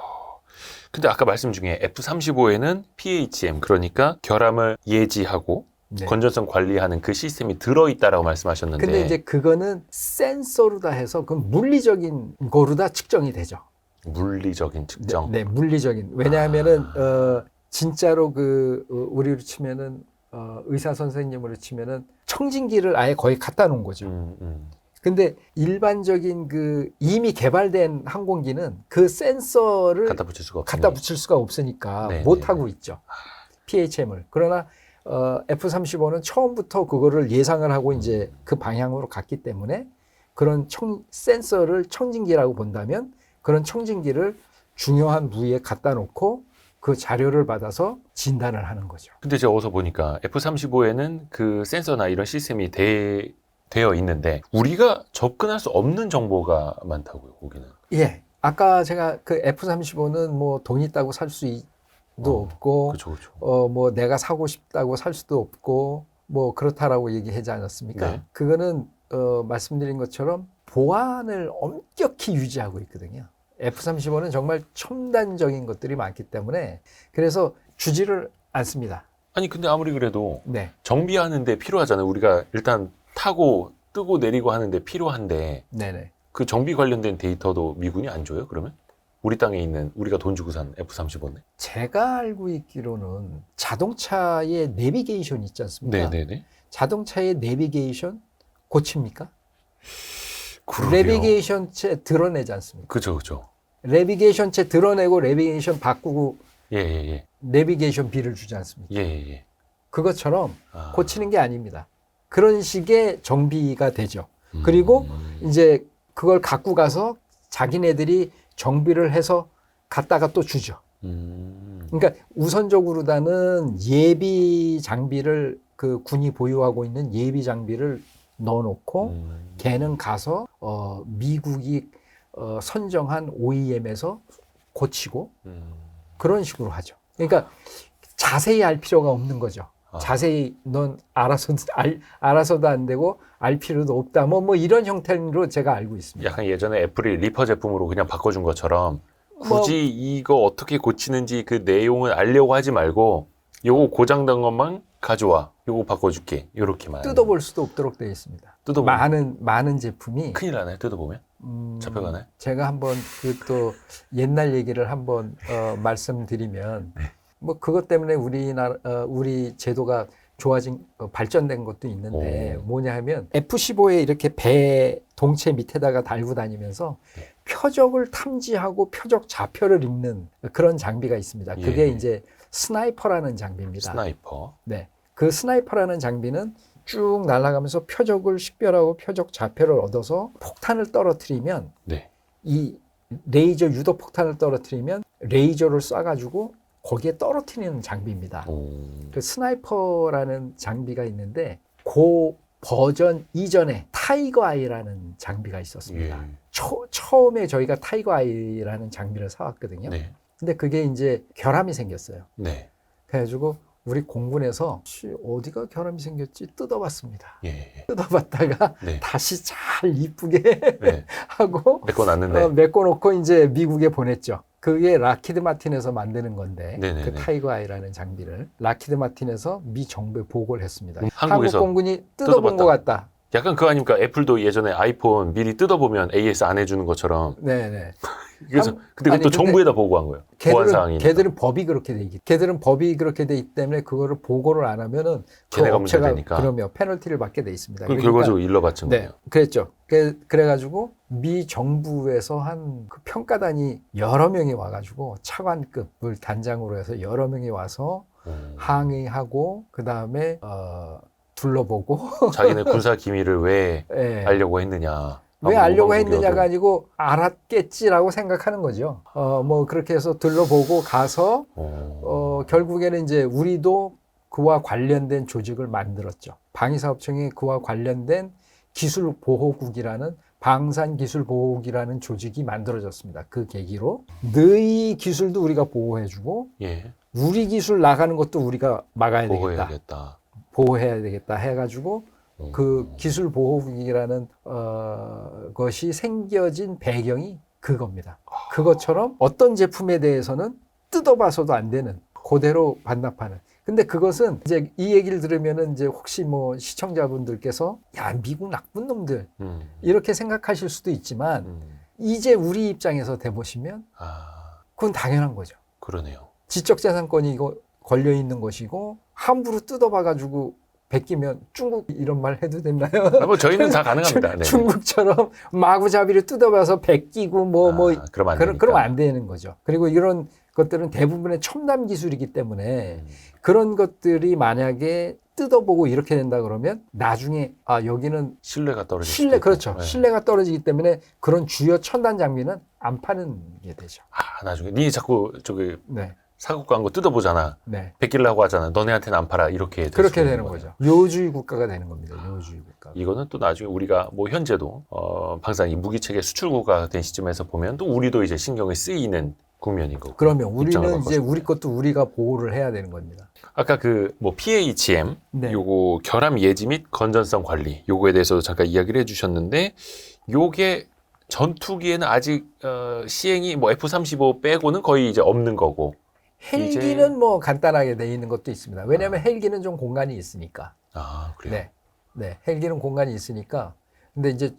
근데 아까 말씀 중에 F-35에는 PHM, 그러니까 결함을 예지하고 건전성 관리하는 그 시스템이 들어있다라고 말씀하셨는데. 근데 이제 그거는 센서로다 해서 그 물리적인 거로다 측정이 되죠. 물리적인 측정? 네, 물리적인. 왜냐하면은, 진짜로 우리로 치면은, 의사 선생님으로 치면은 청진기를 아예 거의 갖다 놓은 거죠. 근데 일반적인 이미 개발된 항공기는 그 센서를 갖다 붙일 수가 없으니까 못하고 있죠. PHM을. 그러나, F-35는 처음부터 그거를 예상을 하고 이제 그 방향으로 갔기 때문에 그런 센서를 청진기라고 본다면 그런 청진기를 중요한 부위에 갖다 놓고 그 자료를 받아서 진단을 하는 거죠. 근데 제가 어디서 보니까 F-35에는 그 센서나 이런 시스템이 되어 있는데 우리가 접근할 수 없는 정보가 많다고요, 거기는. 예. 아까 제가 그 F-35는 뭐 돈 있다고 살 수도 없고, 그쵸. 뭐 내가 사고 싶다고 살 수도 없고, 뭐 그렇다라고 얘기하지 않았습니까? 그거는 말씀드린 것처럼 보안을 엄격히 유지하고 있거든요. F-35는 정말 첨단적인 것들이 많기 때문에 그래서 주지를 않습니다. 아니 근데 아무리 그래도 정비하는데 필요하잖아요. 우리가 일단 타고 뜨고 내리고 하는데 필요한데 그 정비 관련된 데이터도 미군이 안 줘요? 그러면? 우리 땅에 있는 우리가 돈 주고 산 F-35네? 제가 알고 있기로는 자동차의 내비게이션 있지 않습니까? 자동차의 내비게이션 고칩니까? 내비게이션체 드러내지 않습니까? 그죠. 내비게이션체 드러내고 내비게이션 바꾸고 내비게이션 비를 주지 않습니까? 그것처럼 고치는 게 아닙니다. 그런 식의 정비가 되죠. 그리고 이제 그걸 갖고 가서 자기네들이 정비를 해서 갖다가 또 주죠. 그러니까 우선적으로다는 예비 장비를 그 군이 보유하고 있는 예비 장비를 넣어놓고 걔는 가서 미국이 선정한 OEM에서 고치고 그런 식으로 하죠. 그러니까 자세히 알 필요가 없는 거죠. 자세히 넌 알아서도 안 되고 알 필요도 없다. 뭐 이런 형태로 제가 알고 있습니다. 약간 예전에 애플이 리퍼 제품으로 그냥 바꿔준 것처럼 굳이 이거 어떻게 고치는지 그 내용을 알려고 하지 말고 요거 고장난 것만 가져와. 요거 바꿔줄게. 요렇게만. 뜯어볼 수도 없도록 되어 있습니다. 많은 제품이. 큰일 나나요? 뜯어보면? 잡혀가나요? 제가 한번 또 옛날 얘기를 한번 말씀드리면, 네. 뭐 그것 때문에 우리 제도가 발전된 것도 있는데, 뭐냐 하면 F-15에 이렇게 배 동체 밑에다가 달고 다니면서 표적을 탐지하고 표적 좌표를 읽는 그런 장비가 있습니다. 그게 이제 스나이퍼라는 장비입니다. 스나이퍼. 네. 그 스나이퍼라는 장비는 쭉 날아가면서 표적을 식별하고 표적 좌표를 얻어서 폭탄을 떨어뜨리면, 이 레이저 유도 폭탄을 떨어뜨리면 레이저를 쏴가지고 거기에 떨어뜨리는 장비입니다. 그 스나이퍼라는 장비가 있는데 그 버전 이전에 타이거 아이라는 장비가 있었습니다. 처음에 저희가 타이거 아이라는 장비를 사왔거든요. 근데 그게 이제 결함이 생겼어요. 그래가지고 우리 공군에서 어디가 결함이 생겼지 뜯어봤습니다. 뜯어봤다가 다시 잘 이쁘게 하고 메꿔놓고 이제 미국에 보냈죠. 그게 락히드 마틴에서 만드는 건데 그 타이거 아이라는 장비를 락히드 마틴에서 미 정부에 보고를 했습니다. 한국 공군이 뜯어본 것 같다. 약간 그거 아닙니까? 애플도 예전에 아이폰 미리 뜯어보면 AS 안 해주는 것처럼. 그래서 근데 그것도 정부에다 보고한 거예요. 걔들은 법이 그렇게 돼 있기. 걔들은 법이 그렇게 돼 있기 때문에 그거를 보고를 안 하면은 그 업체가 그러면 페널티를 받게 돼 있습니다. 그럼 결과적으로 일러바친 거예요. 그랬죠. 그래가지고 미 정부에서 한 그 평가단이 여러 명이 와가지고 차관급을 단장으로 해서 여러 명이 와서 항의하고 그 다음에 둘러보고 자기네 군사 기밀을 왜 알려고 했느냐. 왜 알려고 했느냐가 아니고 알았겠지라고 생각하는 거죠. 뭐 그렇게 해서 둘러보고 가서 결국에는 이제 우리도 그와 관련된 조직을 만들었죠. 방위사업청이 그와 관련된 기술보호국이라는 방산기술보호국이라는 조직이 만들어졌습니다. 그 계기로 너희 기술도 우리가 보호해주고 우리 기술 나가는 것도 우리가 막아야 되겠다. 보호해야 되겠다 해가지고 그 기술보호국이라는 것이 생겨진 배경이 그겁니다. 그것처럼 어떤 제품에 대해서는 뜯어봐서도 안 되는 그대로 반납하는. 근데 그것은 이제 이 얘기를 들으면은 이제 혹시 뭐 시청자분들께서 야 미국 나쁜 놈들 이렇게 생각하실 수도 있지만 이제 우리 입장에서 대보시면 그건 당연한 거죠. 그러네요. 지적재산권이 이거 걸려 있는 것이고 함부로 뜯어봐가지고 베끼면 중국 이런 말 해도 되나요? 뭐 저희는 다 가능합니다. 중국처럼 마구잡이를 뜯어봐서 베끼고 그러면 안 되는 거죠. 그리고 이런 것들은 대부분의 첨단 기술이기 때문에 그런 것들이 만약에 뜯어보고 이렇게 된다 그러면 나중에 여기는 신뢰가 떨어지기 그렇죠. 신뢰가 떨어지기 때문에 그런 주요 첨단 장비는 안 파는 게 되죠. 나중에 니 자꾸 저기 사고 광고 뜯어보잖아. 베끼려고 하잖아. 너네한테는 안 팔아. 그렇게 되는 거죠. 요주의 국가가 되는 겁니다. 요주의 국가. 이거는 또 나중에 우리가 뭐 현재도 방산 이 무기체계 수출국가 된 시점에서 보면 또 우리도 이제 신경이 쓰이는 국면인 거고. 그러면 우리는 이제 우리 것도 우리가 보호를 해야 되는 겁니다. 아까 그 뭐 PAHM 요거 결함 예지 및 건전성 관리 요거에 대해서도 잠깐 이야기를 해주셨는데 요게 전투기에는 아직 시행이 뭐 F-35 빼고는 거의 이제 없는 거고. 헬기는 뭐 간단하게 돼 있는 것도 있습니다. 왜냐하면 헬기는 좀 공간이 있으니까. 그래요? 네, 헬기는 공간이 있으니까. 근데 이제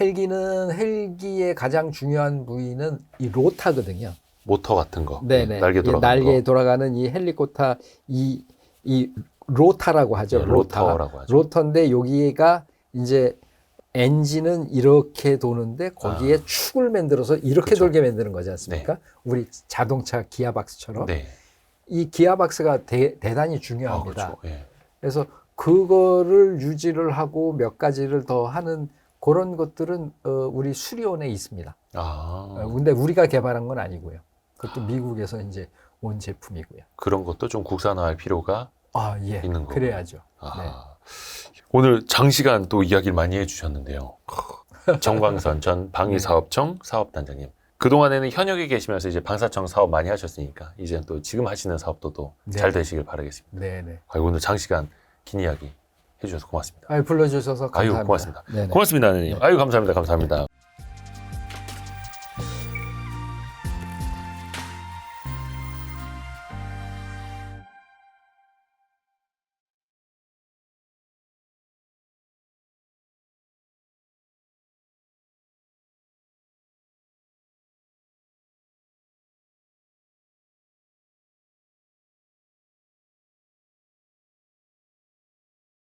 헬기의 가장 중요한 부위는 이 로타거든요. 모터 같은 거. 날개에 돌아가는 이 헬리콥터 이 로타라고 하죠. 로터라고 하죠. 로터인데 여기가 이제 엔진은 이렇게 도는데 거기에 축을 만들어서 이렇게 돌게 만드는 거지 않습니까? 우리 자동차 기아박스처럼. 이 기아박스가 대단히 중요합니다. 그래서 그거를 유지를 하고 몇 가지를 더 하는 그런 것들은 우리 수리원에 있습니다. 근데 우리가 개발한 건 아니고요. 그것도 미국에서 이제 온 제품이고요. 그런 것도 좀 국산화할 필요가 있는 거고. 그래야죠. 오늘 장시간 또 이야기를 많이 해주셨는데요. 정광선 전 방위사업청 사업단장님. 그동안에는 현역에 계시면서 이제 방사청 사업 많이 하셨으니까 이제 또 지금 하시는 사업도 또 잘 되시길 바라겠습니다. 오늘 장시간 긴 이야기 해주셔서 고맙습니다. 불러주셔서 감사합니다. 고맙습니다. 고맙습니다, 선생님. 감사합니다.